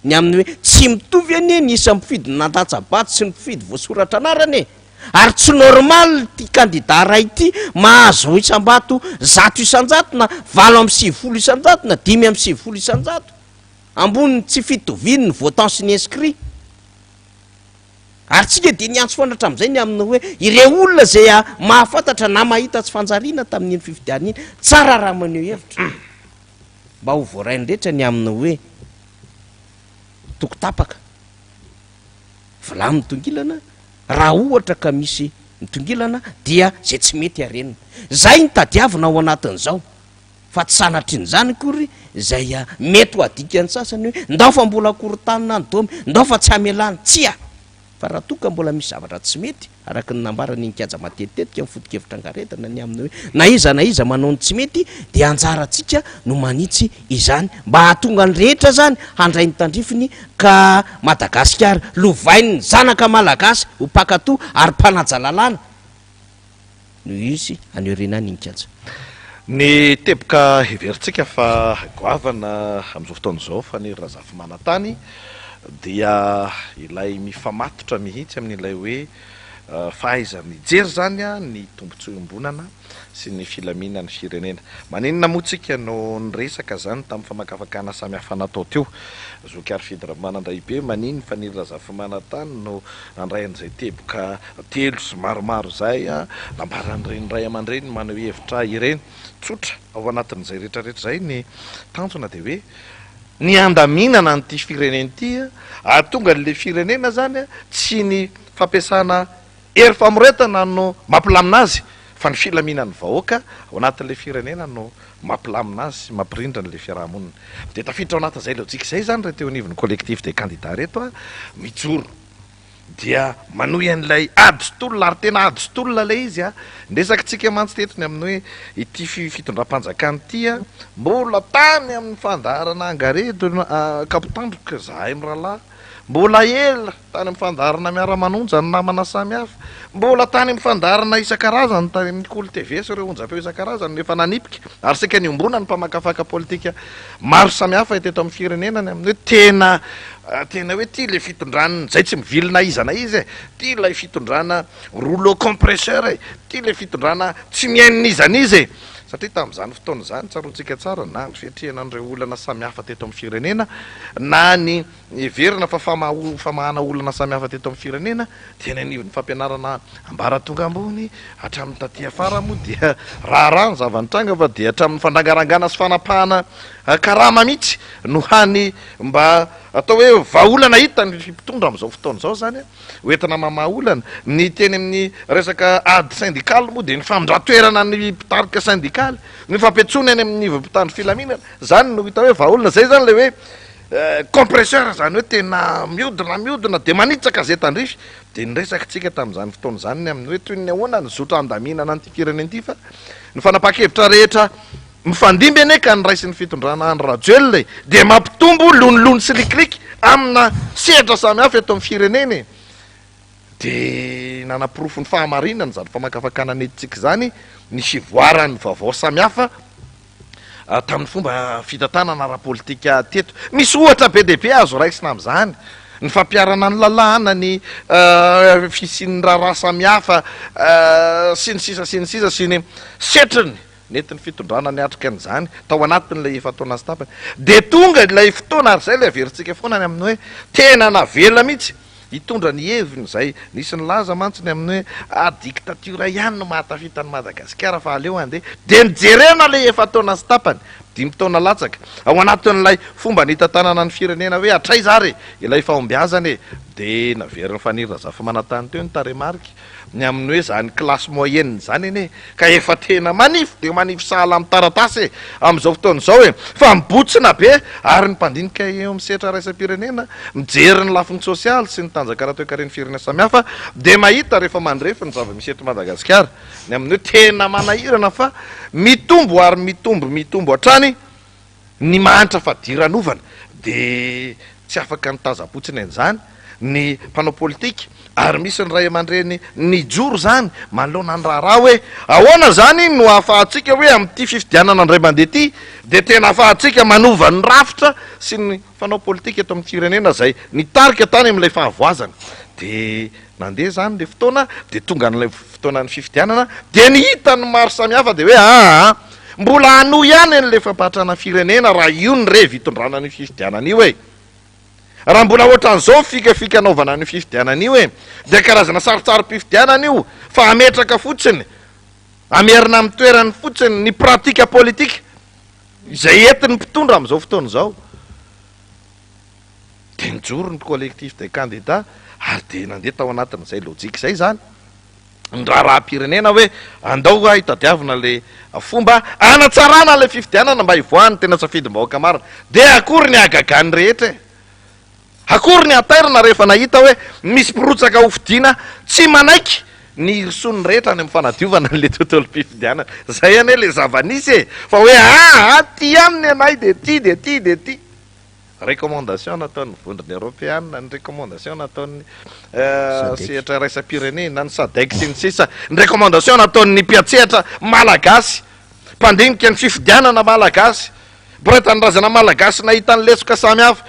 ny amin'ny hoe tsy mitovy anie ny isa mifidy nandatsabato sy ny mpifidy voasoratra anarany ary tsy normal ty candidat ray ity mahazo isam-bato 100 isan-jato na 9 isan-jato na 5 isan-jato amboniny tsy fitoviny ny votant sy ny inscrit ary tsika de niantso fanatra am'izay ny amina hoe ireo olona zay mahafantatra na mahita tsy fanjariana tamin'iny fifidianina iny tsara raha maneho hevitra mba ho voarainy rehetra ny amina hoe tokotapaka vilamy tongilana raha ohatra ka misy nitongilana dia zay tsy mety arenina zay ny tadiavina ao anatin'izao fa tsy sanatrin' zany kory zay mety ho adikany sasany hoe ndao fa mbola korotanina ny domy ndao fa tsy amelany tsy fa raha toka mbola misy zavatra tsy mety araky ny nambarany nikaja matetitetika mifotokevitra angaretana ny amina hoe na iza manao ny tsy mety de anjaratsika no manitsy izany mba hahatonga ny rehetra zany handray ny tandrifiny ka Madagasikara lovainy ny zanaka malagasy ho pakato ary mpanajalalana no izy aneorina ny nikaja ny teboka iveritsika fa goavana am'izao fotoana zao fa ny razafy manatany dia ilay mifamatotra mihitsy amin'ilay hoe fahaiza mijery zany ny tombontsoembonana sy ny filamina ny firenena maninona motsika no nyresaka zany tamin'ny famakafakana samihafa natao teo zokary fidramanandraibe maniny fa ny razafy manatany no andray an'izay teboka telo sy maromaro zay nambaran'ireny ray aman-dreny manao hevitra ireny tsotra ao anatin'izay rehetrarehetra zay ny tanjona de hoe ny andaminana nyty firenena ity atonga n'le firenena zany tsy ny fampiasana hery famoretana no mampilamina azy fa ny filaminany vahoaka ao anatin'le firenena no mampilamina azy sy mampirindra n'le fiarahamonina de tafiditra ao anatin'izay lojika zay zany reto anivon'ny collectif de candidat reto mijoro dia manohy an'ilay adistolona ary tena adistolona lay izy ndresaka tsika mantsy tetony amin'ny hoe ity fitondram-panjakany ity mbola tany amin'ny fandarana angaredo kapitandroka zahay am'rahalahy mbola ela tany amin'ny fandarana miara-manonja ny namana samihafa, mbola tany amin'ny fandarana isan-karazany tany amin'ny kolo TV sy ireo onjapeo isan-karazany efa nanipika ary sika niombona ny mpamakafaka politika maro samihafa teto amin'ny firenenany amin'ny hoe tena hoe ty le fitondrana zay tsy mivilina izana izy e, ty lay fitondrana rouleau compresseur e, ty le fitondrana tsy miainina izana izy e. Satria tamin'izany fotoana zany tsaroantsika tsara na ny fiatrehana an'ireo olana samihafa teto amin'ny firenena na ny verina fa famahana olana samihafa teto amin'ny firenena tena anivon'ny fampianarana ambaratonga ambony hatramin'ny taty afara moa dia raha ny zavanitranga fa dia hatramin'ny fandrangarangana sy fanapahana karama mihitsy no hany mba atao hoe vaolana hita ny mpitondra amin'izao fotoana izao zany hoentina mamaolana ny teny amin'ny resaka ady syndikaly moa dia ny famindra-toerana ny mpitarika syndikaly ny fampiatsony any amin'ny mpitandro filaminana zany no hita hoe vaolana zay zany le hoe compresseur zany hoe tena miodina dia manitsaka zay tandrify dia nyresakitsika tamin'izany fotoana zany ny amin'ny hoe toy ny ahoana ny zotra andaminana nyty fireneny ity fa ny fanapa-kevitra rehetra mifandimby ane ka ny raisy ny fitondrana andro rajoelona dia mampitombo lonilony sy likiliky amina sehatra samihafa eto amin'ny fireneny dia nanapirofo ny fahamarinany zany famakafakana netitsika zany ny fivoarany vaovao samihafa tamin'ny fomba fitantanana ara-politika teto. Misy ohatra be dehibe azo raisina amin'izany ny fampiarana ny lalàna ny fisian'ny raharaha samihafa sy ny sisa sy ny setriny netiny fitondrana ny atrika an'izany tao anatin'ilay efa taona sy tapany dia tonga ilay fotoana ary zay lay averintsika foana ny amin'ny hoe tena navela mihitsy hitondra ny heviny zay nisy ny laza mantsiny amin'ny hoe dictature ihany no mahatafitany Madagasikara fa aleo andeha dia nijerena lay efa taona sy tapany 5 taona latsaka ao anatin'ilay fomba nitantanana ny firenena hoe atray zary ilay fahombiazany dia naveriny fanirina za fa manatany teo ny taremarika ny amin'ny hoe zany classe moyenne zany eny ka efa tena manify dia manify sahala amin'ny taratasy amin'izao fotoana izao e fa mibotsina be ary ny mpandinika eo amin'ny sehatra raisam-pirenena mijery ny lafiny sosialy sy ny tanjaka raha toe-kareny firenena samihafa dia mahita rehefa mandrefy ny zava-misy eto Madagasikara ny amin'ny hoe tena manahirana fa mitombo ary mitombo hatrany ny mahantra fadiranovana dia tsy afaka nitazapotsiny an'izany ny mpanao politika ary misy ny ray aman-dreny ny joro zany manoloana ny raharaha hoe ahoana zany no ahafahantsika hoe amin'ity fifidianana andray mandeha ty dia tena ahafahantsika manova ny rafitra sy ny fanao politika eto amin'ny firenena zay nitarika tany amin'ilay fahavoazana dia nandeha zany le fotoana dia tonga n'ilay fotoana ny fifidianana dia nihita ny maro samihafa dia hoe mbola ano ihany n'le fampahatrana firenena raha io ny revy hitondrana ny fifidianana io e raha mbola ohatran'izao fikafika anaovana ny fifidianana io e dia karazana sarotsarom-pifidianana io fa ametraka fotsiny amerina amin'ny toerany fotsiny ny pratika politika izay entiny mpitondra amin'izao fotoana izao dia nijoro ny collectif des candidats ary dia nandeha tao anatin'izay lojika izay zany ny raharaha-pirenena hoe andao hitadiavina le fomba anatsarana le fifidianana mba hivoahany tena safidim-bahoaka marina dia akory ny agagany rehetra e akory ny atairana rehefa nahita hoe misy pirotsaka hofidiana tsy manaiky ny irson'ny rehetra any amin'ny fanadiovana n'le tontolo-pifidianana zay ane le zava-nisy e fa hoe ty aminy anay de ty recommandation nataon'ny vondrony européana ny recommandation nataon'ny sehatra raisam-pirenena ny sadek sy ny sisa ny recommandation nataon'ny mpiatsehatra malagasy mpandinika ny fifidianana malagasy mpiretanindrazana malagasy nahita ny lesoka samihafa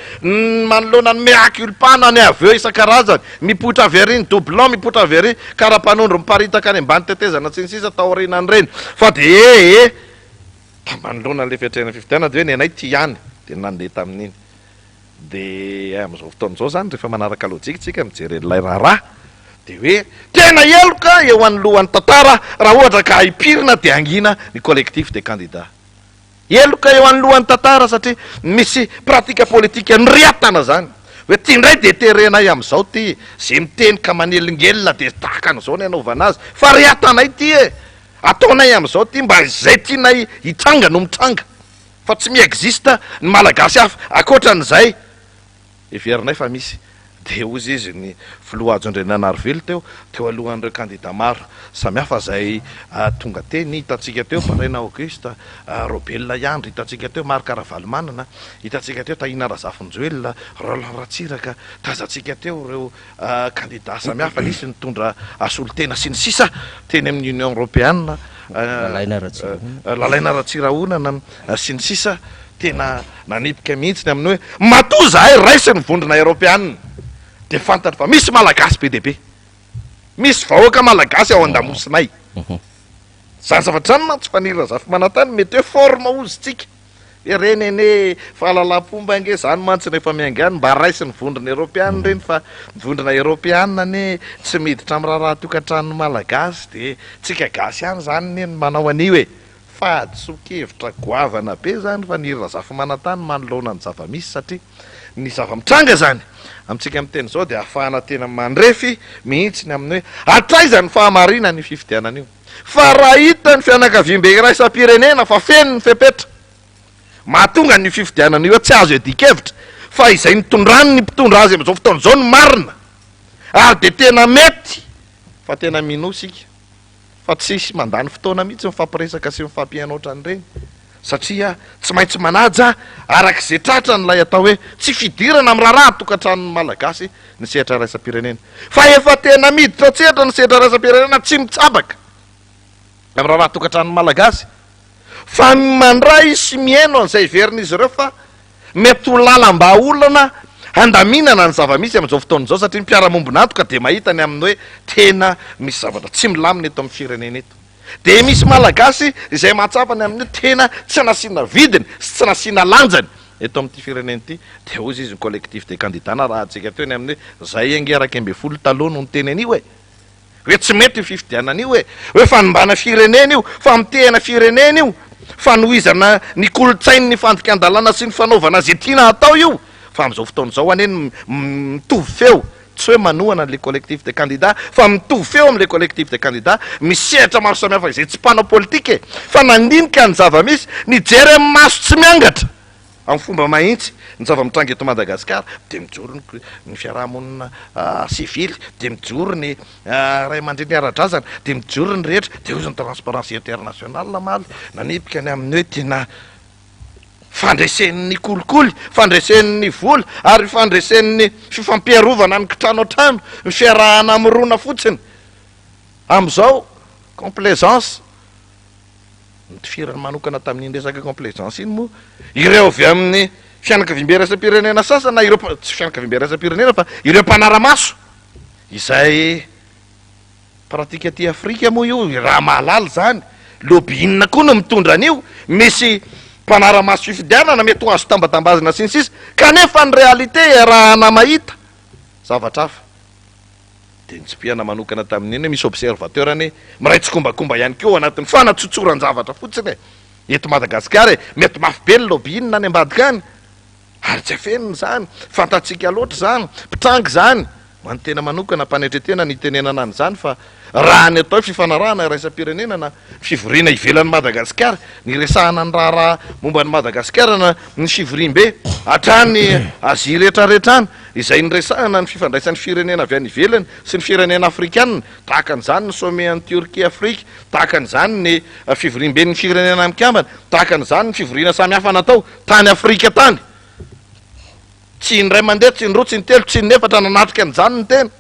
manoloana ny méaculpana ny aveo isan-karazany mipotra avery ny doublon mipotra avery karaha-mpanondro miparitaka any ambany tetezana tsy ny sisa taorinany reny fa dia manoloana n'le fiatrehana fifidianana dia hoe ny anay ty ihany dia nandeha tamin'iny dia amin'izao fotoana izao zany rehefa manaraka lojika tsika mijery n'ilay raharaha dia hoe tena eloka eo anolohan'ny tantara raha ohatra ka hipirina dia angina ny collectif des candidats eloka eo anolohan'ny tantara satria misy pratika politika nyriatana zany hoe ty ndray dia terenay amin'izao ty zay miteny ka manelingelona dia tahaka an'izao ny anaovana azy fa riatanay ty e ataonay amin'izao ty mba zay tianay hitranga no mitranga fa tsy miexista ny malagasy hafa akoatran'izay everinay fa misy de ozy izy ny filohajo indray nanarively teo alohan'ireo kandida maro samihafa zay tonga teny hitantsika teo paraina auguste robelona iandry hitantsika teo maro karavalimanana hitantsika teo tahina razafonjoelona roland ratsiraka tazantsika teo ireo kandida samihafa nisy nitondra asolotena sy ny sisa teny amin'ny union européenne lalaina ratsiraonana sy ny sisa tena nanipika mihitsy ny amin'ny hoe matoa zahay raisy ny vondrona européanna de fantatra fa misy malagasy be deaibe misy vahoaka malagasy ao an-damosinay zany zavatranyna tsy fanira zafy manatany mety hoe forme ozy tsika reny ene fahalala-pomba nge zany mantsy rehefa miangany mba raisy ny vondrona européanna reny fa vondrona européanna ne tsy miditra amy raha tokantrano malagasy de tsika gasy any zany ne manao anio hoe fahatsokevitra goavana be zany fa nirina zafy manatany manoloana ny zava-misy satria ny zava-mitranga zany amitsika am'teny zao de ahafahana tena mandrefy mihitsy ny amin'ny hoe atraiza ny fahamarina ny fifidianana io fa raha hita ny fianakaviam-be iraisam-pirenena fa feno ny fepetra mahatonga ny fifidianana io tsy azo edikevitra fa izay nitondrany ny mpitondra azy am'izao fotoana zao ny marina ary de tena mety fa tena minosika fa tsisy mandany fotoana mihitsy mifampiresaka sy mifampianoatra an'ireny satria tsy maintsy manaja arak'izay tratra nylay atao hoe tsy fidirana amy raharaha tokantranony malagasy ny sehatra raisam-pirenena fa efa tena miditra tsehatra ny sehatra raisam-pirenena tsy mitsabaka amy raharaha tokantranony malagasy fa mandray sy miaino an'izay verina izy ireo fa mety ho lalam-ba olana andaminana ny zava-misy am'izao fotoana zao satria ny mpiaramombonatoka de mahita ny amin'ny hoe tena misy zavatra tsy milamina eto amin'ny firenena eto de misy malagasy izay mahatsapany amin'ny tena tsy nasiana vidiny sy tsy nasiana lanjany eto amin'ity firenena ity de ozy izy ny collectif de candidana raha atsika teo ny amin'ny hoe zay angeraky ambe folo taloha no ny teny anio hoe tsy mety io fifidianana io hoe fanombana firenena io fa mitehana firenena io fanohizana ny kolotsainy ny fandiky andalana sy ny fanaovana zay tiana atao io fa am'izao fotoana zao aneny mitovy feo tsy hoe manohana an'le collectif de candidat fa mitovy feo am'le collectif de candidat misehatra maro samihafa izay tsy mpanao politika fa nandinika ny zava-misy ny jery amy maso tsy miangatra amin'ny fomba mahitsy ny zava-mitranga eto Madagasikara de mijoro ny fiarahamonina civily de mijoro ny ray aman-dreny ara-drazana de mijoro ny rehetra de ozy ny transparence international maly nanipika ny amin'ny hoe tena fandresen'ny kolikoly fandresen'ny vola ary fandresen'ny fifampiarovana ny kitrano an-trano ny fiarahana amyrona fotsiny am'izao complaisance nitifirany manokana tamin'iny resaka complaisance iny moa ireo avy amin'ny fianakavimbe raisam-pirenena sasana ireo tsy fianakavimbe raisam-pirenena fa ireo mpanaramaso izay pratika ty Afrika moa io raha mahalala zany lobbyinina koa no mitondra an'io misy mpanaramaso fifidianana mety ho azo tambatambazina sy ny sisa kanefa ny réalité arahana mahita zavatra hafa de nitsipiana manokana tamin'iny hoe misy observateurany miraitsykombakomba ihany keo anatin'ny fanatsotsoran zavatra fotsiny eto Madagasikara mety mafy be ny lobbyinina any ambadika any ary tsy afeniny zany fantatsika loatra zany mpitrangy zany manontena manokana mpanetretena nitenenana any zany fa raha ny atao fifanarahana raisam-pirenena na fivoriana ivelan'ny Madagasikara ny resahana ny raharaha momba ny Madagasikara na ny fivorim-be hatrany Azia rehetrarehetrany izay ny resahana ny fifandraisan'ny firenena avy any ivelany sy ny firenena afrikanina tahaka an'izany ny sommet any Turquie Afrique tahaka an'izany ny fivorim-be ny firenena mikambana tahaka an'izany ny fivoriana samihafa natao tany Afrika tany tsy ny ray mandeha tsy ny roa tsy ny telo tsy ny nefatra nanatrika an'izany ny tena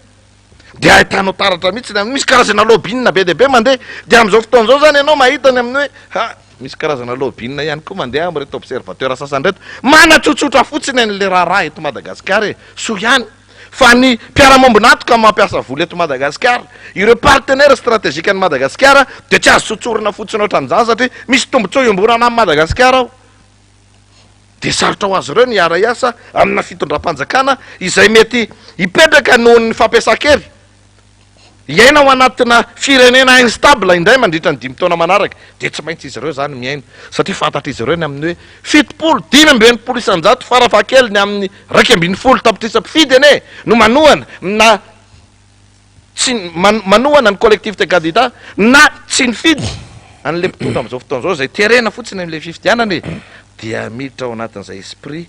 de ahitanao taratra mihitsy misy karazana lobbyinina be deaibe mandeha de am'izao fotoana zao zany ianao mahitany amin'ny hoe misy karazana lobbyinina ihany koa mandeha amreto observateur sasanyreto manatsotsotra fotsiny an'le raharaha eto Madagasikara so ihany fa ny mpiaramombonatoka mampiasa vola eto Madagasikara ireo partenaire stratégique any Madagasikara de tsy azo tsotsorina fotsiny ohatran'izany satria misy tombontsoa iomborana amin'ny Madagasikara ao de sarotra ho azy ireo ny ara-iasa amina fitondram-panjakana izay mety hipetraka noho ny fampiasa-kely iaina ao anatina firenena instable indray mandritra ny 5 taona manaraka de tsy maintsy izy ireo zany miaina satria fantatra izy ireo ny amin'ny hoe 7 isanjato farafaha-kely ny amin'ny 2 tapitrisa mpifidy ane no manohana na tsy manohana ny collectif de candidat na tsy nifidy an'le mpitondra am'izao fotoana zao zay terena fotsiny am'le fifidianany dia miditra ao anatin'izay esprit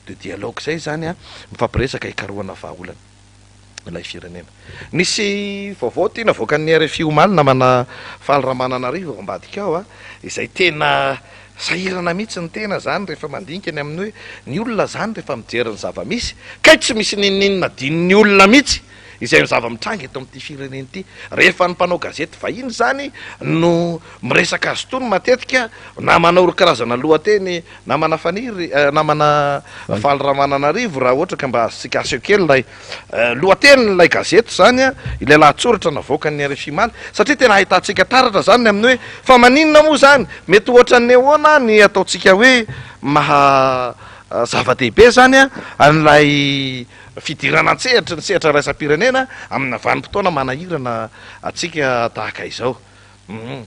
de dialogue zay zany mifampiresaka hikarohana vahaolana ilay firenena. Nisy vaovao tena voakan'ny RFI omaly namana Faliramananarivo ambadika ao a, izay tena sahirana mihitsy ny tena zany rehefa mandinika ny amin'ny hoe ny olona zany rehefa mijery ny zava-misy kay tsy misy ninninina dininy olona mihitsy izay zava-mitranga eto amin'ity firenena ity. Rehefa ny mpanao gazety vahiny zany no miresaka azy tony matetika namana oro-karazana lohateny namana faniry namana Faliramananarivo raha ohatra ka mba azontsika aseho kely lay lohatenylay gazety zany a ilay lahatsoratra navoakan'ny RFI maly satria tena ahitantsika taratra zany amin'ny hoe fa maninona moa zany mety ohatra ny ahoana ny ataontsika hoe maha zava-dehibe zany a an'lay fidirana an-tsehatra ny sehatra raisam-pirenena amina vanim-potoana manahirana atsika tahaka izao.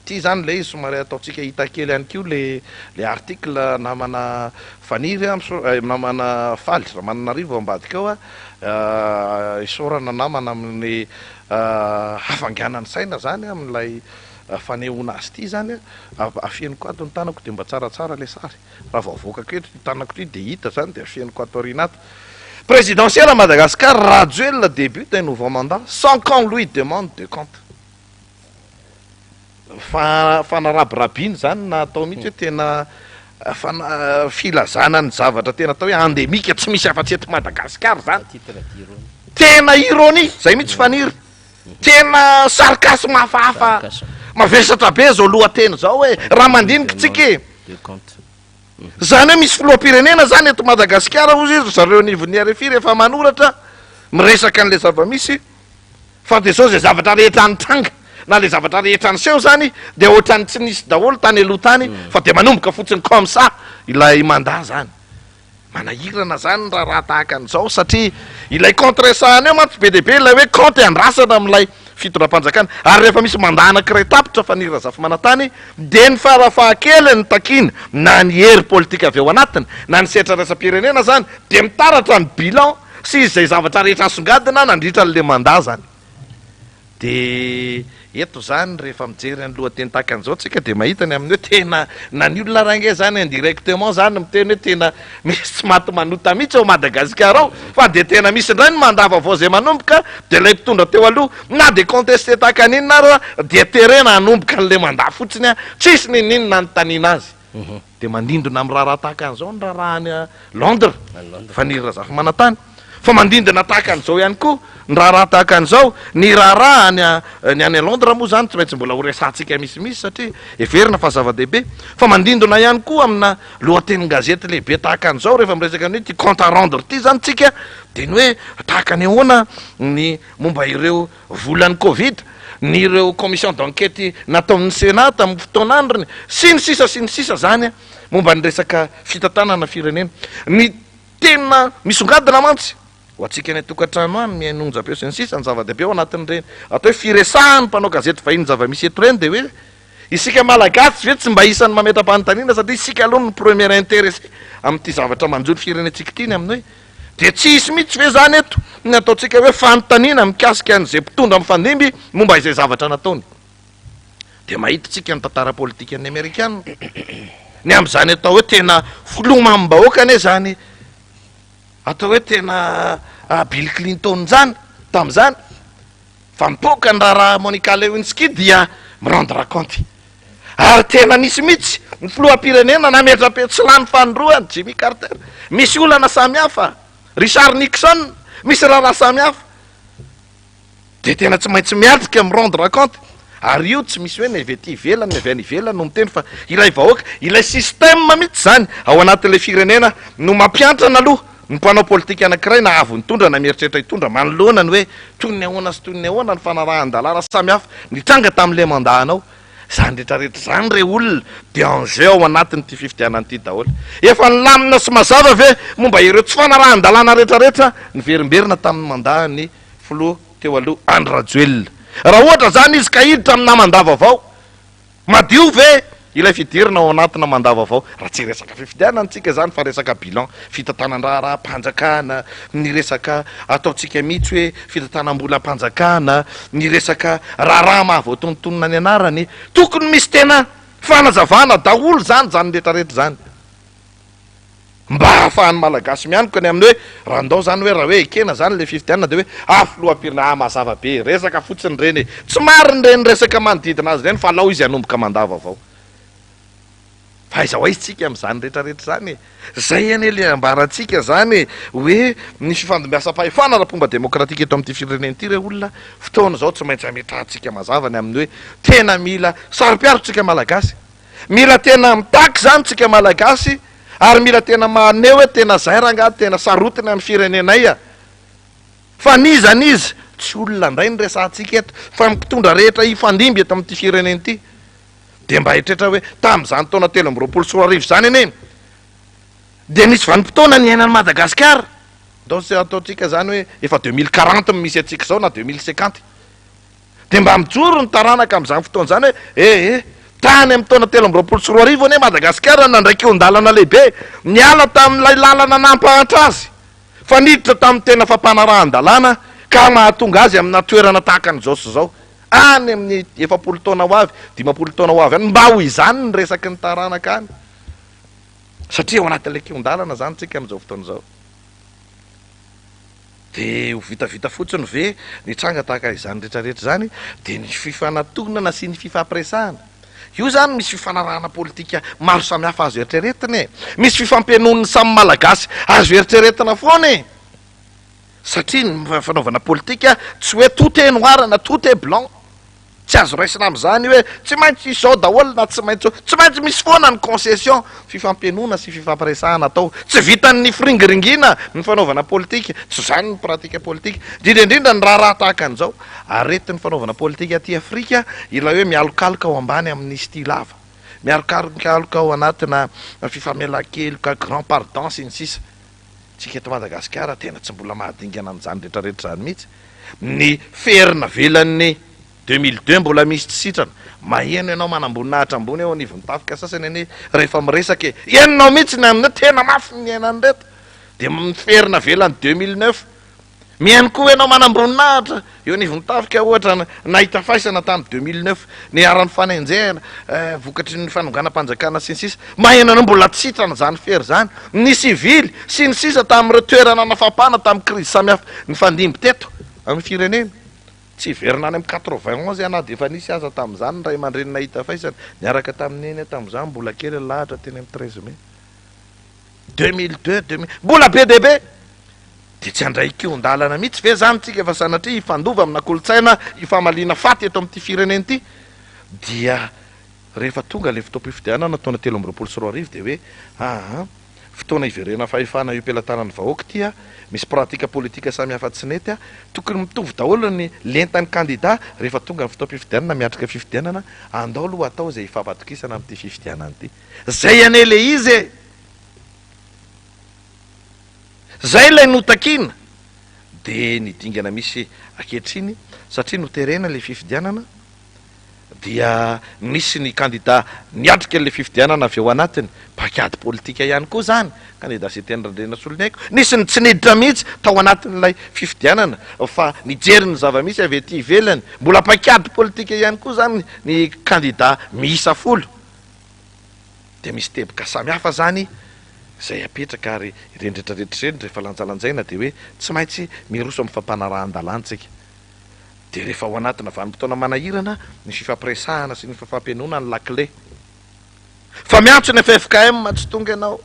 Ty zany le izy somary ataontsika hita kely ihany keo le article namana faniry namana Faliramananarivo ambadika ao a isorana namana amin'ny hafanganany saina zany amin'ilay fanehoana azy ty zany a afianiko ato ny tanako de mba tsaratsara le sary raha vaovoaka ketra ny tanako ty de hita zany de afianiko ato aorinato. Présidentielle à Madagascar, Rajoelina débute un nouveau mandat sans qu'on lui demande de compte. Fanarabrabiny zany na atao mihitsy hoe tena filazana ny zavatra tena atao hoe endémique tsy misy afa-tsy eto Madagascar zany. Tena ironie zay mihitsy faniry. Tena sarcasme hafahafa mavesatra be zao lohateny zao hoe raha mandinika tsika zany hoe misy filoham-pirenena zany eto Madagasikara ozy izy zareo nivon'ny RFI rehefa manoratra miresaka an'le zava-misy fa de zao zay zavatra rehetra nitranga na le zavatra rehetra niseho zany de ohatrany tsy nisy daholo tany aloha tany fa de manomboka fotsiny comme ça ilay mandat zany. Manahirana zany raha tahaka an'izao satria ilay contresahany eo mantsy be dehibe ilay hoe compte andrasana amin'ilay fitondram-panjakana ary rehefa misy mandat anankiray tapitra fanira zafy manantany de ny farafahakely ny takina na ny hery politika avy eo anatiny na ny sehatra raisam-pirenena zany de mitaratra ny bilan sy izay zavatra rehetra asongadina nandritra n'le mandat zany. De eto zany rehefa mijery any lohateny tahaka an'izao tsika de mahita ny amin'ny hoe tena na ny olona range zany indirectement zany miteny hoe tena misy tsy maty manota mihitsy ao Madagasikara ao fa de tena misy indray ny mandat vaovao zay manomboka de lay mpitondra teo aloha na de contesté tahaka an'inona ara de terena hanomboka an'le mandat fotsiny a tsisy ninninona nytanina azy. De mandindona amin'ny raharaha tahaka an'izao ny raharahany Londres fanira zafy manantany fa mandindina tahaka an'izao ihany koa ny raharaha tahaka an'izao ny raharaha ny any Londres moa zany tsy maintsy mbola ho resantsika misimisy satria everina fa zava-dehibe fa mandindona ihany koa amina lohateny gazety lehibe tahaka an'izao rehefa miresaka ny hoe ty compte à rendre ty zany tsika de ny hoe tahaka ny ahoana ny momba ireo volan'ny Covid ny ireo commission d'enquête natao amin'ny Sénat tamin'ny fotoana andriny sy ny sisa zany momba ny resaka fitantanana firenena ny tena misongadina mantsy ho atsika ny tokantrano any mianonja-peo sy ny sisa ny zava-dehibe ao anatin'ireny atao hoe firesahany mpanao gazety vahiny zava-misy eto reny de hoe isika malagasy ve tsy mba isan'ny mametam-panontaniana satria isika aloha ny premier intéressé amin'ity zavatra manjony firenentsika ity ny amin'ny hoe de tsy hisy mihitsy ve zany eto ny ataontsika hoe fanontaniana mikasika an'izay mpitondra amin'ny fandimby momba izay zavatra nataony. De mahita tsika ny tantara politika ny Amerikana ny am'izany atao hoe tena filomam-bahoaka ane zany atao hoe tena Bill Clinton zany tam'izany fa mipoka ny raha Monica Lewinsky dia mirendre compte ary tena nisy mihitsy ny filoham-pirenena nametrape tsy lany fanondroany Jimmy Carter misy olana samihafa Richard Nixon misy raha samihafa de tena tsy maintsy miatrika mirendre compte ary io tsy misy hoe ny avy ety ivelany ny avy any ivelany no miteny fa ilay vahoaka ilay système mihitsy zany ao anatin'le firenena no mampiantrana aloha ny mpanao politika anankiray na avy nitondra na mieritreritra hitondra manoloana ny hoe toy ny ahoana sy toy ny ahoana ny fanarahan-dalàna samihafa nitranga tamin'le mandahanao zany rehetrarehetra zany re olona de enjeu ao anatin'ity fifidianan'ity daholo efa nilamina sy mazava ve momba ireo tsy fanarahan-dalàna rehetrarehetra ny verimberina tamin'ny mandahany filoha teo aloha Andry Rajoelina raha ohatra zany izy ka hiditra amina mandat vaovao madio ve ilay fidirina ao anatina mandat vaovao raha tsy resaka fifidianantsika zany fa resaka bilan fitantanandraha mpanjakana ny resaka ataontsika mihitsy hoe fitantanam-bolam-panjakana ny resaka raha mahavoatontonona ny anarany tokony misy tena fanazavana daholo zany rehetrarehetra zany mba hahafahany malagasy mianiko any amin'ny hoe raha ndao zany hoe raha hoe ekena zany le fifidianana de hoe afloam-pirina mazava be resaka fotsiny reny tsy mariny reny resaka manodidina azy reny fa alao izy anomboka mandava avao fa aiza ho aiztsika am'izany rehetrarehetra zany zay ane le ambarantsika zany hoe ny fifandombiasam-pahefana rapomba demokratika eto amin'ity fireneny ity re olona fotoana zao tsy maintsy ametrahantsika mazavany amin'ny hoe tena mila saro-piarotsika malagasy mila tena mitaky zany tsika malagasy ary mila tena maneo hoe tena zay ranga tena sarotiny amin'ny firenenay a fa nizanizy tsy olona ndray ny resantsika eto fa mitondra rehetra ifandimby eto amin'ity fireneny ity de mba hitrehtra hoe tam'izany taona 2024 zany eny de nisy vanim-potoana ny ainany Madagasikara ndao sy ataotsika zany hoe efa 2040 misy atsika zao na 2050 de mba mijoro ny taranaka am'izany fotoana zany hoe tany amin'ny taona 2024 ane Madagasikara nandraiky ondalana lehibe niala tamin'ilay lalana nampahatra azy fa niditra tamin'ny tena fampanarahan-dalàna ka mahatonga azy amina toerana tahaka an'izao sy zao any amin'ny 70 taona ho avy 50 taona ho avy any mba ho izany ny resaky ny taranaka any satria ao anatin'ilay keondalana zany tsika amin'izao fotoana zao de ho vitavita fotsiny ve ny tranga tahaka izany rehetrarehetra zany de ny fifanatognana sy ny fifampiresahana io zany misy fifanarahana politika maro samihafa azo eritreretiny misy fifampianoniny samy malagasy azo eritreretina foana e satria ny fanaovana politika tsy hoe tout est noir na tout est blanc tsy azo raisina am'izany hoe tsy maintsy izao daholo na tsy maintsy misy foana ny concession fifampianona sy fifampiresahana atao tsy vitany firingiringina ny fanaovana politika tsy zany ny pratika politika indrindrindrindra ny raha tahaka an'izao aretin'ny fanaovana politika aty Afrika ila hoe mialokaloka ao ambany amin'ny style hafa mialokaloka ao anatina fifamelan-keloka grand pardon sy ny sisa tsika eto Madagasikara tena tsy mbola mahadingana an'izany rehetrarehetra zany mihitsy ny ferina velan'ny 2002 mbola misy tsy sitrana maheno ianao manamboninahitra ambony eo anivon'ny tafika sasany ane rehefa miresaka enonao mihitsy ny amin'ny tena mafy ny ainany reto de miferina velany 2009 mihaino koa ianao manamboninahitra eo anivon'ny tafika ohatra nahita faisana tamy 2009 ny aran'ny fanenjehana vokatry ny fanonganam-panjakana sy ny sisa maheno anao mbola tsy sitrana zany fery zany ny sivily sy ny sisa tam'ireo toerana nafapana tam'y krizy samihafa ny fandimby teto amin'ny firenena tsy verina any amin'ny 91 ana de efa nisy aza tam'izany ray aman-dreny nahita faisana niaraka tamin'eny tam'izany mbola kely lahatra teny amin'ny 13 mai 2002 mbola be debe de tsy andray keondalana mihitsy ve zany tsika efa sanatria ifandova amina kolotsaina ifamalina faty eto amin'ity fireneny ity dia rehefa tonga le fotoam-pifidianana taona 2024 de hoe fotoana iverena fahefana io pelantanany vahoaka tya misy pratika politika samihafa tsy nety a tokony mitovy daholo ny lentany candidat rehefa tonga ny fotoam-pifidianana miatrika fifidianana andao aloha atao zay ifampatokisana amin'ity fifidianana ity zay ane le izy zay lay notakina de nidingana misy akehitriny satria noterena le fifidianana dia misy ny candidat niatrika le fifidianana avy eo anatiny pakady politika ihany koa zany candidat sy teny randrena solony haiko nisy ny tsy niditra mihitsy tao anatin'ilay fifidianana fa nijery ny zava-misy avy ety ivelany mbola pakady politika ihany koa zany ny candidat miisa 10 de misy teboka samihafa zany zay apetraka ary irendretrarehetrreny rehefa lanjalanjaina de hoe tsy maintsy miroso amin'ny fampanarahan-dalantsika de rehefa ao anatina vanim-potoana manahirana ny fifampiresahana sy ny fifampianona ny lakle fa miantso ny FFKM tsy tonga ianao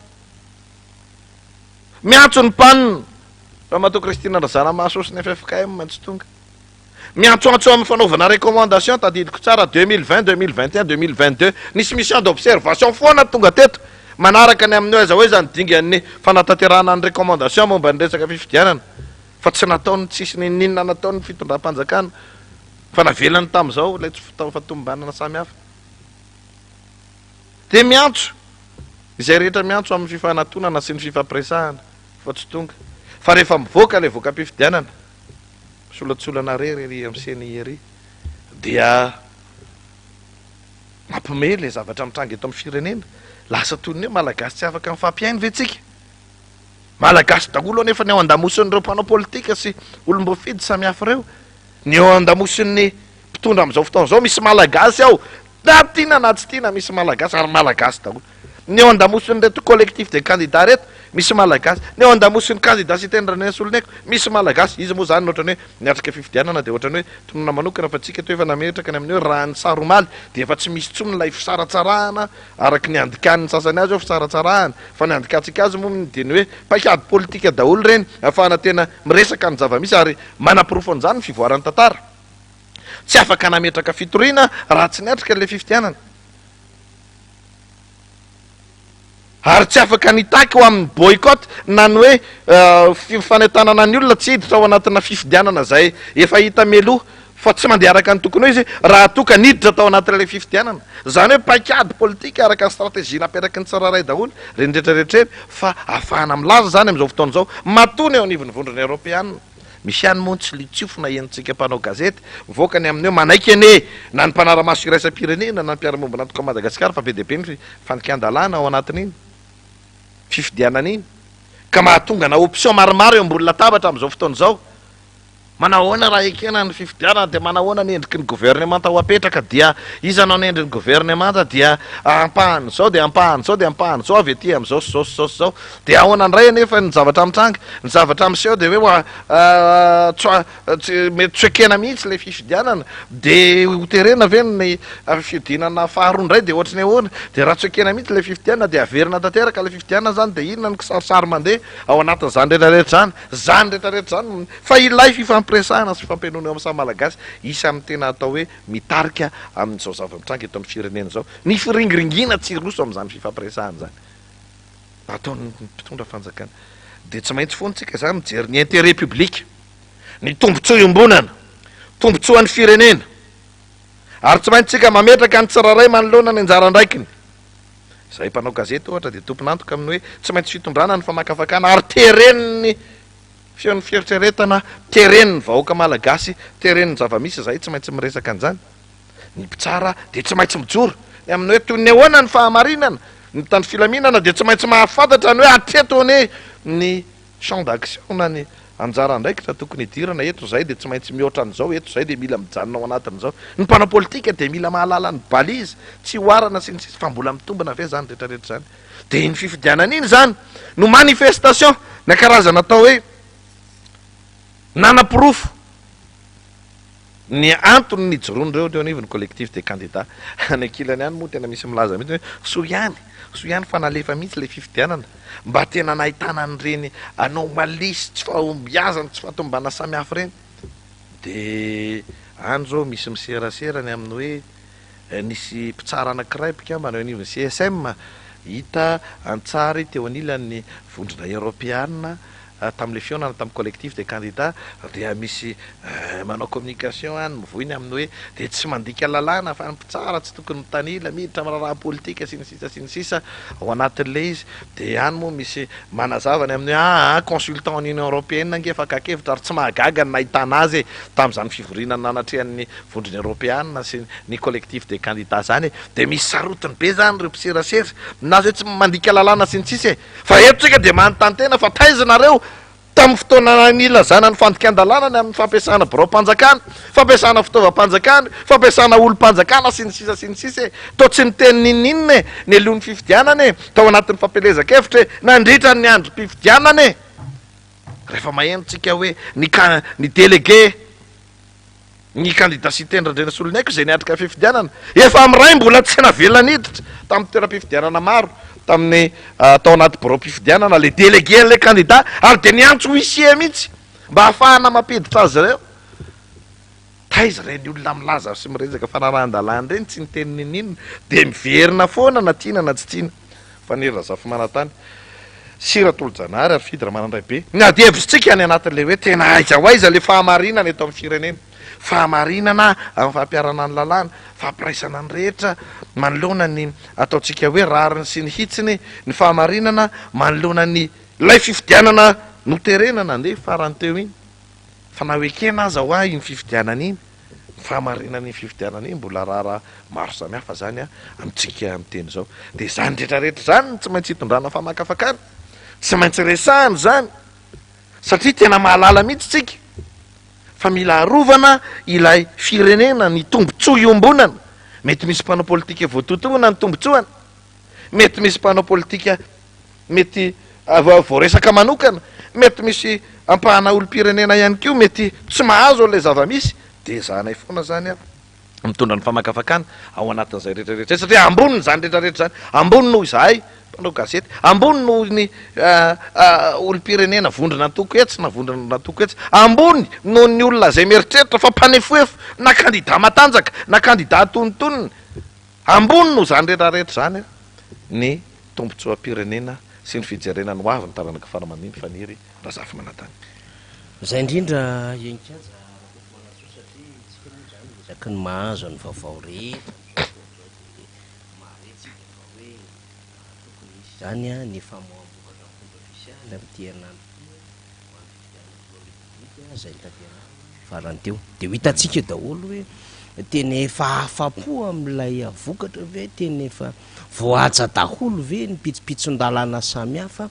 miantso ny panina fa matao Kristina Razanamaso sy ny FFKM tsy tonga miantsoantso amin'ny fanaovana recommandation tadidiko tsara 2020 2021 2022 nisy mission d'observation foana tonga teto manaraka ny amin'ny aiza hoe zany dingan'ny fanatanterahana ny recommandation momba ny resaka fifidianana fa tsy nataony tsisy ninina nataony fitondram-panjakana fa navelany tam'izao lay tsy fatombanana samihafa de miantso izay rehetra miantso amin'ny fifanatonana sy ny fifampiresahana fa tsy tonga fa rehefa mivoaka le voaka-pifidianana solatsolana rery am'seny ery dia mampime le zavatra mitranga eto amin'ny firenena lasa toniny hoe malagasy tsy afaka mifampiainy ve tsika malagasy daholo nefa ny ao andamosin'ireo mpanao politika sy olom-boafidy samihafa reo ny eo andamosin'ny mpitondra am'izao fotoana zao misy malagasy ao na tiana na tsy tiana misy malagasy ary malagasy daholo ny eo andamosiny reto collectif de candidat reto misy malagasy, ny eo andamosiny candidat sy tendrany soloneko misy malagasy. Izy moa zany ohatrany hoe niatrika fifidianana de ohatrany hoe tonona manokana fa tsika to efa nametraka ny amin'ny hoe raha ny saromaly de efa tsy misy tsony lay fisaratsarahana araky ny andikaniny sasany azy eo fisaratsarahana, fa ny andikatsika azy moa de ny hoe paikady politika daholo reny ahafahana tena miresaka ny zava-misy ary manam-pirofony zany ny fivoarany tantara. Tsy afaka nametraka fitoriana raha tsy niatrika le fifidianana, ary tsy afaka nitaky ho amin'ny boycott na ny hoe fifanentanana ny olona tsy hiditra ao anatina fifidianana zay efa hita meloha, fa tsy mandeha araka ny tokony hoe izy raha toka niditra tao anatin'ilay fifidianana. Zany hoe paikady politika araka ny stratégie naperaky ny tsiraray daholo reny rehetrarehetreny, fa ahafahana milaza zany am'izao fotoana zao matony eo anivon'ny vondrony Europeanina. Misy ihany moa tsy litsofo na enitsika mpanao gazety mivoaka ny amin'eo manaiky ane na ny mpanara-maso iraisam-pirenena na ny mpiara-momba anatoka Madagasikara fa be de be ny fanikan-dalàna ao anatin'iny fifidianana iny, ka mahatonga na option maromaro eo ambony latabatra am'izao fotoana zao. Manahoana raha ekena ny fifidianana de manahoana ny endriky ny gouvernement ao apetraka dia iza anao ny endriny gouvernement dia ampahany zao de ampahany zao de ampahany zao avy aty am'izao sy zao sy zao sy zao de ahoana andray anefa ny zavatra mitranga, ny zavatra miseho de hoe mety tsoekena mihitsy le fifidianana de hoterena ve ny fiodinana faharoa ndray de ohatrany ahoana de raha tsoekena mihitsy le fifidianana de averina tanteraka le fifidianana zany de inona ny kisarisary mandeha ao anatin' zany rehetrarehetra zany rehetrarehetra zany fa ilay presana sy fampianona eo amin'ny samy malagasy isa amin'ny tena atao hoe mitarika amin'izao zava-mitranga eto amin'ny firenena zao, ny firingiringina tsy roso amin'izany fifampiresahana zany ataon'ny mpitondra fanjakana. De tsy maintsy fontsika zany mijery ny intérêt public, ny tombotsoa iombonana, tombotsoan'ny firenena, ary tsy maintsy tsika mametraka ny tsiraray manoloana ny anjara andraikiny. Zay mpanao gazety ohatra de tomponantoka amin'ny hoe tsy maintsy fitondrana ny famakafakana ary tereniny feon'ny fieritreretana, tereniny vahoaka malagasy, tereniny zava-misy zay tsy maintsy miresaka an'izany. Ny mpitsara de tsy maintsy mijoro ny amin'ny hoe toy ny ahoana ny fahamarinana, ny tany filaminana de tsy maintsy mahafantatra ny hoe atreto ane ny champ d'action na ny anjara andraikitra tokony hidirana eto zay de tsy maintsy mihoatra an'izao, eto zay de mila mijanona ao anatin'izao. Ny mpanao politika de mila mahalala ny balizy, tsy hoarana sy ny sisy fa mbola mitombana ve zany rehetrarehetra zany. De ny fifidianana iny zany no manifestation na karazana atao hoe nanapirofo ny antony ny jorony reo reo anivony collectif de candidat. Any ankilany ihany moa tena misy milaza mihitsy hoe so ihany fa nalefa mihitsy le fifidianana mba tena nahitana an'ireny anomalise tsy fahombiazana tsy fahatombana samihafa reny. De any zao misy miseraserany amin'ny hoe nisy mpitsara anankiray mpikambana eo anivony CSM hita antsary teo anilan'ny vondrona Europeanina tamin'le fionana tamin'ny collectif de candidat dia misy manao communication any mivoiny amin'ny hoe de tsy mandika lalàna fa mpitsara tsy tokony mitanila miditra amin'ny raha politika sy ny sisa ao anatin'le izy. De any moa misy manazavany amin'ny hoe consultant en Union Européenne angefa kakevitra ary tsy mahagaga ny nahitana azy tamin'izany fivorinana nanatrehan'ny vondrony Europeanina sy ny collectif de candidat zany. De misy sarotiny be zany reo mpiserasera nazy hoe tsy mandika lalàna sy ny sisa fa eto tsika de manontany tena fa taizanareo tamin'ny fotoana nilazana ny fandikan-dalàna ny amin'ny fampiasana birao-mpanjakana, fampiasana fitaovam-panjakana, fampiasana olo-mpanjakana sy ny sisa to tsy niteny ninninina ny alohan'ny fifidianana tao anatin'ny fampelezakevitra nandritra ny andro mpifidianana rehefa mahenontsika hoe ny délégué ny candidat sy tendran-drena solonaiky zay niatrika fifidianana efa ami'ray mbola tsy navelona niditra tamin'ny toeram-pifidianana maro tamin'ny tao anaty birao-pifidianana le délégué an'le candidat ary de niantso huissier mihitsy mba ahafahana mampiditra azy reo. Taiza reny olona milaza sy miresaka fanarahan-dalàna reny tsy niteny ninninona de miverina foana na tiana na tsy tiana fa nirra zafy manatany sira tolo-janary ary fidira manandray be na de hevitritsika any anatin'le hoe tena aiza ho aiza le fahamarinana eto amin'ny firenena, fahamarinana amin'ny fampiarana ny lalàna, fampiraisana ny rehetra manoloana ny ataotsika hoe rariny sy ny hitsiny, ny fahamarinana manoloana ny lay fifidianana noterena nandeha farany teo iny fa na hoekena aza ho ahy iny fifidianana iny, fahamarinana iny fifidianana iny mbola raharaha maro samihafa zany amitsika amin'ny teny zao. De zany rehetrarehetra zany tsy maintsy hitondrana famakafakana, tsy maintsy resahany zany satria tena mahalala mihitsy tsika fa mila arovana ilay firenena ny tombotsoa iombonana. Mety misy mpanao politika voatotoana ny tombotsoana, mety misy mpanao politika mety voaresaka manokana, mety misy ampahana olo-pirenena ihany keo mety tsy mahazo an'lay zava-misy, de zanay foana zany a mitondra ny famakafakana ao anatin'izay rehetrarehetra zay, satria amboniny zany rehetrarehetra zany, ambony noho izahay mpanao gazety, ambony noho ny olo-pirenena vondrona atoko etsy na vondrona atoko etsy, ambony noho ny olona zay mieritreritra fa mpanefoefo na kandida matanjaka na kandida tonontonony, ambony noho zany rehetrarehetra zany ny tombotsoam-pirenena sy ny fijerenany ho avy ny taranaka faramandiny faniry Razafy Manatany. Zay indrindra enikanja satria tsika moa zany resaky ny mahazo ny vaovao rehetra maretsika fa hoe tokony misy zany a ny famoam-bokatra ny fomba ofisialy amin'ity herinandro zay tafiana farany teo de ho hitantsika daholo hoe tena efa afa-po amin'ilay vokatra ve, tena efa voaja daholo ve ny pitsopitson-dalàna samihafa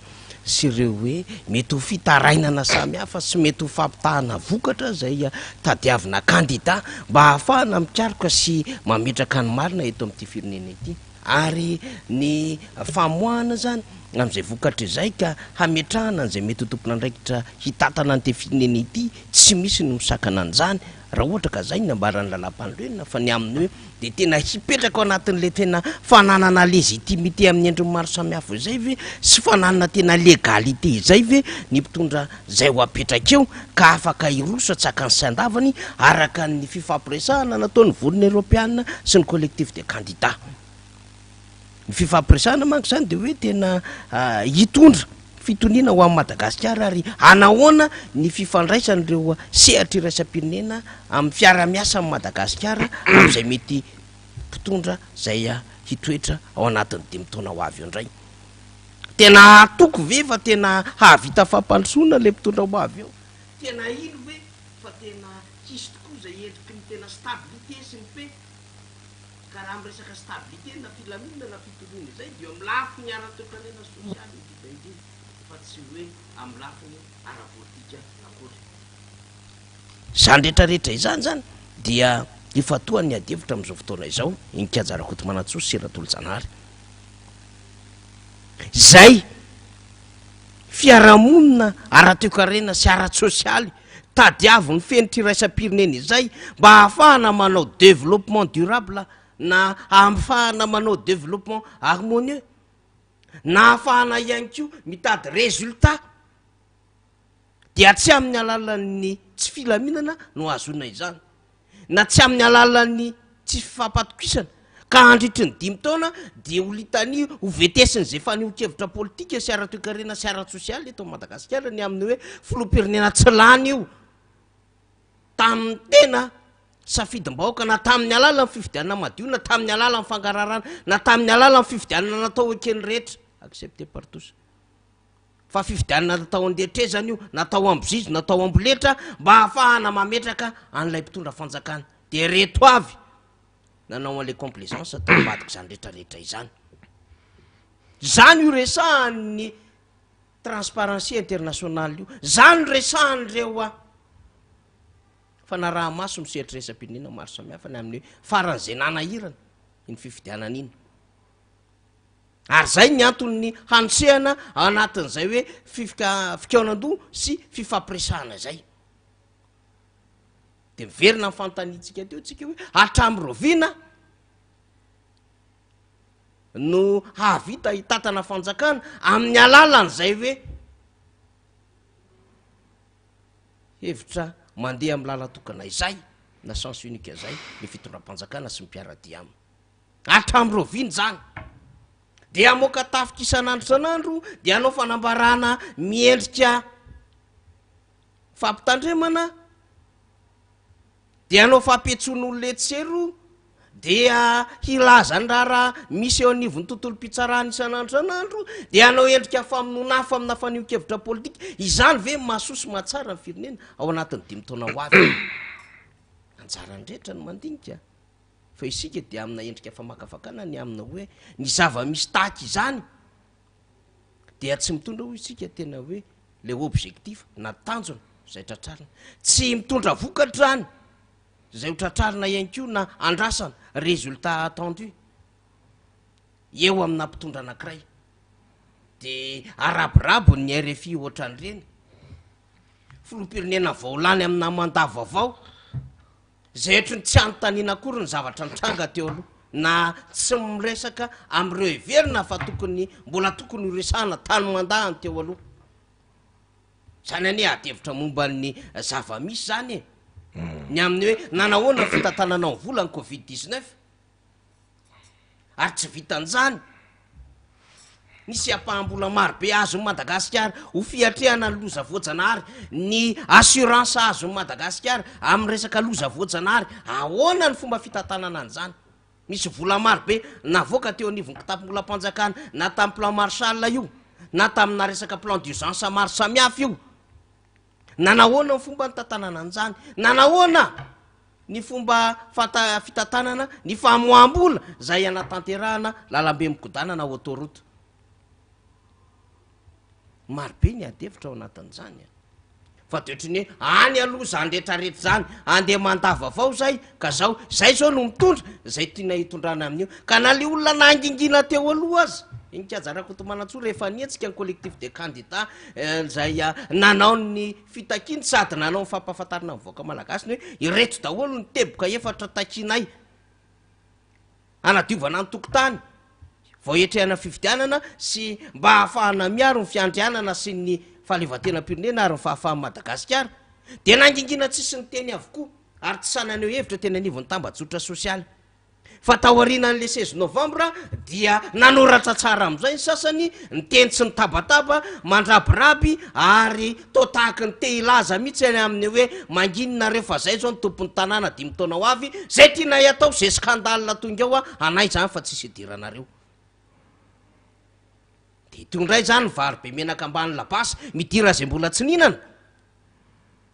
sy ireo hoe mety ho fitarainana samihafa sy mety ho fampitahana vokatra zay tadiavina kandida mba ahafahana mikaroka sy mametraka ny marina eto amin'ity firenena ity, ary ny famoahana zany am'izay vokatra izay ka hametrahana an'izay mety ho tompona andraikitra hitatana an'ity firenena ity tsy misy ny misakana an'izany raha ohatra ka zay nambarany lalam-panorenana fa ny aminy hoe de tena hipetraka ao anatin'le tena fananana légitimité amin'ny endriny maro samihafa izay ve sy fananana tena légalité izay ve ny mpitondra zay ho apetraka eo ka afaka iroso atsaka ny sandavany araka ny fifampiresahana nataon'ny volony européenne sy ny collectif de candidats. Ny fifampiresahana manko zany de hoe tena hitondra fitoniana ho amin'ny Madagasikara ary anahoana ny fifandraisan'ireo sehatra iraisam-pirenena amin'ny fiara-miasa amin'ny Madagasikara amin'izay mety mpitondra zay hitoetra ao anatin'ny 10 taona ho avy eo indray. Tena atoko ve fa tena havita fampandrosoana le mpitondra ho avy eo, tena ilo ve fa tena hisy tokoa zay endriky ny tena stabilité sy ny pe ka raha miresaka stabilité na filaminana na fitoniana zay dio amin'ny lafiny ara-toekanena sosialy ididaidy fa tsy hoe amin'ny lafiny ara-politika akory. Zany rehetrarehetra izany zany dia efa toa ny adevitra amin'izao fotoana izao inikajarakoto Manantsoa sy Ratolo-Janahary zay fiarahamonina ara-toekarena sy ara-tsosialy tadiaviny fenitra iraisam-pirenena izay mba ahafahana manao développement durable na ahafahana manao développement harmonieux na ahafahana ihany koa mitady résultat dia tsy amin'ny alalan'ny tsy filaminana no azona izany, na tsy amin'ny alalan'ny tsy fifampatokisana ka andritry ny 5 taona dia ho litany ho vetesin'izay fanionkevitra politika sy ara-toekarena sy ara-tsosialy eto Madagasikara ny amin'ny hoe filoham-pirenena tsy lany io tamin'ny tena safidim-bahoaka na tamin'ny alalan'ny fifidianana madio na tamin'ny alalan'ny fangararana na tamin'ny alalan'ny fifidianana natao ekeny rehetra accepté par tous, fa fifidianana natao andehitrezana io natao ambozizo natao amboletra mba ahafahana mametraka an'ilay mpitondra fanjakana de reto avy nanao an'le complaisance atao ambadika zany rehetrarehetra izany. Zany io resahan'ny transparency internationale io, zany resahan'ireo fanaraha maso misehatra resam-pirenena maro samihafa ny amin'ny faran'izay nanahirana iny fifidianana iny, ary zay ny antony hanosehana anatin'izay hoe fikaonan-doha sy fifampiresahana zay. De miverina amin'ny fanontaniantsika teo tsika hoe hatramin'ny roviana no havita hitatana fanjakana amin'ny alalan'izay hoe hevitra mandeha amin'ny lala tokana izay na sens unique zay ny fitondram-panjakana sy mipiaradia aminy hatramin'ny roviana zany dia amoaka tafika isan'andro san'andro dia anao fanambarana miendrika fampitandremana dia anao fampetson'olo letsero dia hilazany raha misy eo anivon'ny tontolo mpitsarana isan'andro san'andro dia anao endrika famononafa amina fanionkevitra politika, izany ve mahasosy mahatsara ny firenena ao anatin'ny 5 taona ho avy anjarany rehetra ny mandinika fa isika dia amina endrika famakafakana ny amina hoe ny zava-misy tahaka izany dia tsy mitondra ho isika tena hoe le objectif na tanjona zay tratrarina, tsy mitondra vokatra any zay ho tratrarina ihany koa na andrasana résultat attendu. eo amina mpitondra anankiray de araborabo ny RFI ohatran'ireny filoham-pirenena vaolany amina mandat vaovao zay ohatrany tsy anontaniana akory ny zavatra nitranga teo aloha na tsy miresaka am'ireo everina fa mbola tokony horesahana tany mandahany teo aloha zany anie adevitra momba ny zava-misy zany e ny amin'ny hoe nanahoana fitantanana ny vola ny Covid-19 ary tsy vitan'izany nisy ampahambola marobe azo Madagasikara ho fiatrehana ny loza voajanahary ny assurance azo Madagasikara amin'ny resaka loza voajanahary ahoana ny fomba fitantanana an'izany misy vola marobe navoaka teo anivon'ny kitapo-molam-panjakana na tamin'ny plan Marshall io na tamina resaka plan d'urgence maro samihafa io nanahoana ny fomba nitantanana an'izany nanahoana ny fomba fitantanana ny famoam-bola zay anatanterahana lalambe mikodana autoroute marobe ny adevitra ao anatin'izany fa toetrany hoe any aloha zany rehetrarehetra zany andeha mandavavao zay ka zay zao no mitondra zay tiana hitondrana amin'io ka na le olona nangingina teo aloha azy inikajarakoto manatsoa rehefa nietsika ny collectif de candidat zay nanao ny fitakiny sady nanao ny fampahafantarina mivoaka malagasy ny hoe ireto daholo ny teboka efatra takinay anadiovana ny tokotany voaetrehana fividianana sy mba hahafahana miaro ny fiandrianana sy ny fahaleovan-tena-pirenena ary ny fahafahan'ny Madagasikara de nangingina tsisy ny teny avokoa ary tsy sananeo hevitra teny anivon'ny tambajotra sosialy fa taorianan'le 16 novambra dia nanoratra tsara am'izay ny sasany ny teny tsy nitabataba mandrabiraby ary to tahaka ny te ilaza mihitsy any amin'ny hoe manginina rehefa zay zao ny tompony tanàna 5 taona ho avy zay tiana atao zay skandalina tonga eo anay zany fa tsisy idiranareo de tondray zany varobe menaka ambany labasy midira zay mbola tsy ninana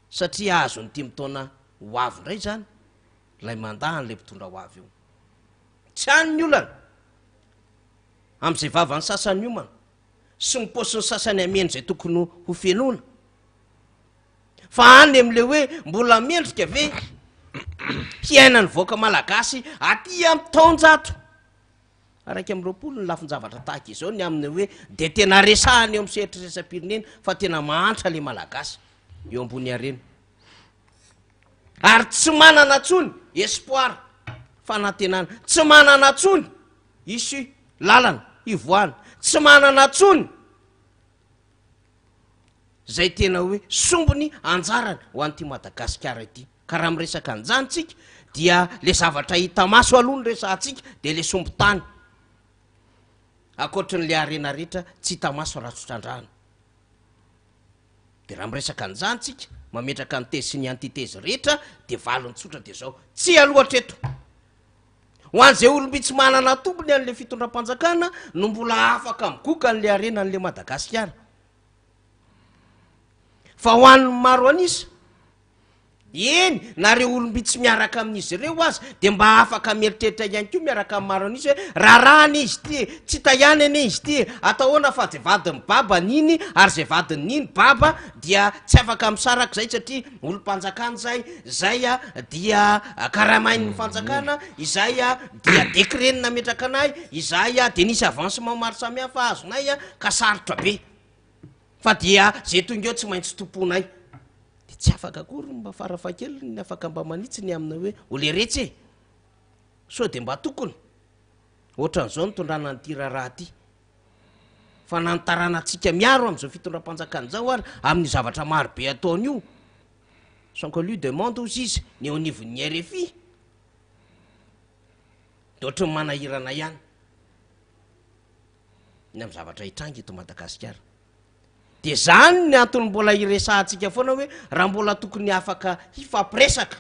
satria azo ny 5 taona ho avy ndray zany lay mandahan'le mpitondra ho avy io tsy any ny olana am'izay vavany sasany omana sy miposiny sasany ameny zay tokony ho fenona fa any am'le hoe mbola mendrika ve hiaina ny voaka malagasy aty amin'ny taonjato araiky am'roapolo ny lafin-javatra tahaka izao ny amin'ny hoe de tena resahany eo amin'ny sehatresam-pirenena fa tena mahantra le malagasy eo ambony arena ary tsy manana tsony espoir fanantenana tsy manana tsony isy lalana ivoana tsy manana tsony zay tena hoe sombony anjarany ho an'ity Madagasikara ity ka raha miresaka an'izanytsika dia le zavatra hita maso aloha ny resahantsika de le sombo-tany akoatrin'le arena rehetra tsy hita maso raha tsotrandrahana de raha miresaka an'izanytsika mametraka ny tezy sy ny antiteze rehetra de valony tsotra de zao tsy alohatreto ho an'izay olomby tsy manana tompony an'le fitondram-panjakana no mbola afaka migoka an'le arena an'le Madagasikara fa ho an'ny maro anisa eny nareo olomby tsy miaraka amin'izy ireo azy de mba afaka mieritreritra ihany koa miaraka amin'ny maro an'izy hoe rahana izy ty tsy tahany ane izy ty atahoana fa zay vadiny baba niny ary zay vadiny niny baba dia tsy afaka misaraka zay satria olom-panjakana zay dia karamain'ny fanjakana izay dia dekrenina nametraka anay izay de nisy avancement maro samihafa azonay ka sarotra be fa dia zay tonga eo tsy maintsy tomponay tsy afaka akory mba farafakely ny afaka mba manitsy ny amina hoe oleretsy e so de mba tokony ohatran'izao nitondrana nyty raha ty fa nanotarana atsika miaro am'izao fitondram-panjakana zao ary amin'ny zavatra maro be ataon'io sans que lui demande aux izy ny eo anivon'ny RFI de ohatry ny manahirana ihany ny amin'ny zavatra hitranga eto Madagasikara de zany ny antony mbola iresahantsika foana hoe raha mbola tokony afaka hifampiresaka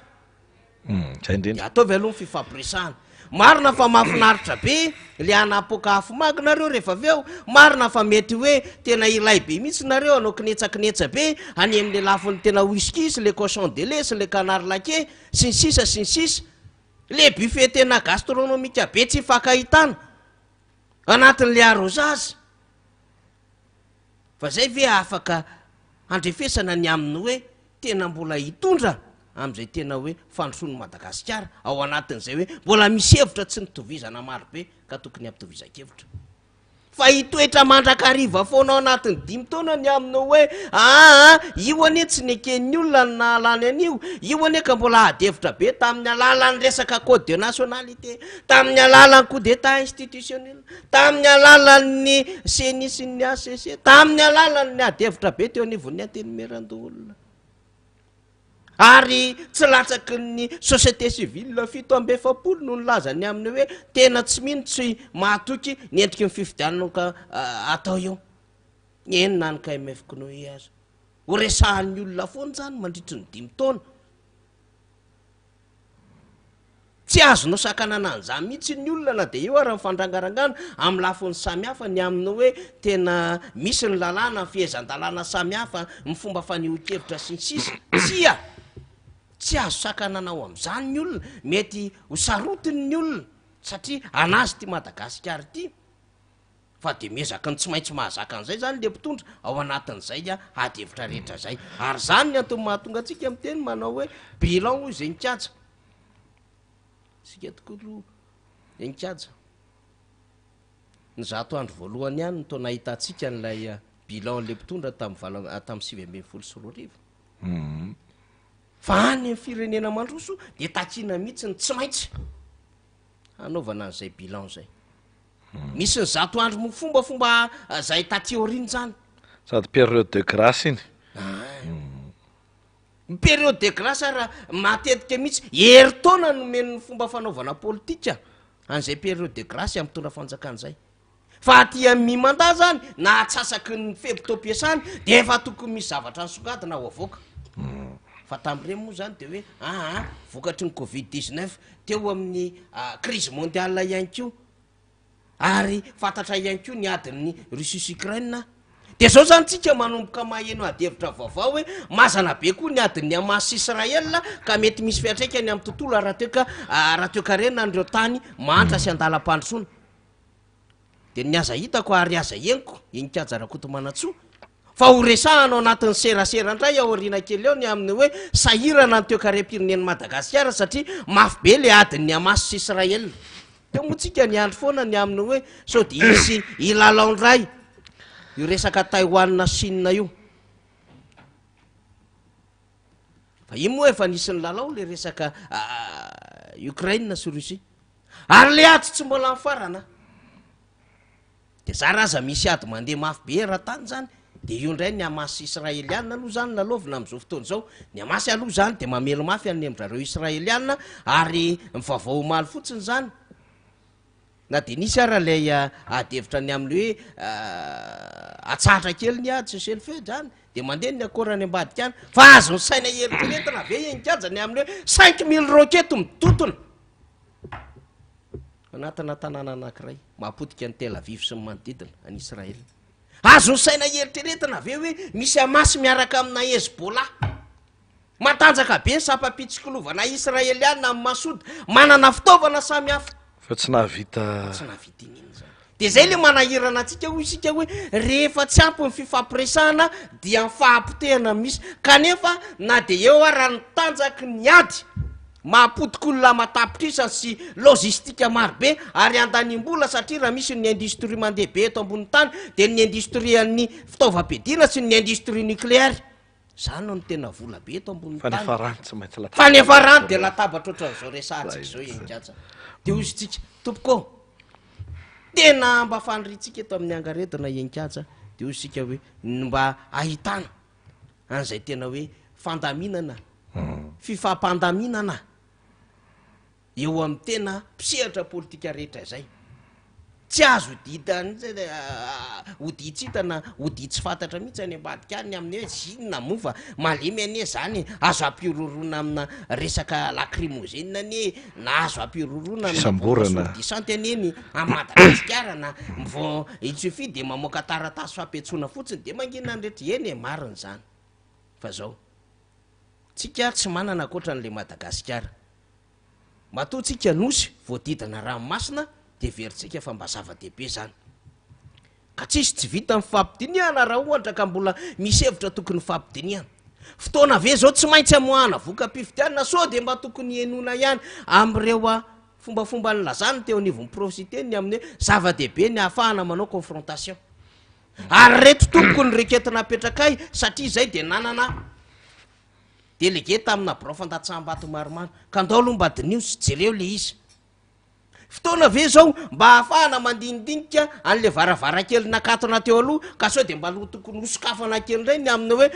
de ataovy aloha ny fifampiresahana marina fa mahafinaritra be le anapoka afo magy nareo rehefa avy eo marina fa mety hoe tena ilay be mihitsy nareo anao kinetsakinetsa be any amin'le lafiny tena whisky sy le cochon de lait sy le canard laqué sy ny sisa le buffet tena gastronomika be tsy fakahitana anatin'le arrosazy fa zay ve afaka andrefesana ny aminy hoe tena mbola hitondra am'izay tena hoe fandrosoan'ny Madagasikara ao anatin'izay hoe mbola misy hevitra tsy nitovizana maro be ka tokony ampitovizakevitra fa itoetra mandrakariva foana ao anatin'ny 5 taona ny aminao hoe io anie tsy neken'ny olona na alany an'io io anie ka mbola adevitra be tamin'ny alalan'ny resaka code de nationalité tamin'ny alalan'ny coup d'état institutionnel tamin'ny alalan'ny CENI sy ny ACC tamin'ny alalan'ny adevitra be teo anivon'ny antenumeran-dolona ary tsy latsaky ny société civile 7 no nylazany aminy hoe tena tsy mino tsy mahatoky ny endriky ny fifidianaka atao eo enina ny KMF Knoe azy ho resahan'ny olona foana zany mandritry ny 5 taona tsy azonao sakanana an'izany mihitsy ny olona na de eo ary mifandrangarangana amin'ny lafiny samihafa ny aminy hoe tena misy ny lalàna ny fiezan-dalàna samihafa ny fomba faneho-kevitra sy ny sisa tsy azo sakananao amin'izany ny olona mety ho sarotiny ny olona satria anazy ty Madagasikara ty fa de mezaka ny tsy maintsy mahazaka an'izay zany le mpitondra ao anatin'izay adevitra rehetra zay ary zany ny antony mahatonga antsika amin'ny teny manao hoe bilan hoy zay nikatsa sika tokolo enikatsa ny zato andro voalohany ihany ny taona hitantsika n'lay bilan le mpitondra tamin'ny 7 fa any amin'ny firenena mandroso de takina mihitsy ny tsy maintsy anaovana an'izay bilan zay misy ny zato andro mofombafomba zay taty oriny zany sady période de grâce iny période de grâce raha matetika mihitsy heri-taona nomen'ny fomba fanaovana politika an'izay période de grâce amin'ny tondra fanjakan'izay fa aty amin'ny mandat zany na atsasaky ny febito-piasany de efa tokony misy zavatra nisongadina ho avoaka fa tam'ireny moa zany de hoe vokatry ny Covid-19 teo amin'ny crise mondiale ihany ko ary fantatra ihany ko ny adin'ny Russie sy Ukraine de zao zany tsika manomboka maheno adevitra vaovao hoe mazana be koa ny adin'ny Hamas sy Israel ka mety misy fiatraikany amin'ny tontolo raha teo karena andreo tany mantra sy andalam-pandrosoana de ny aza hitako ary aza henoko enikajy Rakotomanantsoa fa ho resahanao anatin'ny serasera indray aoriana kely eo ny amin'ny hoe sahirana ny toekaram-pirenen'ny Madagasikara satria mafy be le adin'ny Hamas sy Israel teo moatsika ny andro foana ny amin'ny hoe sao de isy ilalaondray io resaka Taiwan na Chine io fa io moa efa nisy ny lalao le resaka Ukraine sy Russie ary le ady tsy mbola mifarana de za raza misy ady mandeha mafy be raha tany zany de io ndray ny Hamas Israeliana aloha zany nalovina am'izao fotoana zao ny Hamas aloha zany de mamelo mafy anemdrareo Israeliana ary mivavao maly fotsiny zany na de nisy ara lay adevitra ny aminy hoe atsatra kely ny ady sesely zany de mandeha ny akorany ambadika any fa azo ny saina eritreretina ve enikajany aminy hoe 5000 roquette mitotona anatina tanàna anankiray mahapotika ny Tel Aviv sy ny manodidina any Israel azo ny saina eritreretina ve hoe misy Hamas miaraka amina Hezbollah matanjaka be sapapitsikilovana Israeliana amin'ny Masoud manana fitaovana samy hafa fa tsy nahavita iny zany de zay le manahirana atsika ho isika hoe rehefa tsy ampy ny fifampiresahana dia mifahampotehana misy kanefa na de eo raha nitanjaky ny ady mahapotik'olona matapitrisany sy logistika marobe ary andanimbola satria raha misy ny industrie mandeha be eto ambony tany de ny industrie an'ny fitaovam-piadina sy ny industrie nucléaire zany no ny tena vola be eto ambony tany fanefarany de latabatra ohatran'izao resahantsika zao enikatsa de ozytsika tompoko tena mba faniritsika eto amin'ny angaretina enikatsa de ozytsika hoe mba ahitana an'izay tena hoe fandaminana fifampandaminana eo amin'ny tena mpisehatra politika rehetra zay tsy azo hoditsitana hodi tsy fantatra mihitsy any ambadika any amin'ny hoe zinona mofa malemy anie zany azo ampirorona amina resaka lacrimogène anie na azo ampirorona amnadisante aneny amin'ny Madagasikara na mvo il suffit de mamoaka taratasy fampetsona fotsiny de mangina andrehetra eny mariny zany fa zao tsika tsy manana akoatra n'le Madagasikara matoa tsika nosy voadidina ranomasina de veritsika fa mba zava-dehibe zany ka tsisy tsy vita mifampidiniana raha ohatra ka mbola misy hevitra tokony fampidiniana fotoana ve zao tsy maintsy amoahana voka-pifidianana sao de mba tokony enona ihany am'ireo fombafomba nylazany teo anivon'ny profiteny amin'ny hoe zava-dehibe ny ahafahana manao confrontation ary reto tompoko ny reketina apetrakay satria zay de nanana délégué tamina birao fantatsaham-bato maromaro ka andao aloha mba dinio sy jereo le izy fotoana ve zao mba ahafahana mandinidinika an'le varavarakely nakatona teo aloha ka sao de mba lo tokony hosokafana kely ray ny aminy hoe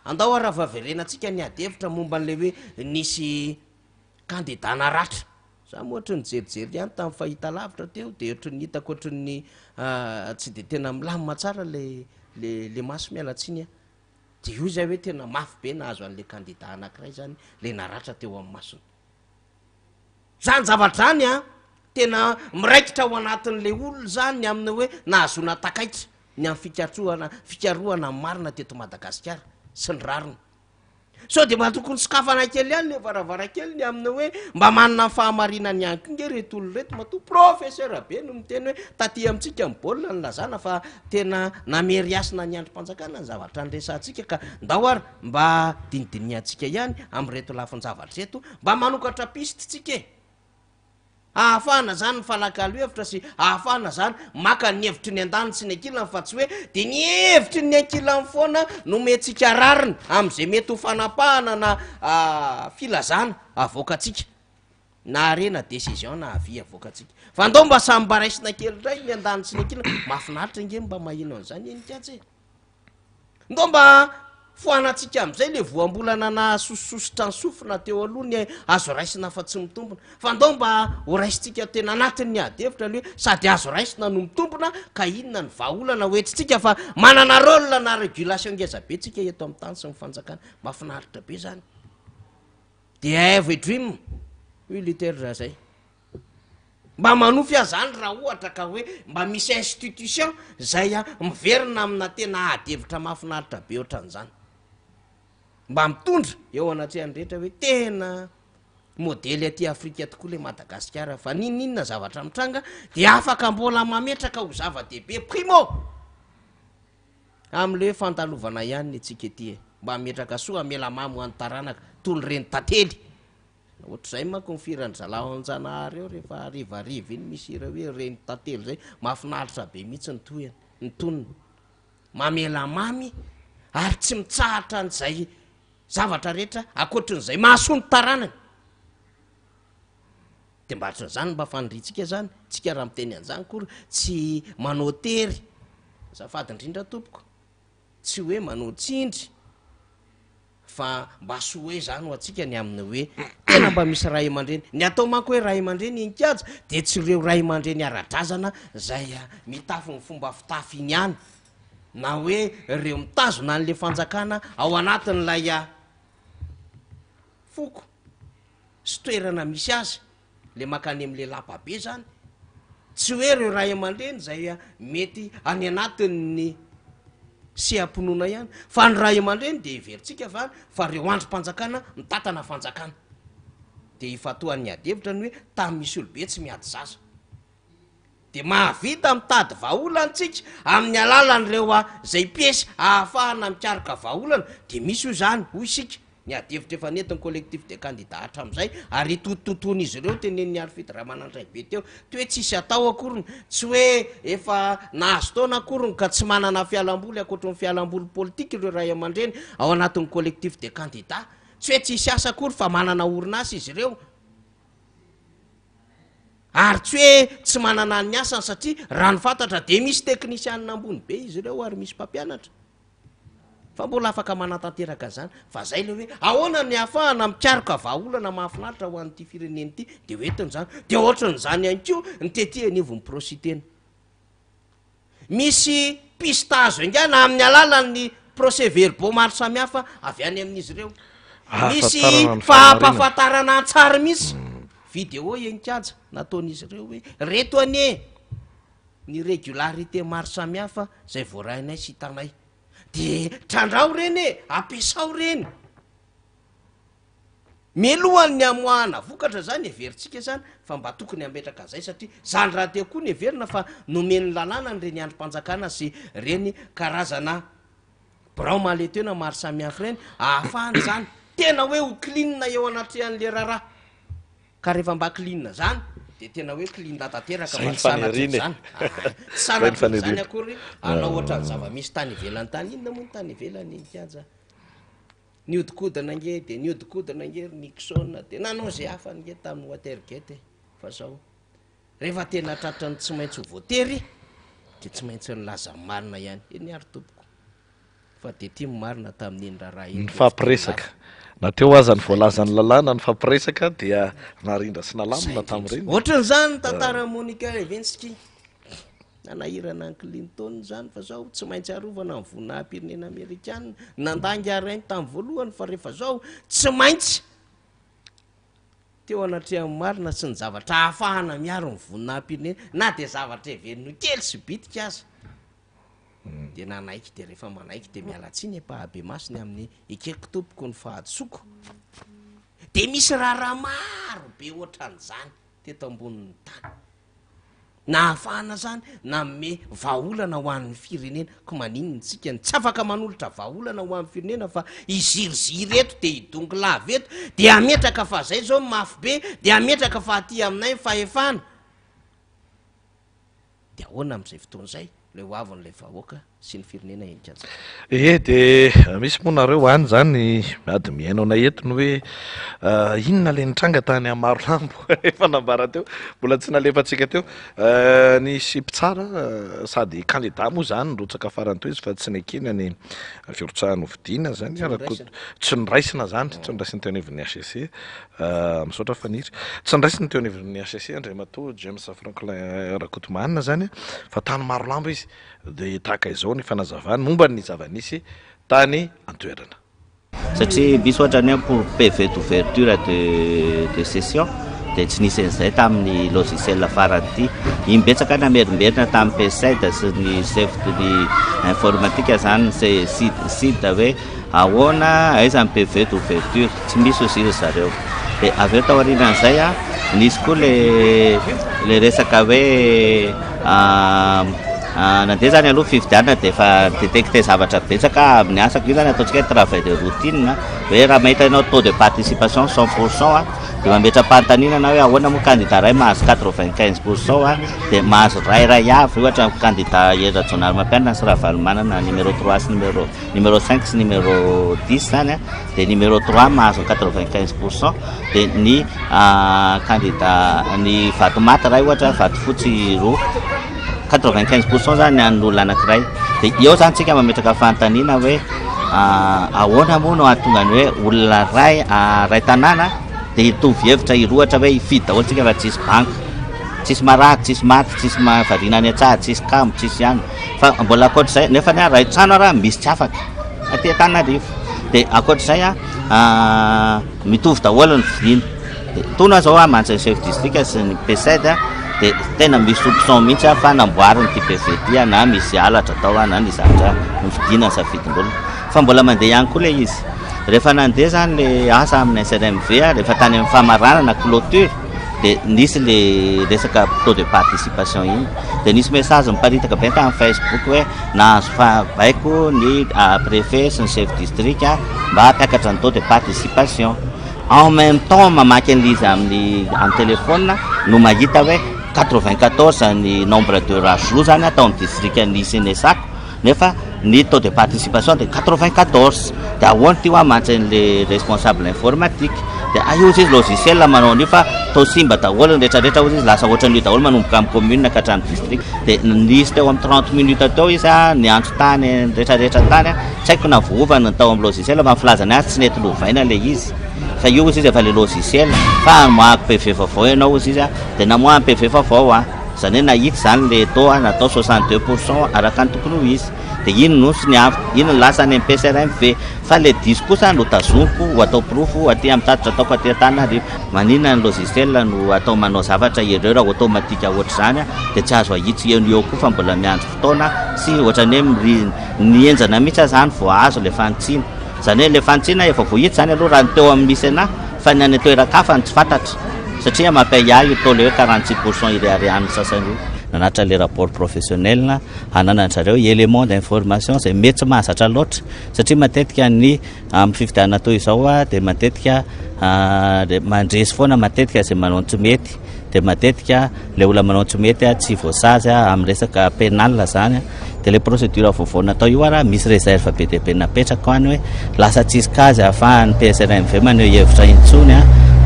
andao aravaverenatsika ny adevitra momba an'le hoe nisy kandidana ratra za moa ohatry ny jerijery ihany tamin'ny fahita lavitra teo de ohatry ny hitako ohatry ny tsy de tena milamina tsara le maso mialatsiny de io zay hoe tena mafy be nahazo an'le kandida anankiray zany le naratra teo amin'ny masony zany zavatra zany tena miraikitra ao anatin'le olona zany amin'ny hoe nahazona takaitra ny amin'ny fikarohana marina teto Madagasikara sy ny rariny so de mba tokony sokafana kely ihany le varavarakely ny amin'ny hoe mba manana fahamarinany ihany ko nge reto olo reto mato professeur be no miteny hoe taty amintsika ny baolina ny lazana fa tena nameriasina ny androm-panjakana ny zavatra nyresantsika ka ndao ary mba dinidiniantsika ihany amin'ny reto lafin-javatra reto mba manokatra piste tsika ahafahana zany ny falakalo hevitra sy ahafahana zany maka ny hevitry ny andany sy ny ankilany fa tsy hoe de ny hevitry ny ankilany foana no mentsika rariny am'izay mety ho fanapahana na filazana avoakatsika na arena décision na avy avoakatsika fa ndao mba samy mba raisina kely ray ny andany sy ny ankilany mahafinaritra nge mba mahino an'izany enikatse ndao mba foanatsika am'izay le voambolana na sosososotra ny sofina teo aloha ny azo raisina fa tsy mitombona fa ndao mba ho raisitsika tena anatin'ny adevitra le hoe sady azo raisina no mitombona ka inona ny vahaolana hoetritsika fa manana rôle na régulation ngeza be tsika eto amin'ny tany sy ny fanjakana mahafinaritra be zany de have a dream militaire zay mba manofy azany raha ohatra ka hoe mba misy institution zay miverina amina tena adevitra mahafinaritra be ohatran'izany mba mitondra eo anatrehan'ny rehetra hoe tena modely aty Afrika tokoa le Madagasikara fa ninina zavatra mitranga de afaka mbola mametraka ho zava-dehibe primo am'le hoe fantalovana ihany ny atsika ety mba metraka soa mela mamo any taranaka tolo reny tantely ohatr'izay manko nifirany zalaonjanahary eo rehefa arivariva iny misy ireo hoe reny tantely zay mahafinaritra be mihitsy ny tonony mamela mamy ary tsy mitsahatra an'izay zavatra rehetra akoatrin'izay mahasony taranany de mba hatran'izany mba faniritsika zany tsika raha miteny an'izany kory tsy manao tery zafady indrindra tompoko tsy hoe manao tsindry fa mba so hoe zany ho atsika ny amin'ny hoe tena mba misy ray aman-dreny ny atao manko hoe ray aman-dreny inkaja de tsy ireo ray aman-dreny ara-drazana zay mitafy ny fomba fitafy iny ihany na hoe ireo mitazona an'le fanjakana ao anatin'lay foko sy toerana misy azy le makany am'le lapabe zany tsy hoe ireo ray aman-dreny zay mety any anatin'ny sy ampinoana ihany fa ny ray aman-dreny de iveritsika vany fa reo androm-panjakana mitatana fanjakana de ifatoan'ny adevitra ny hoe tamy misy olobe tsy miady zaza de mahavita mitady vaholantsika amin'ny alalan'reo zay piesy ahafahana mikaroka vaholana de misy io zany hoy isika ny adevitra efa netiny collectif de candidat hatram'izay ary totototoany izy ireo tenen'ny alfity raha manandray be teo ty hoe tsisy atao akorony tsy hoe efa nahazo taona akorony ka tsy manana fialamboly akoatry ny fialamboly politika ireo ray aman-dreny ao anatin'ny collectif de candidat tsy hoe tsisy asa akory fa manana orinasa izy ireo ary tsy hoe tsy manana ny asany satria raha ny fantatra de misy teknisianina ambony be izy ireo ary misy mpampianatra fa mbola afaka manatanteraka zany fa zay le hoe ahoana ny ahafahana mikaroka vahaolana mahafinaritra ho an'ity fireneny ity de hoentin'zany de ohatran'izany ihany ko ny tety anivon'ny prositena misy pistazo ingana amin'ny alalan'ny procès verbaux maro samihafa avy any amin'izy ireo misy fahampahafantarana antsara misy vidéo enikajy nataon'izy ireo hoe reto ane ny régularité maro samihafa zay voarahinay sy hitanay de trandrao reny ampiasao reny melohany amoahana vokatra zany everitsika zany fa mba tokony ametraka zay satria zany raha teo koa ny everina fa nomeny lalàna ny reny androm-panjakana sy reny karazana brao maletena maro samihafa reny ahafahany zany tena hoe ho clinina eo anatrehan'le raraha ka rehefa mba clean zany de tena hoe clean tanteraka Zay ny masanatra faniriny. zany Zay ny sanatra faniriny. zany akory anao ohatra ny zava-misy tany ivelany tany inona moa ny tany ivelany iny kaja niodikodana nge de niodikodana nge Nixon de nanao zay hafa nge tamin'ny Watergate fa zao rehefa tena tratrany tsy maintsy ho voatery de tsy maintsy nilaza marina ihany eny ary tompoko fa de tia marina tamin'ny raha ny fampiresaka na teo aza ny voalazany lalàna ny fampiresaka dia narindra sy nalamina tamin'ireny ohatran'izany tantara Monica Lewinsky nanahirana ny Clinton zany fa zao tsy maintsy arovana ny vonaham-pirenena Amerikana nandanga arainy tamin'ny voalohany fa rehefa zao tsy maintsy teo anatrehan'ny marina sy ny zavatra ahafahana miaro ny vonaham-pirenena na de zavatra heveriny kely sy bitika aza de nanaiky de rehefa manaiky de mialatsiny epahabe masiny amin'ny ekeko tompoko ny fahadisoko de misy raha maro be ohatran'izany teto ambonin'ny tany na ahafahana zany na me vahaolana ho an'ny firenena ko maninona tsika ny tsy afaka manolotra vahaolana ho an'ny firenena fa iziriziry eto de idongo lava eto de ametraka fa zay zao mafy be de ametraka fa aty aminay fahefana de ahoana am'izay fotoan'izay le hoavin'lay vahoaka sy ny firenena enikasa de misy moa nareo any zany ady miainao na etiny hoe inona le nitranga tany amaro lambo efa nambara teo mbola tsy nalefatsika teo ny sipitsara sady kandida moa zany rotsaka farany to izy fa tsy nekena ny firotsahany hovidiana zany arako tsy niraisina zany tsy niraisiny teo anivon'ny HCC misaotra faniry tsy niraisiny teo anivon'ny HCC andray matoa James Franklin Rakotomana zany fa tany maro lambo izy de tahaka izao ny fanazavany momba ny zava-nisy tany antoerana satria misy ohatrany pour PV d'ouverture de session de tsy nisy an'izay tamin'ny logiciel farany ity imbetsaka ny amerimberina tamin'ny PSED sy ny chef de informatique zany se site hoe ahoana aiza ny PV d'ouverture tsy misy aussi zareo de avy eo tao aorianan'izay a nisy koa le resaka hoe nandeha zany aloha fividianana de efa détecté zavatra betsaka amin'ny asako io zany ataontsika hoe travail de routine hoe raha mahita ianao taux de participation 100% de mametra-panontaniana na hoe ahoana moa candidat ray mahazo 95% de mahazo ray avy ohatra candidat Eza Jonary sy Ravalomanana numéro 3 sy numéro 5 sy numéro 10 zany de numéro 3 mahazo 95% de ny candidat ny Vatomata ray ohatra Vatofotsy roa 95% zany an'olona anankiray de eo zany tsika mametraka fanontaniana hoe ahoana moa no ahatonga ny hoe olona ray tanàna de hitovy hevitra irohatra hoe hifidy daholo tsika fa tsisy banka tsisy marady tsisy maty tsisy mahavariana ny atsahady tsisy kamo tsisy ihany fa mbola akoatr'izay nefa ny ray trano raha misy tsy afaka aty Antananarivo de akoatr'izay mitovy daholo ny vidiana de tona zao mantsy ny chef district sy ny PSED de tena misy soupçon mihitsy fa namboariny ty PV ty na misy alatra tao na ny zavatra nividiana ny safidin'olona fa mbola mandeha ihany koa le izy rehefa nandeha zany le asa amin'ny SRMV rehefa tany amin'ny famaranana clôture de nisy le resaka taux de participation iny de nisy message miparitaka be tamin'ny Facebook hoe nahazo baiko ny préfet sy ny chef district mba hampiakatra ny taux de participation en même temps mamaky an'izy amin'ny téléphone no mahita hoe 94 ny nombre de rajout zany atao amin'ny district nisy nesako nefa ny taux de participation de 94 de ahoana ty hoa mantsy le responsable informatique de aiozy izy logiciel manao an'io fa tao simba daholo ny rehetrarehetra ozy izy lasa ohatran'io daholo manomboka amin'ny commune ka hatrany district de nisy teo amin'ny 30 minutes teo izy ny andro tany rehetrarehetra tany tsy haiko na voovana tao amin'ny logiciel fa mifilazana azy tsy nety lovaina le izy fa io izy efa le logiciel fa mahaky PV vaovao ianao izy izy de namoahany PV vaovao zany hoe nahita zany le taux natao 62% araka ny tokony ho izy de ino nosy ny avy ino lasa ny MPSRMV fa le diso kosa no tazomiko ho atao profo aty amin'ny tatitra ataoko aty Antananarivo maninona ny logiciel no atao manao zavatra erreur automatique ohatra zany de tsy azo ahitsy eo koa fa mbola miandro fotoana sy ohatrany hoe nienjana mihitsy zany vao azo le fantsina zany hoe le fantsina efa voahitsy zany aloha raha ny teo amin'ny misy ana fa ny any toeran-kafa ny tsy fantatra satria mampay io tao le hoe 46% irearean'ny sasany io nanatra le rapport professionnel hananantsareo élément d'information zay mety tsy mahazatra loatra satria matetika ny amin'ny fividianana toy izao de matetika de mandresy foana matetika zay manao tsy mety de matetika le olona manao tsy mety tsy voasazy amin'ny resaka pénal zany de le procédure vaovao natao io raha misy réserve be dia be napetraka any hoe lasa tsisy kazy ahafahan'ny PSRMV maneho hevitra intsony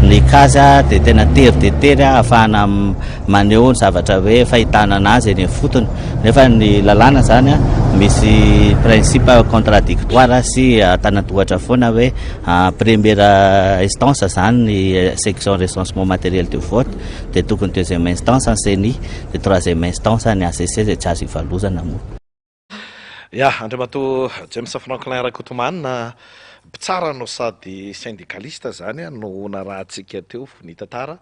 ny kazy de tena tery de tery ahafahana maneho ny zavatra hoe fahitana anazy eny fotony nefa ny lalàna zany misy principe contradictoire sy tanadohatra foana hoe première instance zany ny section recensement matériel de vote de tokony deuxième instance ny CENI de troisième instance ny ACC zay tsy azo ivalozana moa. Ya, Andriamato James Franklin Rakotomana mpitsara no sady syndicaliste zany no narahantsika teo ny tantara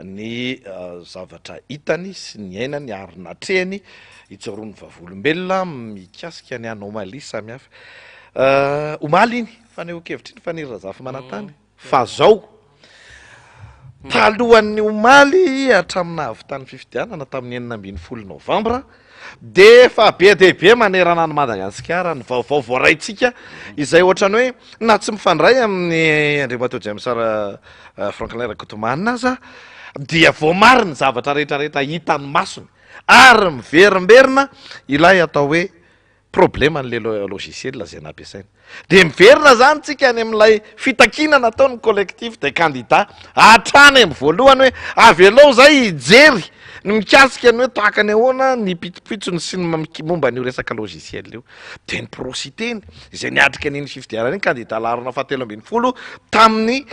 ny zavatra hitany sy ny ainany ary natrehany itsorony vavolombelona mikasika ny anomalie samihafa. Omaly iny faneho-kevitra iny fanirira zafy manantany fa zao talohan'ny omaly hatramina avy tany fifidianana tamin'ny 9 Novambra de fa be dehibe manerana ny Madagasikara ny vaovao voaraitsika izay ohatrany hoe na tsy mifandray amin'ny Andriamato James Franklin Rakotomana aza dia voamary ny zavatra rehetrarehetra hitany masony ary miverimberina ilay atao hoe problema n'le logiciel zay nampiasaina de miverina zany tsika any amin'ilay fitakina nataony collectif de candidat hatrany amin'ny voalohany hoe avelao zay ijery ny mikasika ny hoe toakany ahoana ny pitipitsony sy ny momba n'io resaka logiciel io de ny prositeny izay niatrika an'iny fifidianana iny candidat larona fahatelo ambin'ny folo tamin'ny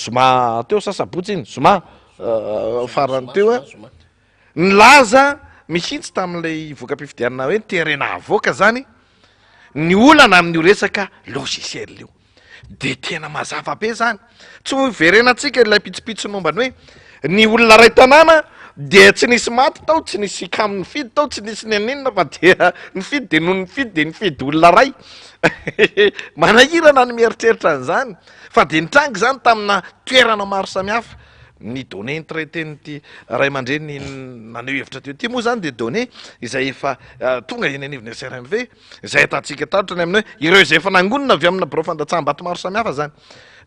zoma teo sasabotsy iny zoma farany teo ny laza mihitsy tamin'ilay voka-pifidianana hoe terena avoaka zany ny olana amin'io resaka logiciel io de tena mazava be zany tsy verenatsika ilay pitsipitsy mombany hoe ny olona ray tanàna de tsy nisy maty tao tsy nisy kam nifidy tao tsy nisy neninina fa dia nifidy de noho nifidy de nifidy olona ray manahirana ny mieritreritra an'izany fa de nitrangy zany tamina toerana maro samihafa ny donné traité-ny ray aman-dreny naneho hevitra teo ty moa zany de donné izay efa tonga eny anivony SRMV izay atantsika taotrany amin'ny hoe ireo izay efa nangonina avy amina bureau fandatsahambato maro samihafa zany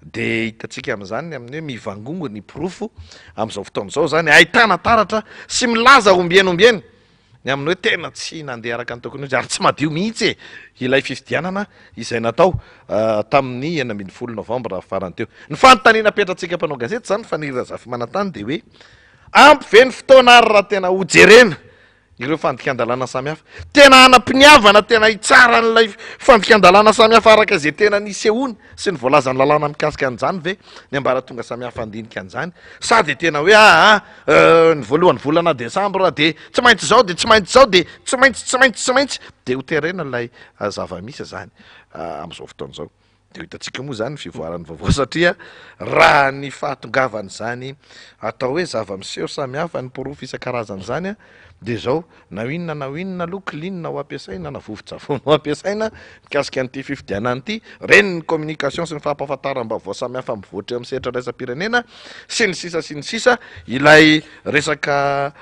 de hitantsika amin'izany amin'ny hoe mivangongo ny profo amin'izao fotoan'izao zany ahitana taratra sy milaza ombieny ny amin'ny hoe tena tsy nandeha araka ny tokony ary tsy madio mihitsy ilay fifidianana izay natao tamin'ny 9 Novambra farany teo ny fanontaniana petratsika mpanao gazety zany fanirira zafy manantany de hoe ampy ve ny fotoana ary raha tena hojerena ireo fandikan-dalàna samihafa tena hanampiniavana tena hitsara n'ilay fandikan-dalàna samihafa araka izay tena nisehoany sy ny voalazany lalàna mikasika an'izany ve ny ambaratonga samihafa andinika an'izany sady tena hoe ny voalohany volana Desambra de tsy maintsy zao de tsy maintsy zao de tsy maintsy de ho terena ilay zava-misy zany amin'izao fotoan'izao de hitantsika moa zany ny fivoaran'ny vaovao satria raha ny fahatongavany zany atao hoe zava-miseho samihafa ny porofo isan-karazany zany de zao na inona lokolinina ho ampiasaina na vovo-tsavony ho ampiasaina mikasika an'ity fifidianana ity reny ny communication sy ny fampahafantaram-baovao samihafa mivoatra amin'ny sehatra raisam-pirenena sy ny sisa ilay resaka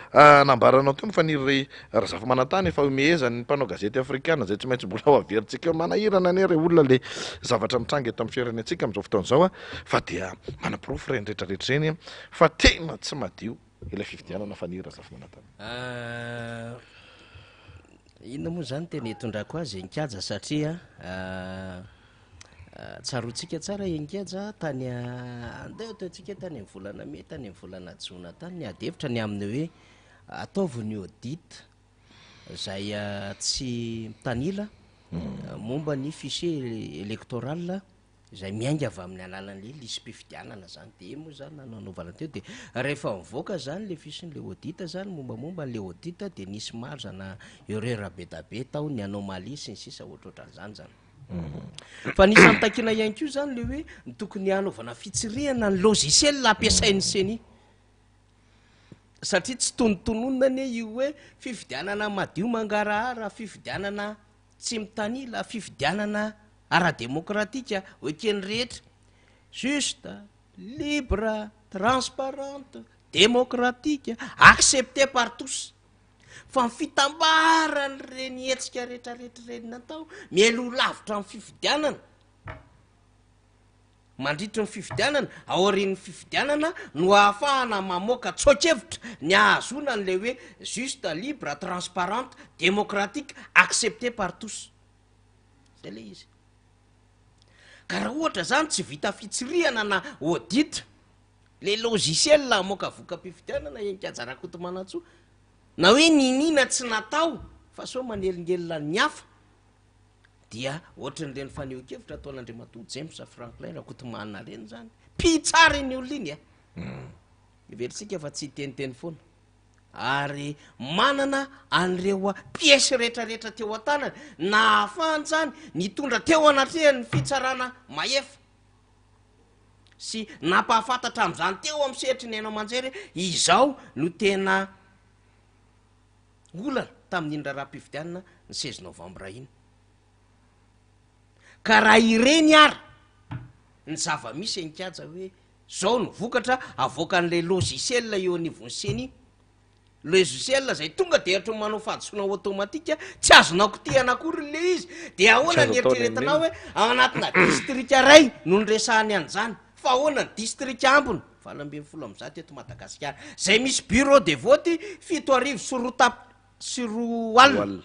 nambaranao teo mifaniry razafy manantany efa omehezany mpanao gazety afrikana zay tsy maintsy mbola ho averitsika manahirana ane re olona le zavatra mitrangy eto amin'ny firenentsika amin'izao fotoan'izao fa dia manam-porofo reny rehetrarehetra reny fa tena tsy madio ilay fifidianana fanira zafy manantany inona moa zany tena hitondrako azy enkaja satria tsarotsika tsara enkaja tany andeha ataotsika tany amin'ny volana Mai tany amin'ny volana Jona tany ny adevitra ny amin'ny hoe ataoviny audit zay tsy mitanila momba ny fichier électoral zay miainga avy amin'ny alalan'le listim-pifidianana zany de moa zany nanaovana teo de rehefa mivoaka zany le fisin'le audit zany mombamomba n'le audit de nisy maro zana erreur be da be tao ny anomalie sy ny sisa ohatrohatran'izany zany fa nisy antakina ihany ko zany le hoe tokony hanaovana fitsirihana ny logiciel ampiasain'ny CENI satria tsy tonotononana io hoe fifidianana madio mangarahara fifidianana tsy mitanila fifidianana ara-démocratique hoekeny rehetra juste libre transparente démocratique accepté par tous fa ny fitambarany reny hetsika rehetrarehetra reny natao mielo lavitra amin'ny fifidianana mandritry ny fifidianana aorin'ny fifidianana no ahafahana mamoaka tsoakevitra ny ahazona n'le hoe juste libre transparente démocratique accepté par tous zay le izy ka raha ohatra zany tsy vita fitsiriana na audit le logiciel amoaka voka-pifidianana enkajarakoto manatso na hoe ninina tsy natao fa so manelingelina ny hafa dia ohatran'ireny faneho-kevitra ataon'Andriamatoa James Franklin rakotomanina reny zany pitsara iny olona iny iveritsika fa tsy teniteny foana ary manana an'ireo piesy rehetrarehetra teo an-tanany na ahafahany zany nitondra teo anatrehany fitsarana maefa sy napahafantatra amin'izany teo amin'ny sehatry ny hainao manjery izao no tena olana tamin'iny raharam-pifidianana ny 16 novambra iny ka raha ireny ary ny zava-misy enkajy hoe zao no vokatra avoaka an'le logiciel eo anivony seny logiciel zay tonga de hatry manao fahadisoana automatika tsy azonao kotehana akory le izy de ahoana ny eritreretanao hoe ao anatina district ray no nyresahany an'izany fa ahoana ny district ambony valambin'ny folo am'zato eto Madagasikara zay misy bureau de vote 7 sy roa alina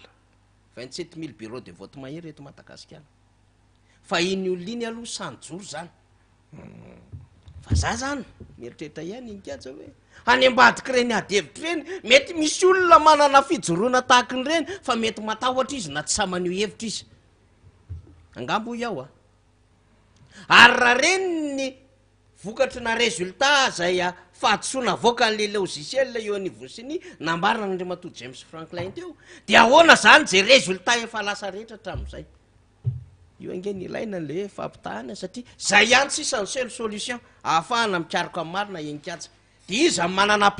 27 000 bureau de vote mahery eto Madagasikara fa iny olona iny aloha sanjoro zany fa za zany mieritreritra ihany inkajy hoe any ambadiky reny adevitra reny mety misy olona manana fijoroana tahaka ny reny fa mety matahotra izy na tsy samanio hevitra izy angambo iaho ary raha reny ny vokatry na résultat zay fahadisoana avoaka an'le logiciel eo anivony siny nambarina n'Andriamatoa James Franklin teo de ahoana zany zay résultat efa lasa rehetra hatramin'izay io angeny ilaina an'le fampitahana satria zay ihany sisany seule solution ahafahana mikariko amin'ny marina enkajy de izy manana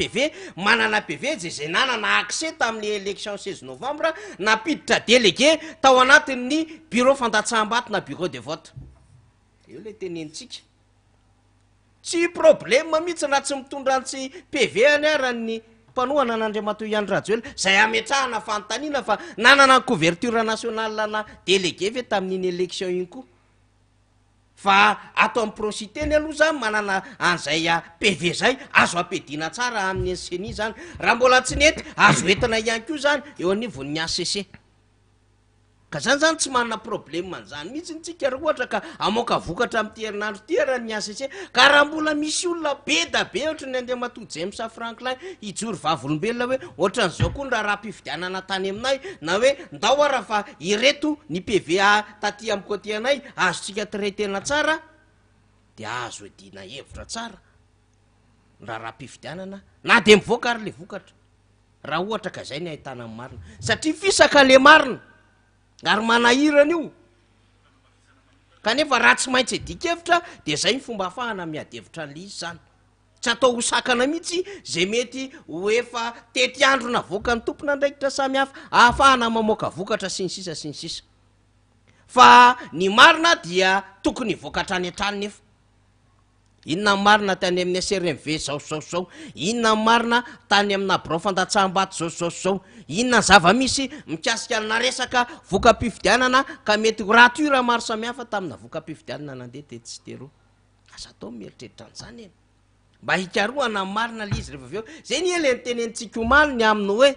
PV zay nanana accès tamin'ny élection 16 novembre napiditra délégué tao anatin'ny bureau fandatsaham-bato na bureau de vote io le tenentsika tsy problème mihitsy na tsy mitondra antsy PV any arany mpanohana n'Andriamatoa Iany Rajoelina zay ametrahana fanontaniana fa nanana couverture nationale na délégué ve tamin'iny élection iny koa fa ato amin'ny prositeny aloha zany manana an'izay PV zay azo ampedina tsara amin'ny SCNI zany raha mbola tsy nety azo entina ihany koa zany eo anivon'ny ACC ka zany tsy manana problème an'izany mihitsy ntsika raha ohatra ka amoaka vokatra amin'ity herinandro ty ran'ny ACC ka raha mbola misy olona be da be ohatra ny Andriamatoa James Franklin hijory vavolombelona hoe ohatran'izao koa ny raharam-pifidianana tany aminay na hoe ndao ara fa ireto ny PV taty amin'ny côté anay azotsika traitena tsara de azo edina hevitra tsara raharam-pifidianana na de mivoaka ary le vokatra raha ohatra ka zay ny ahitana amin'ny marina satria fisaka le marina ary manahirana io kanefa raha tsy maintsy edikevitra de zay ny fomba ahafahana miadevitra an'le izy zany tsy atao hosakana mihitsy zay mety ho efa tety andro na voaka ny tompona ndraikitra samy hafa ahafahana mamoaka vokatra sy ny sisa fa ny marina dia tokony vokatra any an-trany nefa inona marina tany amin'ny SRMV zao inona marina tany amina bureau fandatsaham-bato zao inona zava-misy mikasika na resaka voka-pifidianana ka mety ratura maro samy hafa tamina voka-pifidianana nandeha tetsytero asa atao mieritreritra an'izany eny mba hikaroana marina le izy rehefa avy eo zay ny ele nytenentsika omaliny aminy hoe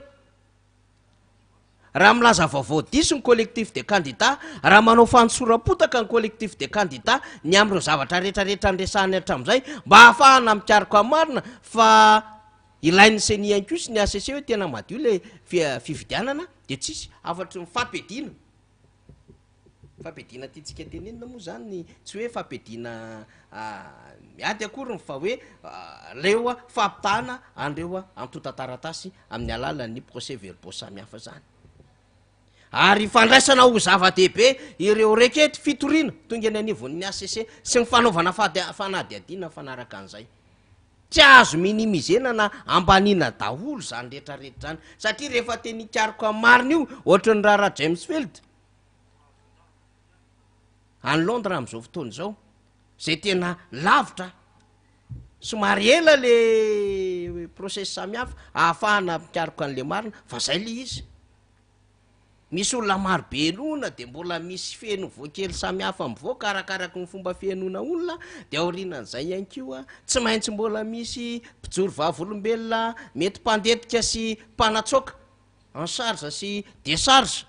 raha milaza vaovao diso ny collectif de candidat raha manao fanosorapotaka ny collectif de candidat ny am'ireo zavatra rehetrarehetra nresahany hatramin'izay mba ahafahana mikariko amin'ny marina fa ilain'ny seny ihany koa sy ny ACC hoe tena madio le fifidianana de tsisy afatry ny fampedina tiatsika tenenina moa zany tsy hoe fampedina miady akoryny fa hoe leo fampitahana andreo antota-taratasy amin'ny alalan'ny procès verbaux samy hafa zany ary fandraisana ho zava-dehibe ireo requête fitoriana tonga ny anivon'ny ACC sy ny fanaovana fanadiadiana fanaraka an'izay tsy azo minimizena na ambanina daholo zany rehetrarehetra zany satria rehefa teny kariko amin'ny marina io ohatran'ny raha James Field any Londres amin'izao fotoana izao zay tena lavitra somary ela le procès samy hafa ahafahana mikariko an'le marina fa zay le izy misy olona maro be nona de mbola misy feno voakely samy hafa mivoaka arakaraky ny fomba fianona olona de aorinan'izay ihany koa tsy maintsy mbola misy mpijoro vavolombelona mety mpandetika sy mpanatsoka en charge sy décharge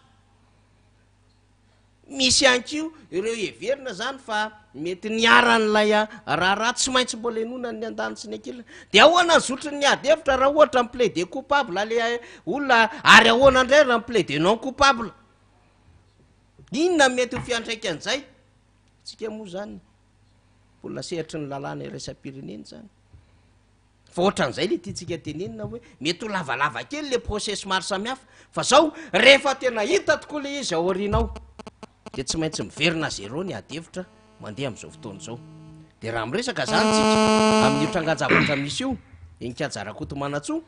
misy ihany ko ireo everina zany fa mety niaran'lay raha tsy maintsy mbola enona ny andanitsy ny akilana de ahoana ny zotriny ny adevitra raha ohatra ny plaide coupable le olona ary ahoana indray raha ny plaide non coupable inona mety ho fiantraikan'izay tsika moa zany mbola sehatry ny lalàna iraisam-pireneny zany fa ohatran'izay le tiatsika tenenina hoe mety ho lavalava kely le process maro samihafa fa zao rehefa tena hita tokoa le izy aorinao de tsy maintsy miverina zero ny adevitra mandeha am'izao fotoana zao de raha miresaka zany tsika amin'ny trangajavatra misy io enikajarakoto manatsoa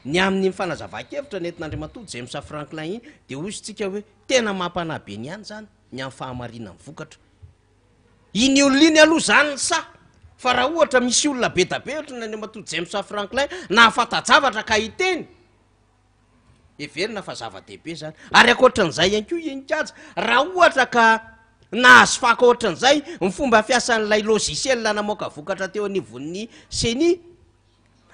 ny amin'ny fanazava-kevitra nentin'andriamatoa James Franklin iny de ozy tsika hoe tena mampanabe ny any zany ny amin'ny fahamarina ny vokatra iny olona aloha zany ny sa fa raha ohatra misy olona be da be ohatra n'andriamatoa James Franklin na afatajavatra ka hiteny everina fa zava-dehibe zany ary akoatran'izay ihany koa enikajy raha ohatra ka nahazo faka ohatran'izay ny fomba fiasan'ilay logiciel namoaka vokatra teo anivon'ny seni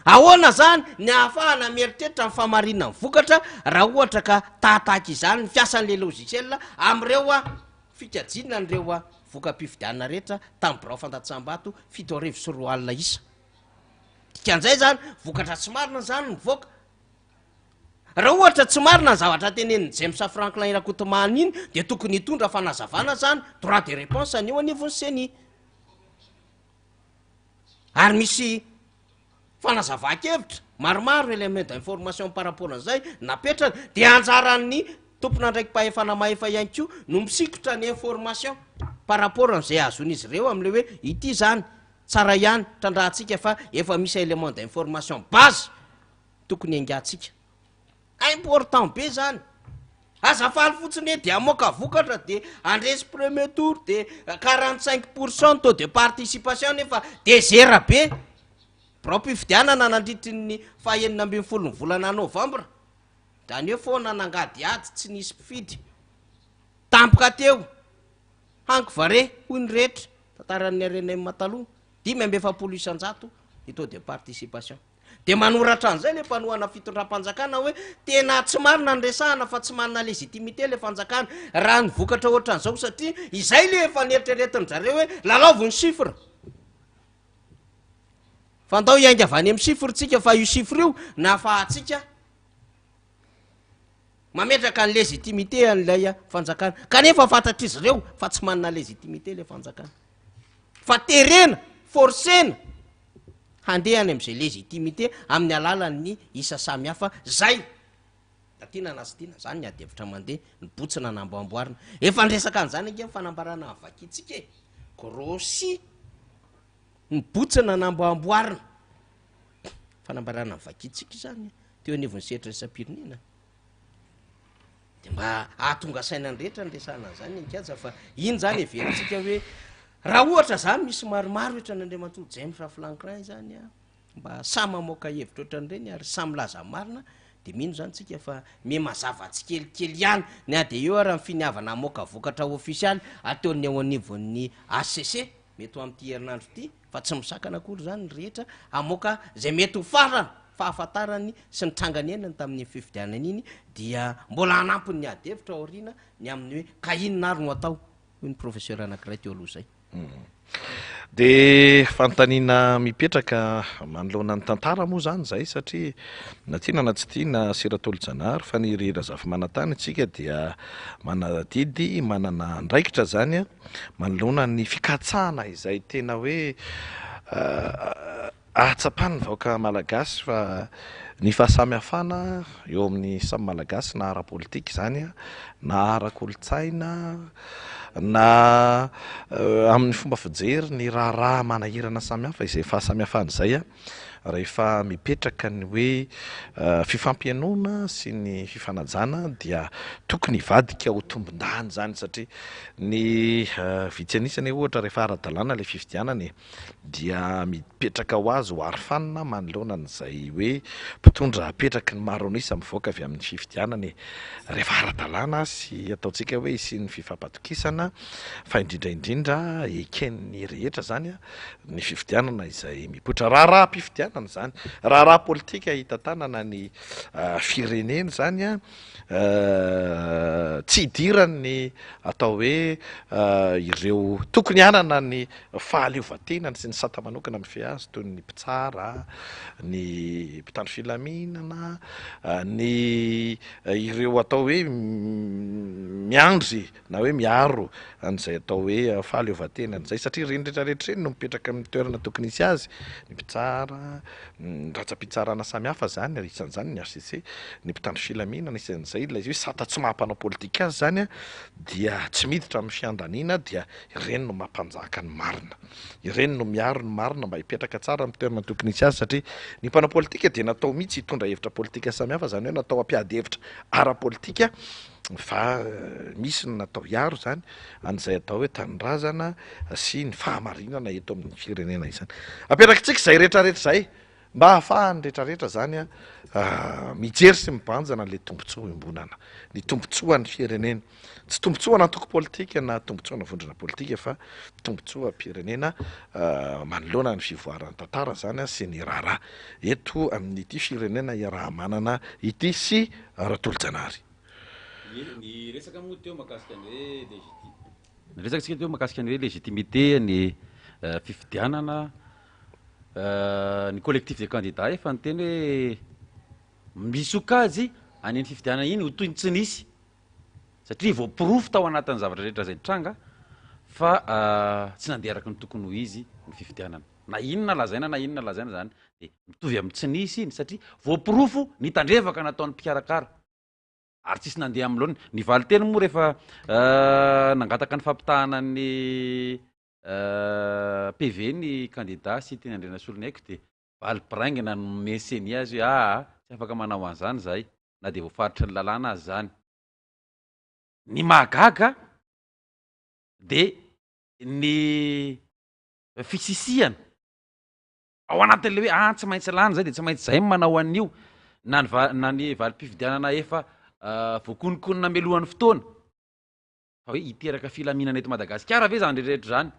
ahoana zany ny ahafahana mieritreritra ny famarinana ny vokatra raha ohatra ka tahatahaky izany ny fiasan'le logiciel am'ireo fikajinina n'ireo voka-pifidianina rehetra tamin'ny birao fantatsam-bato 7 isa dikan'izay zany vokatra tsy marina zany mivoaka raha ohatra tsy marina ny zavatra teneniny James Franklin irakotomany iny de tokony hitondra fanazavana zany droit de réponse anio anivon'ny seni ary misy fanazava-kevitra maromaro élément d'information par rapport an'izay napetrana de anjaran'ny tompona ndraiky mpahefana mahefa ihany ko no misikotra ny information par rapport an'izay azon'izy ireo am'le hoe ity zany tsara ihany trandrahantsika fa efa misy élément d'information base tokony angatsika important be zany azafaly fotsiny hoe de amoaka vokatra de andresy premier tour de 45% taux de participation nefa de zera be bro-pifidianana nandritry ny fahaenina ambin'ny folo ny volana novambra zany hoe foana nangady ady tsy nisy mpifidy tampoka teo hankivare hoy ny rehetra tantaran'ny arenay mataloha 5 ny taux de participation de manoratra an'izay le mpanohana fitondram-panjakana hoe tena tsy marina ny resahana fa tsy manana légitimité le fanjakana raha ny vokatra ohatran'izao satria izay le efa nieritreretiny zareo hoe lalaovy ny chiffre fandao iainga avany amin'ny chiffre tsika fa io chiffre io nafahatsika mametraka ny légitimité an'ilay fanjakana kanefa fantatra izy ireo fa tsy manana légitimité le fanjakana fa terena forcena handeha any am'izay légitimité amin'ny alalan'ny isa samihafa zay da tiana nasytiana zany ny adevitra mandeha ny botsina namboamboarina efa ndresaka an'izany ange fanambarana ny vakitsika e grossi ny botsina namboamboarina fanambarana ny vakitsika zany teo anivon'ny setra isam-pirenena de mba ahatonga sainany rehetra nresana an'izany nikaja fa iny zany everintsika hoe raha ohatra zany misy maromaro ohatra n'andriamatoa James Franklin zany mba samy mamoaka hevitra ohatran'ireny ary samy laza marina de mino zany tsika fa me mazava tsy kelikely ihany ny ade eo raha mifiniavana amoaka vokatra ofisialy ataony ao anivon'ny ACC mety ho am'ty herinandro ty fa tsy misakana akory zany ny rehetra amoaka zay mety ho farana fahafantarany sy ny tranganenany tamin'ny fifidianana iny dia mbola anampiny ny adevitra aorina ny amin'ny hoe ka inona ary no atao hoy ny professeur anankiray teo aloha zay de fantanina mipetraka manoloana ny tantara moa zany zay satria na tiana na tsy tiana Siratolo-Janahary fa ny Razafy Manantany tsika dia manadidy manana andraikitra zany manoloana ny fikatsahana izay tena hoe ahatsapany vahoaka malagasy fa ny fahasamihafana eo amin'ny samy malagasy na ara-politika zany na ara-kolotsaina na amin'ny fomba fijery ny raharaha manahirana samihafa izay fahasamihafana zay rehefa mipetraka ny hoe fifampianona sy ny fifanajana dia tokony hivadika ho tombon-dany zany satria ny vitsy anisany ohatra rehefa ara-dalàna le fifidianany dia mipetraka ho azy ho arofanina manoloana n'izay hoe mpitondra apetraky ny maro anisa mivoaka avy amin'ny fifidianany rehefa ara-dalàna sy ataontsika hoe isyny fifampatokisana fa indrindraindrindra eken'ny rehetra zany a ny fifidianana izay mipoitra raharaha mpifidianana zany raharaha politika hitantanana ny firenena zany a tsy hidirany atao hoe ireo tokony anana ny fahaleovantenany sy ny sata manokana mife azy toy ny mpitsara ny mpitandro filaminana ny ireo atao hoe miandry na hoe miaro an'izay atao hoe fahaleovantenany zay satria reny rehetrarehetra reny no mipetraka amin'ny toerana tokony isy azy ny mpitsara ratsa-pitsarana samihafa zany isan'izany ny RCC ny mpitandro filaminana isan'izay ilay hoe sata tsy mahampanao politika azy zany a dia tsy miditra amin'ny fiandaniana dia ireny no mampanjaka ny marina ireny no miaro ny marina mba hipetraka tsara amin'ny toerana tokony isy azy satria ny mpanao politika dia natao mihitsy hitondra hevitra politika samihafa zany hoe natao ampiady hevitra ara-politika fa misy ny natao hiaro zany an'izay atao hoe tanindrazana sy ny fahamarinana eto amin'ny firenena izany apetrakintsika izay rehetrarehetra zay mba ahafahany rehetrarehetra zany a mijery sy mibanjana le tombontsoa imbonana ny tombontsoan'ny firenena tsy tombontsoa nantoko politika na tombontsoa na vondrona politika fa tombontsoa pirenena manoloana ny fivoarany tantara zany a sy ny raharaha eto amin'ity firenena iaraha manana ity sy ratolo-janary ny resaka moa teo mahakasika ny hoe ny resakatsika teo mahakasika ny hoe légitimité ny fifidianana ny collectif de candidat efa ny teny hoe misy okajy any ny fifidianana iny ho toy ny tsy nisy satria voapirofo tao anatin'ny zavatra rehetra zay tranga fa tsy nandeha araky ny tokony ho izy ny fifidianana na inona lazaina na inona lazaina zany de mitovy amin'ny tsy nisy iny satria voapirofo ny tandrevaka nataon'ny mpikarakara ary tsisy nandeha am'loany ny valo teny moa rehefa nangataka ny fampitahana ny PV ny candidat sy teny andrena solonaiky de valy piraingana no meseny azy hoe tsy afaka manao an'izany zahay na de voafaritry ny lalàna azy zany ny mahagaga de ny fisisiana ao anatin'le hoe tsy maintsy lany zay de tsy maintsy zay manao an'io na ny valim-pifidianana efa voakonikonina melohan'ny fotoana fa hoe hiteraka filaminana eto Madagasikara ve zany rehetrarehetra zany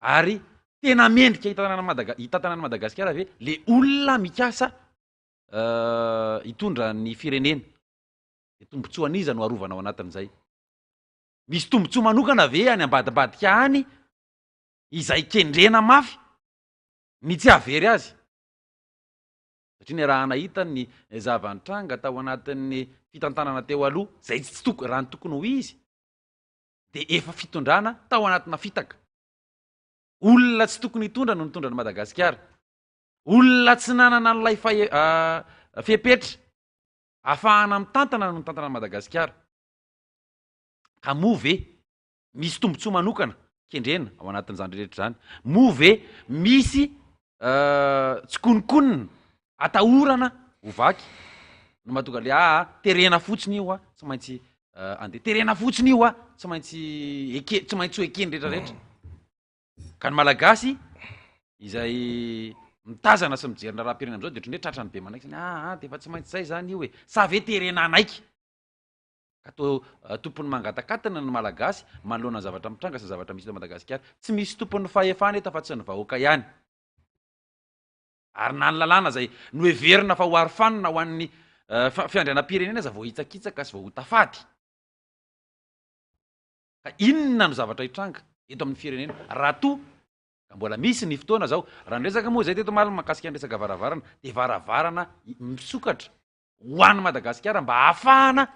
ary tena mendrika hitantanana Madagasikara ve le olona mikasa hitondra ny firenena de tombotsoa aniza no arovana ao anatin'izay misy tombotsoa manokana ve any ambadibadika any izay kendrena mafy ny tsy avery azy satria ny raha nahita ny zavanitranga tao anatin'ny fitantanana teo aloha zay raha ny tokony ho izy de efa fitondrana tao anatina fitaka olona tsy tokony hitondra no nitondra ny Madagasikara olona tsy nanana n'lay fepetra ahafahana mitantana no mitantana ny Madagasikara ka moa ve misy tombotsoa manokana kendrena ao anatin'izany rehetra zany moa ve misy tsy konikonina atahorana ho vaky no mahatonga le terena fotsiny io tsy maintsy andeha terena fotsiny io tsy maintsy tsy maintsy ho ekeny rehetrarehetra ka ny malagasy izay mitazana sy mijerina raha-pirenena am'izao de ohatrany hoe tratrany be manaiky zany de efa tsy maintsy zay zany io hoe sa ve terena anaiky ka to tompony mangatakatina ny malagasy manoloana ny zavatra mitranga sy zavatra misy eto Madagasikara tsy misy tompon'ny fahefana eto fa tsy ny vahoaka ihany ary na ny lalàna zay no heverina fa ho arofanina ho an'ny fiandrianam-pirenena za vao hitsakitsaka sy vao ho tafady ka inona no zavatra hitranga eto amin'ny firenena raha to ka mbola misy ny fotoana zao raha nyresaka moa zay teto malina mahakasika ny resaka varavarana de varavarana misokatra ho an'ny Madagasikara mba ahafahana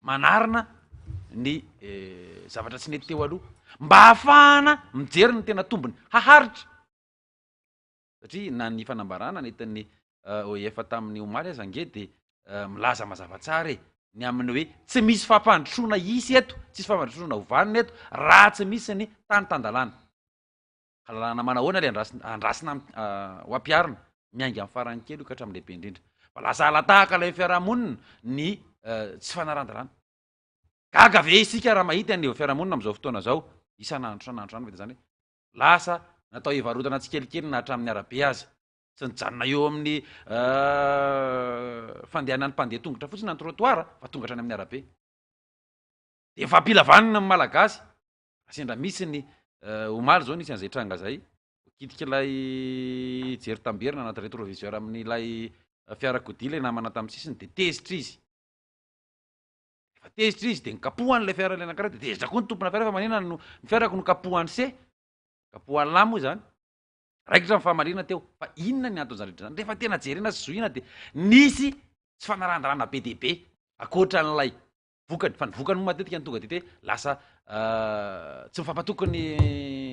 manarina ny zavatra tsy nety teo aloha mba ahafahana mijery ny tena tombony haharitra satria na ny fanambarana netin'ny efa tamin'ny omaly aza ange de milaza mazava tsara ny amin'ny hoe tsy misy fampandrosoana isy eto tsisy fampandrosoana hovanina eto raha tsy misy ny tany tandalàna lalàna manahoana le andrasina ho ampiarina miainga amin'ny farany kely io ka hatramin'ny lehibe indrindra fa lasa alatahaka ilay fiarahamonina ny tsy fanaran-dalàna gaga ve isika raha mahita ny fiarahamonina am'izao fotoana zao isanandro vita zany hoe lasa natao ivarotana tsikelikely na hatramin'ny arabe azy tsy nijanona eo amin'ny fandehanan'ny mpandeha tongotra fotsiny ny trottoir fa tonga hatrany amin'ny arabe de fampilavanina amin'ny malagasy asendra misy ny omaly zao nisy an'izay tranga zay kitika ilay jery tamberina anaty rétroviseur amin'n'ilay fiarakodia le namana tamin'ny sisiny de tezitra izy efa tezitra izy de nikapohan'lay fiara le anankiray de tezitra koa ny tompona fiara fa manina no ny fiarako nokapohany kapohany lamo zany raikitra ny fahamalina teo fa inona ny anton'zany rehetra zany rehefa tena jerena sy zoina de nisy tsy fanaran-dalàna be dehibe akoatra n'lay vokany fa ny vokany mo matetika ny tonga de te lasa tsy mifampatokony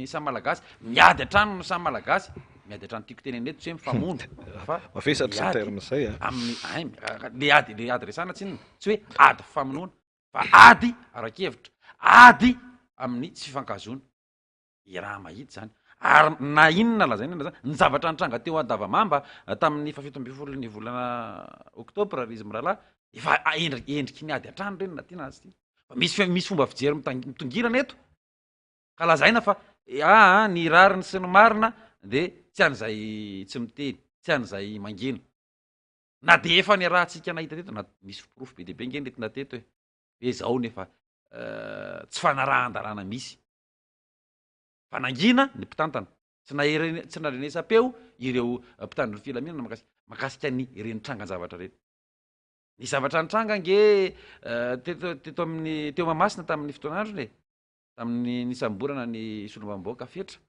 samy malagasy miady atrano no samy malagasy miady atrano tiako teny eneto tsy hoe mifamono fa mafesatra sy terme zay amin'ny le ady resana tsy inona tsy hoe ady famonoana fa ady arakevitra ady amin'ny tsy fifankazona raha mahity zany ary na inona lazaina zany ny zavatra nitranga teo andavamamba tamin'ny fafito amby folo ny volana oktobra izy miralahy efa endriky ny ady atrano reny na ty nazy ty fa misy fomba fijery mitongilana eto ka lazaina fa ny rariny sy ny marina de tsy an'izay tsy miteny tsy an'izay mangina na de efa ny rahantsika nahita teto na misy fiporofo be dehibe nge nety nateto hoe zao nefa tsy fanarahan-dalàna misy fanangina ny mpitantana tsy narenesam-peo ireo mpitandro ny filaminana makasika ny ireny trangan-zavatra reny ny zavatra nitranga nge teto amin'ny teo mamasina tamin'ny fotoanandro ne tamin'ny nisamborana ny solomam-boaka fetra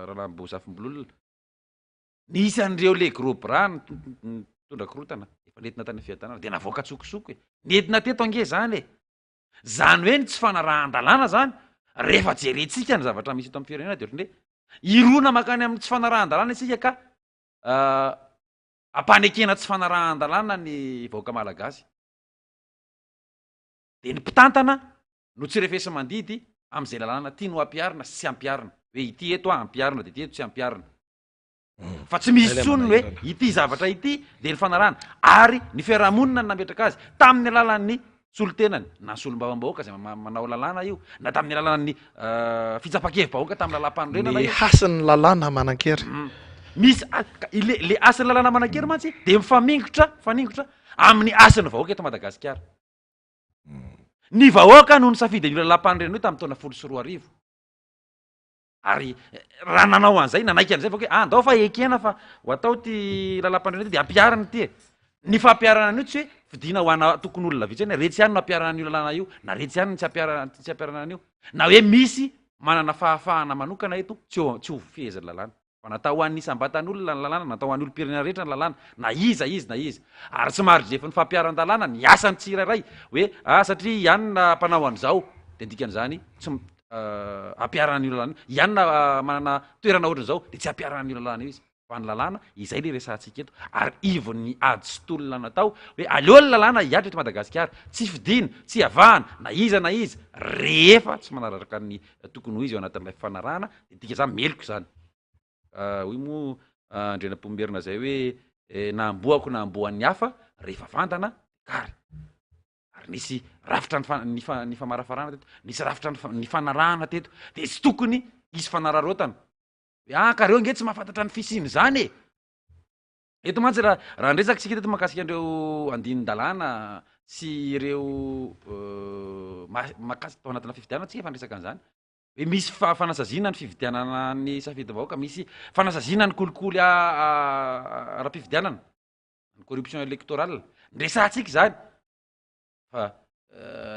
rahalambo zafimbololona nisy an'ireo le groupe raha nitondra korotana efa nentina tany fiadanana de navoaka tsokosoko e nentina teto ange zany e zany hoe ny tsy fanarahan-dalàna zany rehefa jerentsika ny zavatra misy eto amin'ny firenena de ohatrany hoe irona makany amin'ny tsy fanarahan-dalàna isika ka ampanekena tsy fanarahan-dalàna ny vahoaka malagasy de ny mpitantana no tsy refesa mandidy am'izay lalàna ty no ampiarina sy ampiarina hoe ity eto ampiarina de ty eto tsy ampiarina fa tsy misy tsony hoe ity zavatra ity de ny fanarahana ary ny fiarahamonina ny nametraka azy tamin'ny alalan'ny solotenany na solom-bavambahoaka zay manao lalàna io na tamin'ny alalan'ny fitsapakevy-bahoaka tamin'ny lalam-panorenana ny hasin'ny lalàna manan-kery misy le asin'ny lalàna manan-kery mantsy de mifaningotra amin'ny asin'ny vahoaka eto Madagasikara ny vahoaka no ny safidy ny lalam-panorenana io tamin'ny taona 14 ary raha nanao an'izay nanaiky an'izay vahoaka hoe andao fa ekena fa ho atao ty lalam-panorenana ty de ampiarana ty ny fampiarana an'io tsy hoe fidina ho ana tokony olona vitsy any retsy ihany no ampiarana an'io lalàna io na retsy ihany tsy ampiarana an'io na hoe misy manana fahafahana manokana eto tsy ho fehezany lalàna fa natao ho an'ny isam-batan'olona ny lalàna natao ho an'ny olom-pirenena rehetra ny lalàna na iza ary tsy maharijefy ny fampiaran-dalàna ny asany tsirairay hoe satria ihany na mpanao an'izao de dikan'izany tsy ampiarana an'io lalàna io ihany na manana toerana ohatran'izao de tsy ampiarana an'io lalàna io izy fa ny lalàna izay le resantsika eto ary ivony ady sy tolona natao hoe aleo ny lalàna hiatra eto Madagasikara tsy fidina tsy avahana na iza rehefa tsy manaraka ny tokony ho izy eo anatin'ilay fanarahana de dika zany meloko zany hoy mo andrenam-pomerina zay hoe na amboako na amboan'ny hafa rehefa vantana kary ary nisy rafitra ny famarafarana teto nisy rafitra ny fanarahana teto de tsy tokony isy fanararotana hoe ka reo nge tsy mahafantatra ny fisiny zany eto mantsy raha ndresaka sika teto makasika andreo andinin-dalàna sy ireo makasika tao anatina fividianana tsika efa ndresaka an'izany hoe misy fanasazina ny fividianana ny safidy-vahoaka misy fanasazina ny kolikoly ara-pividianana ny corruption électorale ndresantsika zany fa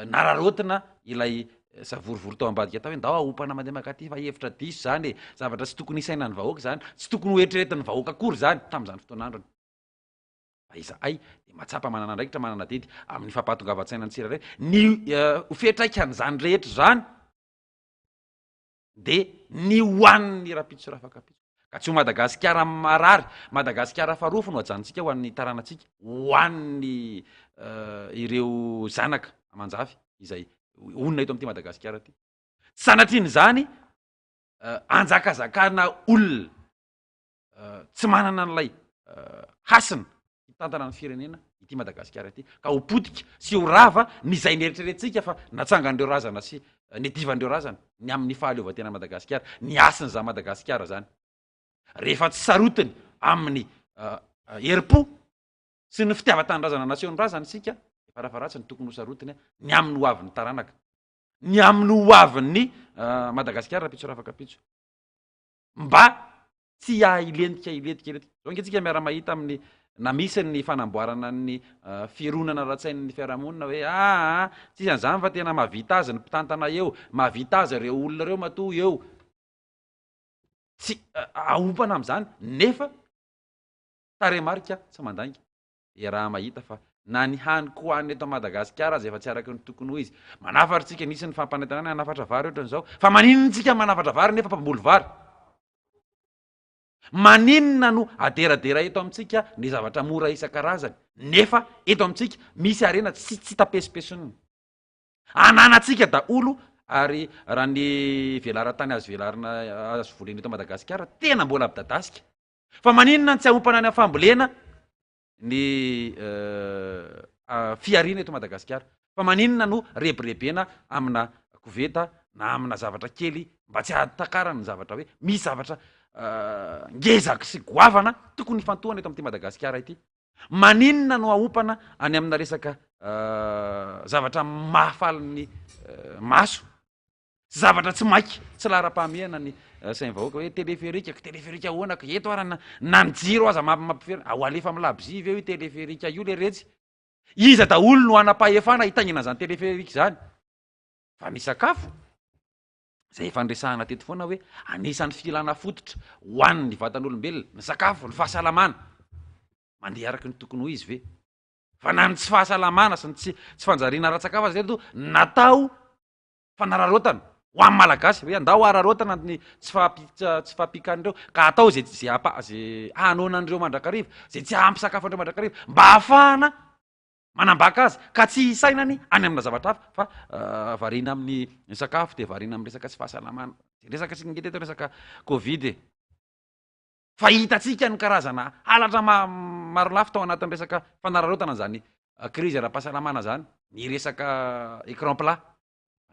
nararotina ilay savorovory tao ambadika tao hoe ndao aompana mandeha makaty fa hevitra diso zany zavatra tsy tokony isaina ny vahoaka zany tsy tokony ho eritreretin'ny vahoaka akory zany tamin'izany fotoan'androny fa iza de matsapa manana andraikitra manana didy amin'ny fampahatongavan-tsaina ny tsirairay ny fetraikan'izany rehetra zany de ny hoan'ny rapitso rafakapitso ka tsy ho Madagasikara marary Madagasikara farofo no ajanontsika ho an'ny taranatsika hoan'ny ireo zanaka amanjafy izay onona eto am'ty Madagasikara ty sanatriny zany anjakazakana olona tsy manana n'lay hasina hitantana ny firenena ity Madagasikara ity ka ho potika sy ho rava nyzay nieritreretintsika fa natsangandreo razana sy nidivandreo razana ny amin'ny fahaleovatena Madagasikara ny asiny za Madagasikara zany rehefa tsy sarotiny amin'ny heripo sy ny fitiavatanindrazana naseon'ny razana sika efa rafaratsy ny tokony ho sarotiny ny amin'ny ho avin'ny taranaka ny amin'ny ho avin'ny Madagasikara rapitso rafaka pitso mba tsy ilentika zao ngetsika miara mahita amin'ny na misy ny fanamboarana ny fironana ratsain'ny fiarahamonina hoe tsisy an'zany fa tena mahavita azy ny mpitantana eo mahavita azy reo olona reo mato eo tsy aompana am'zany nefa taremarika tsy mandangy raha mahita fa na ny haniko hoany eto Madagasikara azy efa tsy araky ny tokony ho izy manafatritsika nisy ny fampanentanana anafatra vary ohatran'izao fa maninontsika manafatra vary nefa mpamboly vary maninona no aderadera eto amintsika ny zavatra mora isan-karazany nefa eto amintsika misy arena tsy tapesipesony ananatsika daolo ary raha ny velaran-tany azo velarina azo volena eto Madagasikara tena mbola abidadasika fa maninona ny tsy aompana any fambolena ny fiarina eto Madagasikara fa maninona no rebirebena amina koveta na amina zavatra kely mba tsy hatakarany ny zavatra hoe misy zavatra ngezaka sy goavana tokony fantohana eto amin'ity Madagasikara ity maninona no aompana any amina resaka zavatra mahafalin'ny maso sy zavatra tsy maiky tsy lara-pahamehana ny sainy vahoaka hoe teleferika ahoanaka eto arana nanjiro aza mampiferina ao alefa milabozivy eo i teleferika io le retsy iza daolo no anapahefana hitagnina zany teleferika zany fa misakafo zay fandresahana teto foana hoe anisan'ny filana fototra hoan'ny vatan'olombelona ny sakafo ny fahasalamana mandeha araky ny tokony ho izy ve fa na ny tsy fahasalamana sy ny tsy fanjariana ratsakafo azy teto natao fanararotana ho amin'ny malagasy hoe andao ararotana ny tsy fahapikan'ireo ka atao zay hanonan'ireo mandrakariva zay tsy ampy sakafo andreo mandrakariva mba hahafahana manambaka azy ka tsy hisainany any amina zavatra hafa fa varina amin'ny sakafo de varina amin'ny resaka tsy fahasalamana de resaka tsy ningeteto resaka covid fa hitatsika ny karazana halatra maro lafy tao anatin'ny resaka fanararotana zany krizy ara-pahasalamana zany ny resaka écran plat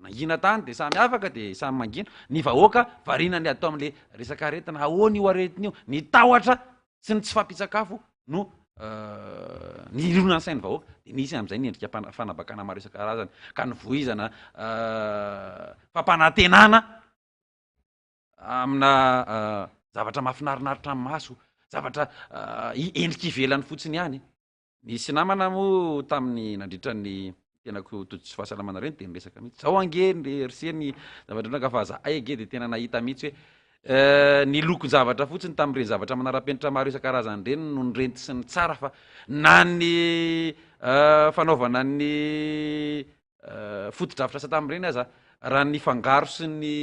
nangina tany de samy afaka de samy mangina ny vahoaka varina ny atao am'le resaka aretina ahoany io aretina io ny tahotra sy ny tsy fampitsakafo no ny irona ny sainy vahoaka de nisy am'izay ny endrika fanabakana maro isan-karazany ka nyvoizana fampanantenana amina zavatra mahafinarinaritra amin'ny maso zavatra endrika ivelany fotsiny ihany nisy namana mo tamin'ny nandritra ny tenako toditsy fahasalamana reny de niresaka mihitsy zao ange ny riseny zavatra naka fa za ege de tena nahita mihitsy hoe ny lokon-javatra fotsiny tamin'ireny zavatra manara-penitra maro isan-karazany reny no nyreny sy ny tsara fa na ny fanaovana ny foto-drafitra asa tamin'ireny aza raha ny fangaro sy ny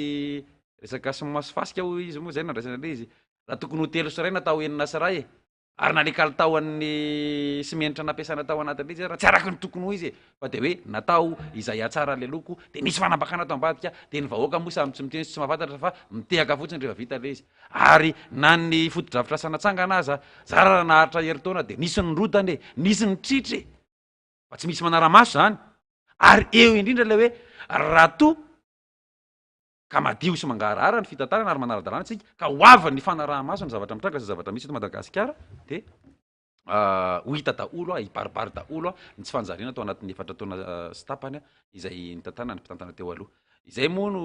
resaka somasofasika ho izy moa zay nandraisana le izy raha tokony ho telo sy ray natao enina sy ray ary nalekali taoan'ny sy menitra nampiasana tao anatin'le izy raha tsy araky ny tokony ho izy fa de hoe natao izay atsara le loko de nisy fanambakana tao ambadika de ny vahoaka moa samy tsy miteny sy tsy mahafantatra fa mitehaka fotsiny rehefa vita le izy ary na ny foto-dravitra sanatsangana aza zara raha naharitra heritaona de nisy ny rodane nisy ny tritry fa tsy misy manara-maso zany ary eo indrindra le hoe raha to ka madio sy mangarahara ny fitantarana ary manara-dalàna tsika ka ho avy ny fanaraha-maso ny zavatra mitranga sy zavatra misy eto Madagasikara de ho hita daolo hibaribary daolo ny tsy fanjariana tao anatin'ny efatra taona sy tapany izay nitantana ny mpitantana teo aloha izay moa no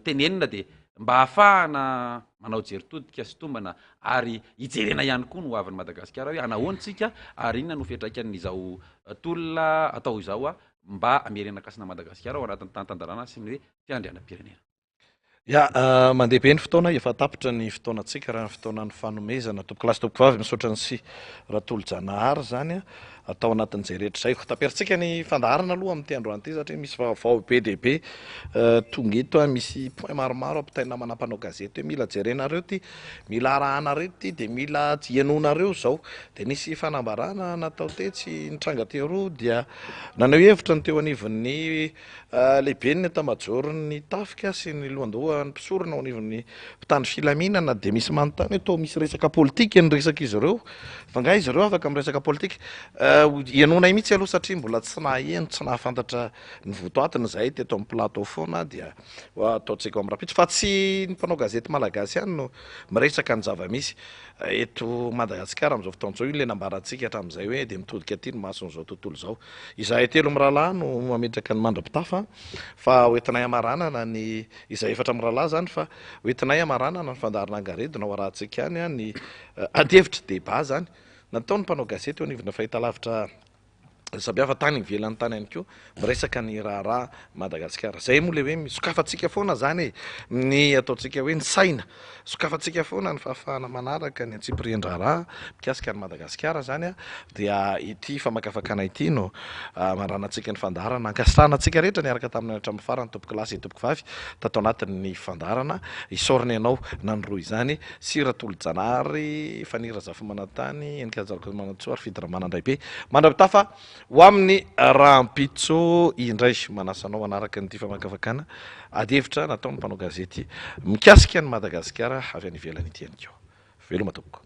tenenina de mba hahafahana manao jeritodika sy tombana ary hijerena ihany koa no ho avin'ny Madagasikara hoe anahoantsika ary inona no fiantraikan'izao tolona atao izao mba amerenakasina Madagasikara ao anatin'ny tantandarana sy ny hoe fiandrianam-pirenena mandeha be ny fotoana efa tapitra ny fotoanatsika raha ny fotoanan'ny fanomezana tompoko lasy tompoko vavy misaotra ny sy raha tolo-janahary zany atao anatin'izay rehetra zay tapiaritsika ny fandaharana aloha amin'ity androany ity satria misy vaovao be dehibe tonga eto misy point maromaro ampitaina manampanao gazety hoe mila jerenareo ty mila arahanareo ty de mila ianonareo zao de nisy fanambarana natao tetsy nitranga teroa dia nanao hevitra ny teo anivon'ny lehibe ny tamajorony tafika sy ny lohandoha ny mpisorona ao anivon'ny mpitandro filaminana de misy manontany hoe to misy resaka politika ny resaka izy ireo fa nga izy ireo afaka amin'ny resaka politika ianonay mihitsy aloha satria mbola tsy naheno tsy nahafantatra ny votoatiny zahay teto amin'ny plateau foana dia ataontsika am'rapitso fa tsy ny mpanao gazety malagasy ihany no miresaka ny zava-misy eto Madagasikara am'izao fotoan'izao io le nambarantsika hatramin'izay hoe de mitodika aty ny mason'izao tontolo izao izahay telo mirahalahy no mametraka ny mandra-pitafa fa hoentinay amaranana ny izay efatra mirahalahy zany fa hoentinay amaranana ny fandaharana angaredina ho arahantsika any ny adihevitra débat zany natao ny mpanao gazety eo anivona fahitalavitra sabiafa tany ivelany tany ihany koa miresaka ny raharaha Madagasikara zay moa le hoe misokafatsika foana zany ny ataontsika hoe ny saina sokafatsika foana ny fahafahana manaraka ny antsipirian-draharaha mikasika ny Madagasikara zany dia ity famakafakana ity no maranantsika ny fandaharana ankasitrahanatsika rehetra niaraka tamin'ny hatramin'ny farany tompoko lasy tompoko vavy tatao anatin'ny fandaharana isorony ianao nandroy izany Siratolo-Janary Fanira Zafimanantany Enikazaroko Manantsoa ary Fidiramanandray be mandra-pitafa ho amin'ny rahampitso indray manasanao manaraka nyity famakafakana adihevitra natao ny mpanao gazety mikasika ny Madagasikara avy any ivelany ity ihany koa veloma tompoko.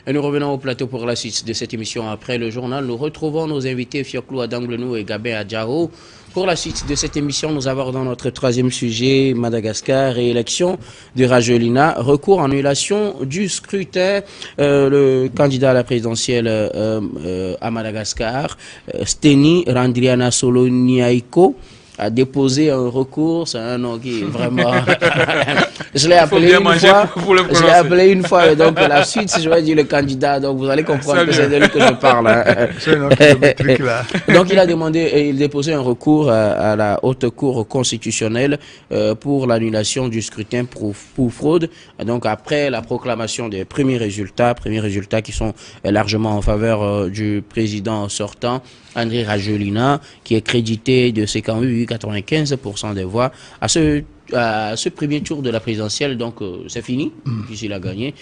Et nous revenons au plateau pour la suite de cette émission. Après le journal, nous retrouvons nos invités Fioclou Adanglenou et Gabin Adjaro. Pour la suite de cette émission, nous abordons notre troisième sujet, Madagascar, réélection de Rajolina, recours en annulation du scrutin. Le candidat à la présidentielle à Madagascar, Steny Randriana Soloniaiko, a déposé un recours. C'est un nom qui est vraiment... Je l'ai appelé une fois, et donc la suite, je vais dire le candidat, donc vous allez comprendre que c'est de lui que je parle. Donc il a demandé, il a déposé un recours à la Haute Cour constitutionnelle pour l'annulation du scrutin pour fraude. Donc après la proclamation des premiers résultats qui sont largement en faveur du président sortant, Andry Rajoelina, qui est crédité de ce qu'en eu 95% des voix à ce premier tour de la présidentielle. Donc c'est fini, puisqu'il a gagné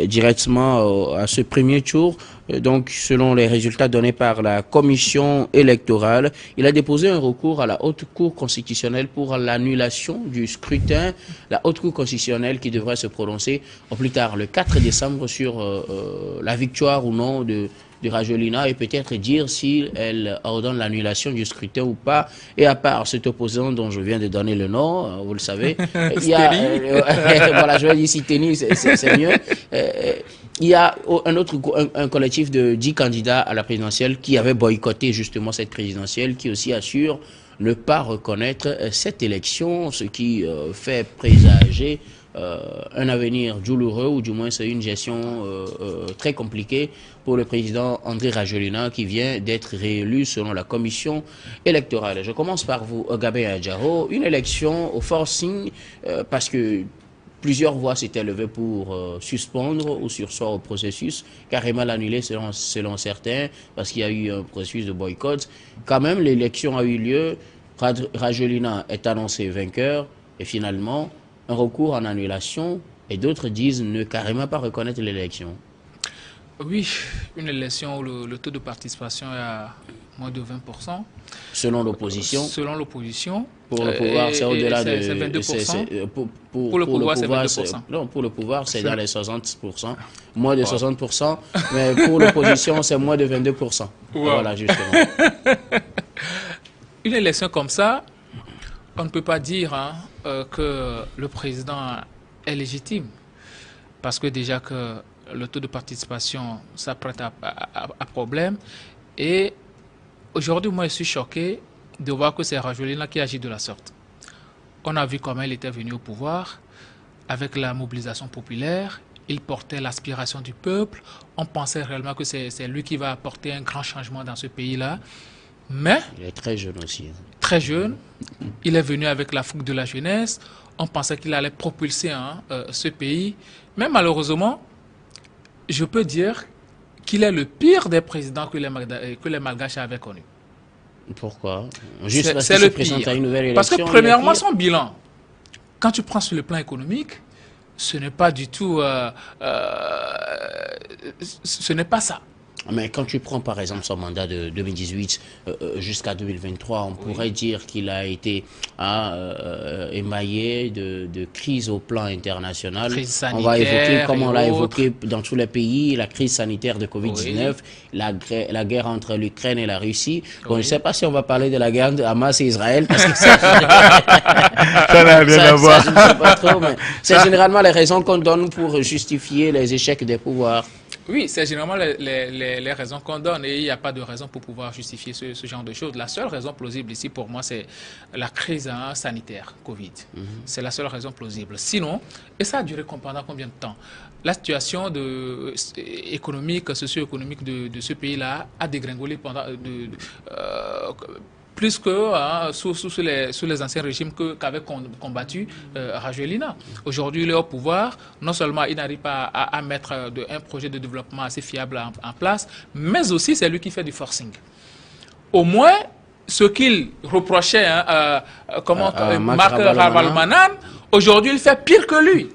directement à ce premier tour. Donc selon les résultats donnés par la commission électorale, il a déposé un recours à la Haute Cour constitutionnelle pour l'annulation du scrutin. La Haute Cour constitutionnelle qui devrait se prononcer au plus tard le 4 décembre sur la victoire ou non de Rajoelina et peut-être dire si elle ordonne l'annulation du scrutin ou pas. Et à part cet opposant dont je viens de donner le nom, vous le savez, il y a, voilà, je vais dire si Steny, c'est mieux. Il y a un collectif de 10 candidats à la présidentielle qui avait boycotté justement cette présidentielle, qui aussi assure ne pas reconnaître cette élection, ce qui fait présager un avenir douloureux, ou du moins c'est une gestion très compliquée pour le président Andry Rajoelina qui vient d'être réélu selon la commission électorale. Je commence par vous, Gabin Adjaro. Une élection au forcing parce que plusieurs voix s'étaient levées pour suspendre ou surseoir au processus, carrément l'annuler selon certains, parce qu'il y a eu un processus de boycott. Quand même, l'élection a eu lieu, Rajoelina est annoncé vainqueur, et finalement, un recours en annulation, et d'autres disent ne carrément pas reconnaître l'élection. Oui, une élection où le taux de participation est à moins de 20%. Selon l'opposition. Selon l'opposition. Pour le pouvoir, c'est au-delà de... C'est 22%. Pour le pouvoir, c'est 22%. Non, pour le pouvoir, c'est dans les 60%. Moins de 60%. Mais pour l'opposition, c'est moins de 22%. Wow. Voilà, justement. Une élection comme ça, on ne peut pas dire que le président est légitime. Parce que déjà que le taux de participation s'apprête à problème. Et aujourd'hui, moi, je suis choqué de voir que c'est Rajoelina qui agit de la sorte. On a vu comment il était venu au pouvoir avec la mobilisation populaire. Il portait l'aspiration du peuple. On pensait réellement que c'est lui qui va apporter un grand changement dans ce pays-là. Mais... il est très jeune aussi. Très jeune. Il est venu avec la fougue de la jeunesse. On pensait qu'il allait propulser ce pays. Mais malheureusement, je peux dire qu'il est le pire des présidents que les Malgaches avaient connus. Pourquoi? Juste parce c'est qu'il le se présente pire. à une nouvelle élection. Parce que premièrement, son bilan, quand tu prends sur le plan économique, ce n'est pas du tout... ce n'est pas ça. Mais quand tu prends par exemple son mandat de 2018 jusqu'à 2023, on pourrait dire qu'il a été émaillé de crise au plan international. On va évoquer, comme on l'a évoqué dans tous les pays, la crise sanitaire de Covid-19, la guerre entre l'Ukraine et la Russie. Bon, je ne sais pas si on va parler de la guerre de Hamas et Israël, parce que ça n'a rien à voir. Je ne sais pas trop, mais c'est généralement les raisons qu'on donne pour justifier les échecs des pouvoirs. Oui, c'est généralement les raisons qu'on donne et il n'y a pas de raison pour pouvoir justifier ce genre de choses. La seule raison plausible ici, pour moi, c'est la crise sanitaire, Covid. C'est la seule raison plausible. Sinon, et ça a duré pendant combien de temps? La situation économique, socio-économique de ce pays-là a dégringolé pendant... plus que sous les anciens régimes qu'avait combattu Rajoelina. Aujourd'hui, il est au pouvoir. Non seulement il n'arrive pas à mettre un projet de développement assez fiable en place, mais aussi c'est lui qui fait du forcing. Au moins, ce qu'il reprochait Marc Ravalomanane, aujourd'hui, il fait pire que lui.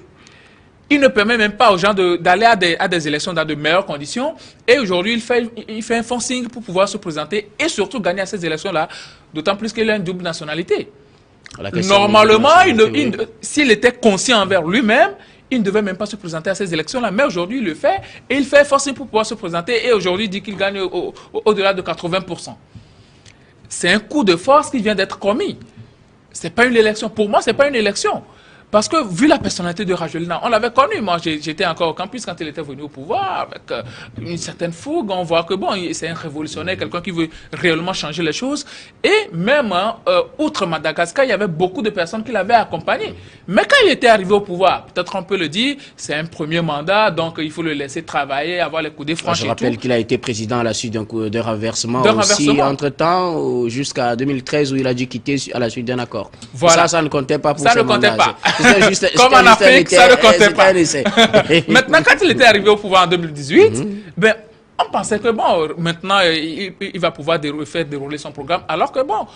Il ne permet même pas aux gens d'aller à des élections dans de meilleures conditions. Et aujourd'hui, il fait un forcing pour pouvoir se présenter et surtout gagner à ces élections-là, d'autant plus qu'il a une double nationalité. Normalement, s'il était conscient envers lui-même, il ne devait même pas se présenter à ces élections-là. Mais aujourd'hui, il le fait et il fait un forcing pour pouvoir se présenter. Et aujourd'hui, il dit qu'il gagne au-delà de 80%. C'est un coup de force qui vient d'être commis. Ce n'est pas une élection. Pour moi, ce n'est pas une élection. Parce que, vu la personnalité de Rajoelina, on l'avait connu. Moi, j'étais encore au campus quand il était venu au pouvoir, avec une certaine fougue. On voit que, bon, c'est un révolutionnaire, quelqu'un qui veut réellement changer les choses. Et même, outre Madagascar, il y avait beaucoup de personnes qui l'avaient accompagné. Mais quand il était arrivé au pouvoir, peut-être on peut le dire, c'est un premier mandat, donc il faut le laisser travailler, avoir les coups de franche. Je rappelle qu'il a été président à la suite d'un renversement aussi, entre-temps, jusqu'à 2013, où il a dû quitter à la suite d'un accord. Voilà. Ça ne comptait pas pour ça. Ça ne comptait pas. Comme en Afrique, ça ne comptait pas. Maintenant, quand il était arrivé au pouvoir en 2018, on pensait que bon, maintenant, il va pouvoir faire dérouler son programme, alors que bon,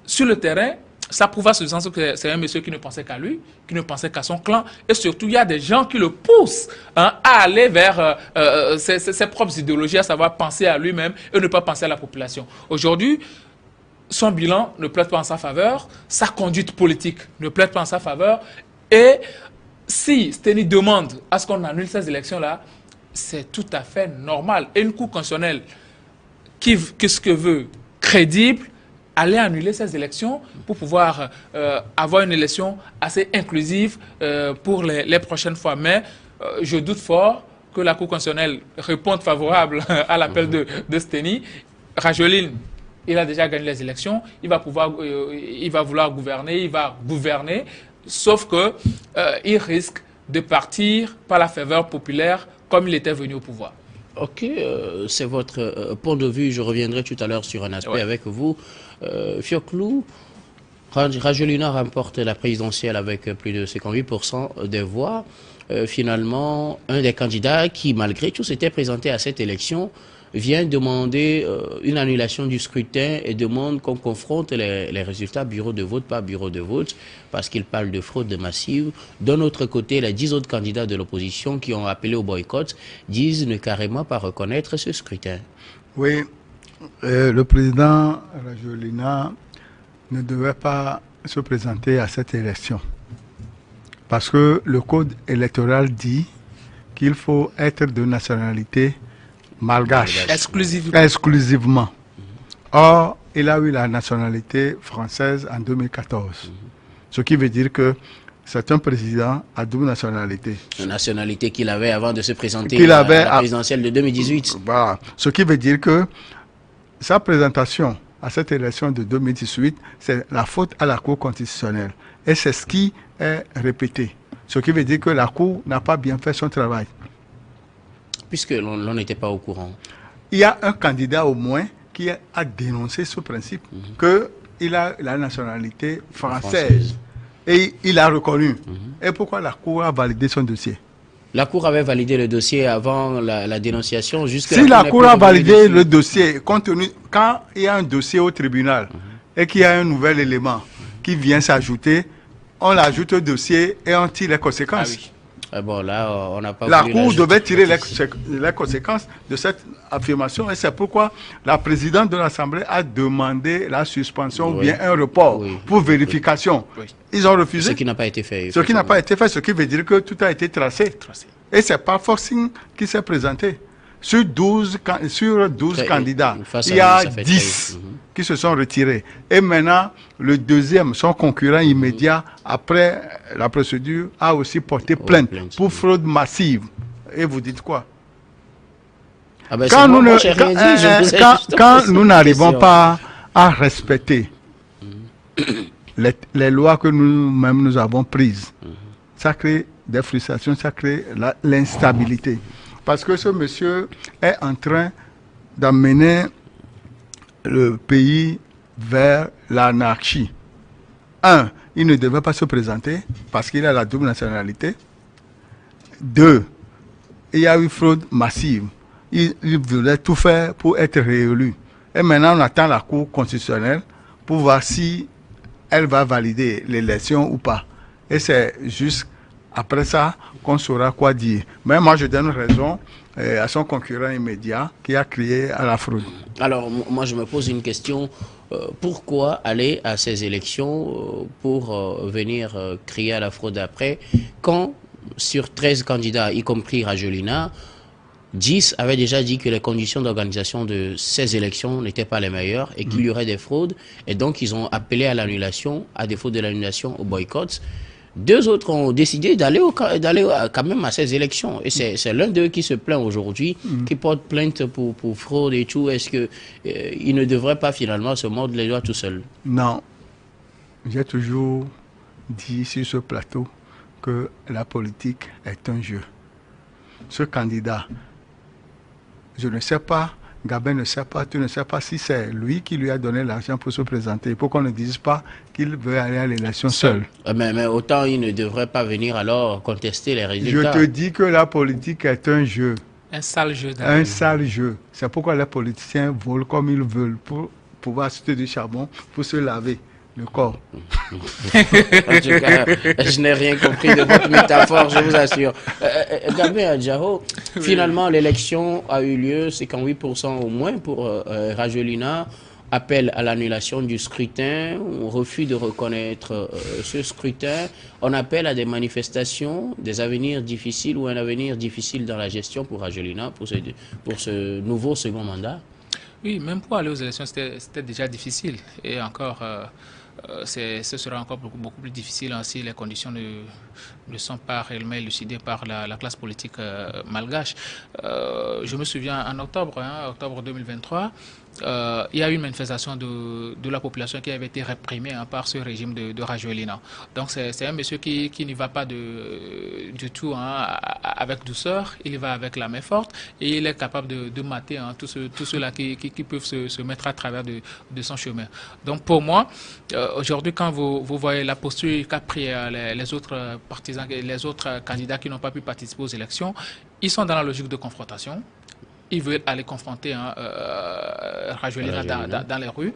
sur le terrain, ça prouve à ce sens que c'est un monsieur qui ne pensait qu'à lui, qui ne pensait qu'à son clan, et surtout, il y a des gens qui le poussent à aller vers ses propres idéologies, à savoir penser à lui-même et ne pas penser à la population. Aujourd'hui, son bilan ne plaide pas en sa faveur, sa conduite politique ne plaide pas en sa faveur. Et si Steny demande à ce qu'on annule ces élections-là, c'est tout à fait normal. Et une Cour constitutionnelle qui ce que veut, crédible, aller annuler ces élections pour pouvoir avoir une élection assez inclusive pour les prochaines fois. Mais je doute fort que la Cour constitutionnelle réponde favorable à l'appel de Steny. Rajoelina, il a déjà gagné les élections, il va vouloir gouverner, il va gouverner. Sauf que il risque de partir par la faveur populaire comme il était venu au pouvoir. Ok, c'est votre point de vue. Je reviendrai tout à l'heure sur un aspect avec vous. Fioclou, Rajoelina remporte la présidentielle avec plus de 58% des voix. Finalement, un des candidats qui, malgré tout, s'était présenté à cette élection, vient demander une annulation du scrutin et demande qu'on confronte les résultats bureau de vote par bureau de vote parce qu'il parle de fraude massive. D'un autre côté, les 10 autres candidats de l'opposition qui ont appelé au boycott disent ne carrément pas reconnaître ce scrutin. Oui, le président Rajoelina ne devait pas se présenter à cette élection parce que le code électoral dit qu'il faut être de nationalité malgache. Exclusivement. Or, il a eu la nationalité française en 2014. Ce qui veut dire que c'est un président à double nationalité. Une nationalité qu'il avait avant de se présenter à la présidentielle de 2018. Voilà. Ce qui veut dire que sa présentation à cette élection de 2018, c'est la faute à la Cour constitutionnelle. Et c'est ce qui est répété. Ce qui veut dire que la Cour n'a pas bien fait son travail. Puisque l'on n'était pas au courant. Il y a un candidat au moins qui a dénoncé ce principe, qu'il a la nationalité française. Et il a reconnu. Et pourquoi la Cour a validé son dossier? La Cour avait validé le dossier avant la dénonciation. Si la Cour a validé le dossier, compte tenu, quand il y a un dossier au tribunal et qu'il y a un nouvel élément qui vient s'ajouter, on l'ajoute au dossier et on tire les conséquences. Ah oui. Bon, là, on n'a pas la Cour devait tirer les conséquences de cette affirmation et c'est pourquoi la présidente de l'Assemblée a demandé la suspension ou bien un report pour vérification. Ils ont refusé. Ce qui n'a pas été fait. Ce qui n'a pas été fait, ce qui veut dire que tout a été tracé. Et ce n'est pas Forcing qui s'est présenté. Sur 12 candidats, il y a 10 qui se sont retirés. Et maintenant, le deuxième, son concurrent immédiat, après la procédure, a aussi porté plainte pour fraude massive. Et vous dites quoi? Quand nous n'arrivons pas à respecter les lois que nous-mêmes nous avons prises, ça crée des frustrations, ça crée l'instabilité. Parce que ce monsieur est en train d'amener le pays vers l'anarchie. Un, il ne devait pas se présenter parce qu'il a la double nationalité. Deux, il y a eu fraude massive. Il voulait tout faire pour être réélu. Et maintenant, on attend la Cour constitutionnelle pour voir si elle va valider l'élection ou pas. Et c'est juste après ça qu'on saura quoi dire. Mais moi, je donne raison à son concurrent immédiat qui a crié à la fraude. Alors, moi, je me pose une question. Pourquoi aller à ces élections pour venir crier à la fraude après, quand sur 13 candidats, y compris Rajolina, 10 avaient déjà dit que les conditions d'organisation de ces élections n'étaient pas les meilleures et qu'il y aurait des fraudes. Et donc, ils ont appelé à l'annulation, à défaut de l'annulation, au boycott. Deux autres ont décidé d'aller quand même à ces élections. Et c'est l'un d'eux qui se plaint aujourd'hui, qui porte plainte pour fraude et tout. Est-ce qu'il ne devrait pas finalement se mordre les doigts tout seul? Non. J'ai toujours dit sur ce plateau que la politique est un jeu. Ce candidat, je ne sais pas, Gabin ne sait pas, tu ne sais pas si c'est lui qui lui a donné l'argent pour se présenter. Pour qu'on ne dise pas qu'il veut aller à l'élection seul. Mais autant il ne devrait pas venir alors contester les résultats. Je te dis que la politique est un jeu. Un sale jeu. Un sale jeu. C'est pourquoi les politiciens volent comme ils veulent pour pouvoir acheter du charbon pour se laver le corps. En tout cas, je n'ai rien compris de votre métaphore, je vous assure. Gabin Adjao, finalement, l'élection a eu lieu, 58% au moins pour Rajolina. Appel à l'annulation du scrutin, on refuse de reconnaître ce scrutin. On appelle à des manifestations, des avenirs difficiles ou un avenir difficile dans la gestion pour Rajolina, pour ce nouveau second mandat. Oui, même pour aller aux élections, c'était déjà difficile. Et encore, ce sera encore beaucoup plus difficile si les conditions ne sont pas réellement élucidées par la classe politique malgache. Je me souviens en octobre 2023, il y a eu une manifestation de la population qui avait été réprimée par ce régime de Rajolina. Donc c'est un monsieur qui n'y va pas du tout avec douceur, il va avec la main forte et il est capable de mater tous ceux-là qui peuvent se mettre à travers de son chemin. Donc pour moi, aujourd'hui quand vous voyez la posture qu'a pris les autres partisans, les autres candidats qui n'ont pas pu participer aux élections, ils sont dans la logique de confrontation. Ils veulent aller confronter Rajolina dans les rues,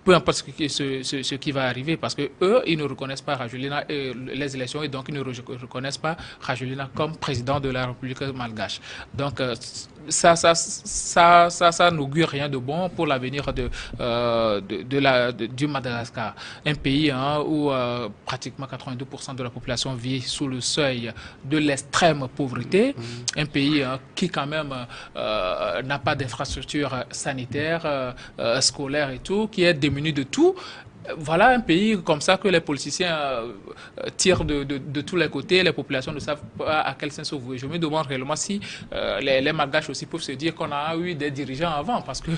peu importe ce qui va arriver, parce que eux, ils ne reconnaissent pas Rajolina les élections et donc ils ne reconnaissent pas Rajolina comme président de la République malgache. Donc ça n'augure rien de bon pour l'avenir du Madagascar, un pays où pratiquement 82% de la population vit sous le seuil de l'extrême pauvreté, un pays qui quand même n'a pas d'infrastructures sanitaires, scolaires et tout, qui est démuni de tout. Voilà un pays comme ça que les politiciens tirent de tous les côtés, les populations ne savent pas à quel sens se vouer. Je me demande réellement si les Malgaches aussi peuvent se dire qu'on a eu des dirigeants avant, parce que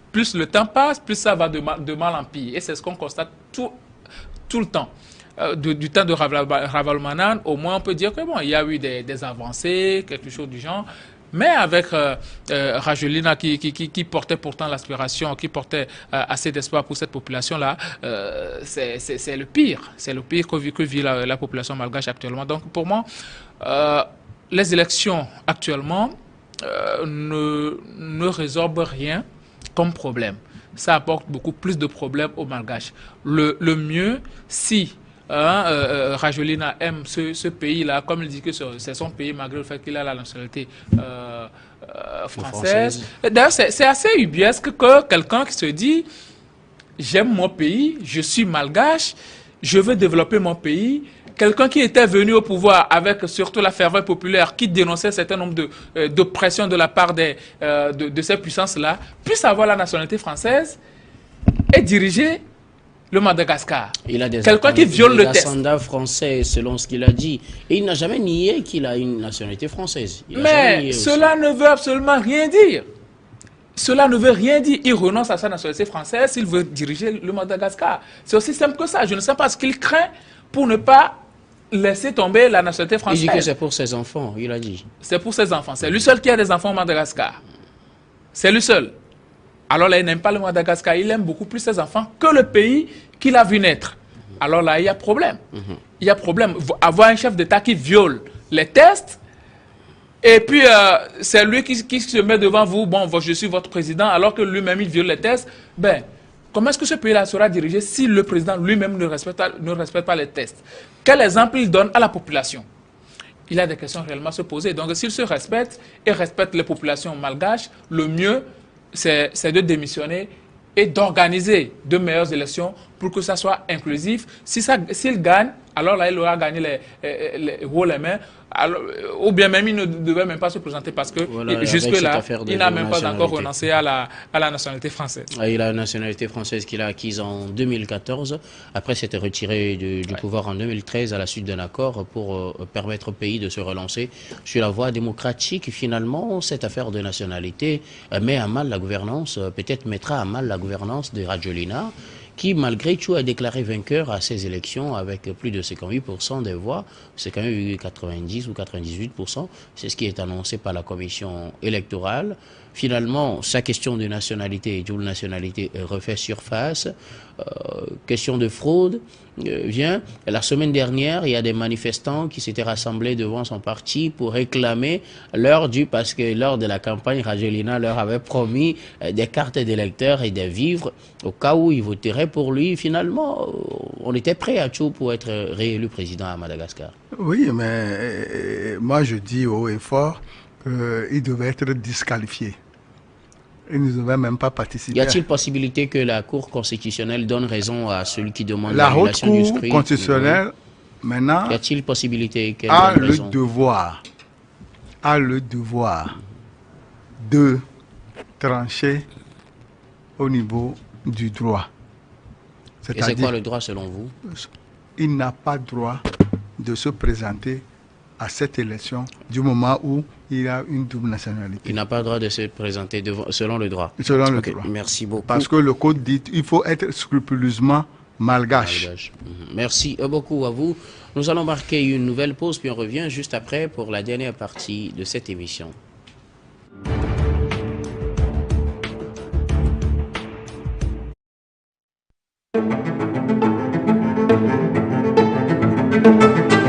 plus le temps passe, plus ça va de mal en pire. Et c'est ce qu'on constate tout le temps. Du temps de Ravalomanana, au moins on peut dire que bon, il y a eu des avancées, quelque chose du genre. Mais avec Rajolina qui portait pourtant l'aspiration, qui portait assez d'espoir pour cette population-là, c'est le pire. C'est le pire que vit la population malgache actuellement. Donc pour moi, les élections actuellement ne résorbent rien comme problème. Ça apporte beaucoup plus de problèmes aux Malgaches. Le mieux, si Rajolina aime ce pays-là, comme il dit que c'est son pays, malgré le fait qu'il a la nationalité française. D'ailleurs, c'est assez ubuesque que quelqu'un qui se dit « j'aime mon pays, je suis malgache, je veux développer mon pays », quelqu'un qui était venu au pouvoir avec surtout la ferveur populaire, qui dénonçait un certain nombre de pressions de la part de ces puissances-là, puisse avoir la nationalité française et diriger le Madagascar. Il a des quelqu'un qui viole le test. Il a français, selon ce qu'il a dit. Et il n'a jamais nié qu'il a une nationalité française. Mais cela ne veut absolument rien dire. Cela ne veut rien dire. Il renonce à sa nationalité française s'il veut diriger le Madagascar. C'est aussi simple que ça. Je ne sais pas ce qu'il craint pour ne pas laisser tomber la nationalité française. Il dit que c'est pour ses enfants, il a dit. C'est pour ses enfants. C'est lui seul qui a des enfants au Madagascar. C'est lui seul. Alors là, il n'aime pas le Madagascar. Il aime beaucoup plus ses enfants que le pays qu'il a vu naître. Alors là, il y a problème. Il y a problème. Avoir un chef d'État qui viole les tests, et puis c'est lui qui se met devant vous, bon, je suis votre président, alors que lui-même, il viole les tests. Ben, comment est-ce que ce pays-là sera dirigé si le président lui-même ne respecte pas les tests? Quel exemple il donne à la population? Il a des questions réellement à se poser. Donc, s'il se respecte et respecte les populations malgaches, le mieux, c'est de démissionner et d'organiser de meilleures élections pour que ça soit inclusif. S'il gagne, alors là, il aura gagné les haut les mains. Alors, ou bien même, il ne devait même pas se présenter parce que voilà, jusque-là, il n'a même pas encore renoncé à la nationalité française. Il a la nationalité française qu'il a acquise en 2014. Après, s'était retiré du pouvoir en 2013 à la suite d'un accord pour permettre au pays de se relancer sur la voie démocratique. Finalement, cette affaire de nationalité met à mal la gouvernance, peut-être mettra à mal la gouvernance de Rajolina, qui malgré tout a déclaré vainqueur à ces élections avec plus de 58% des voix. C'est quand même eu 90 ou 98%. C'est ce qui est annoncé par la commission électorale. Finalement, sa question de nationalité, double nationalité, refait surface. Question de fraude vient. La semaine dernière, il y a des manifestants qui s'étaient rassemblés devant son parti pour réclamer leur dû, parce que lors de la campagne, Rajolina leur avait promis des cartes d'électeurs et des vivres au cas où ils voteraient pour lui. Finalement, on était prêt à tout pour être réélu président à Madagascar. Oui, mais moi je dis haut et fort qu'il devait être disqualifié. Il ne devait même pas participer. Y a-t-il possibilité que la Cour constitutionnelle donne raison à celui qui demande l'annulation du scrutin? La Haute Cour constitutionnelle, maintenant, y a-t-il possibilité qu'elle a donne le raison? devoir de trancher au niveau du droit. Et c'est quoi le droit selon vous? Il n'a pas droit de se présenter à cette élection du moment où il a une double nationalité. Il n'a pas le droit de se présenter selon le droit. Selon le droit. Merci beaucoup. Parce que le code dit qu'il faut être scrupuleusement malgache. Merci beaucoup à vous. Nous allons marquer une nouvelle pause, puis on revient juste après pour la dernière partie de cette émission. Thank you.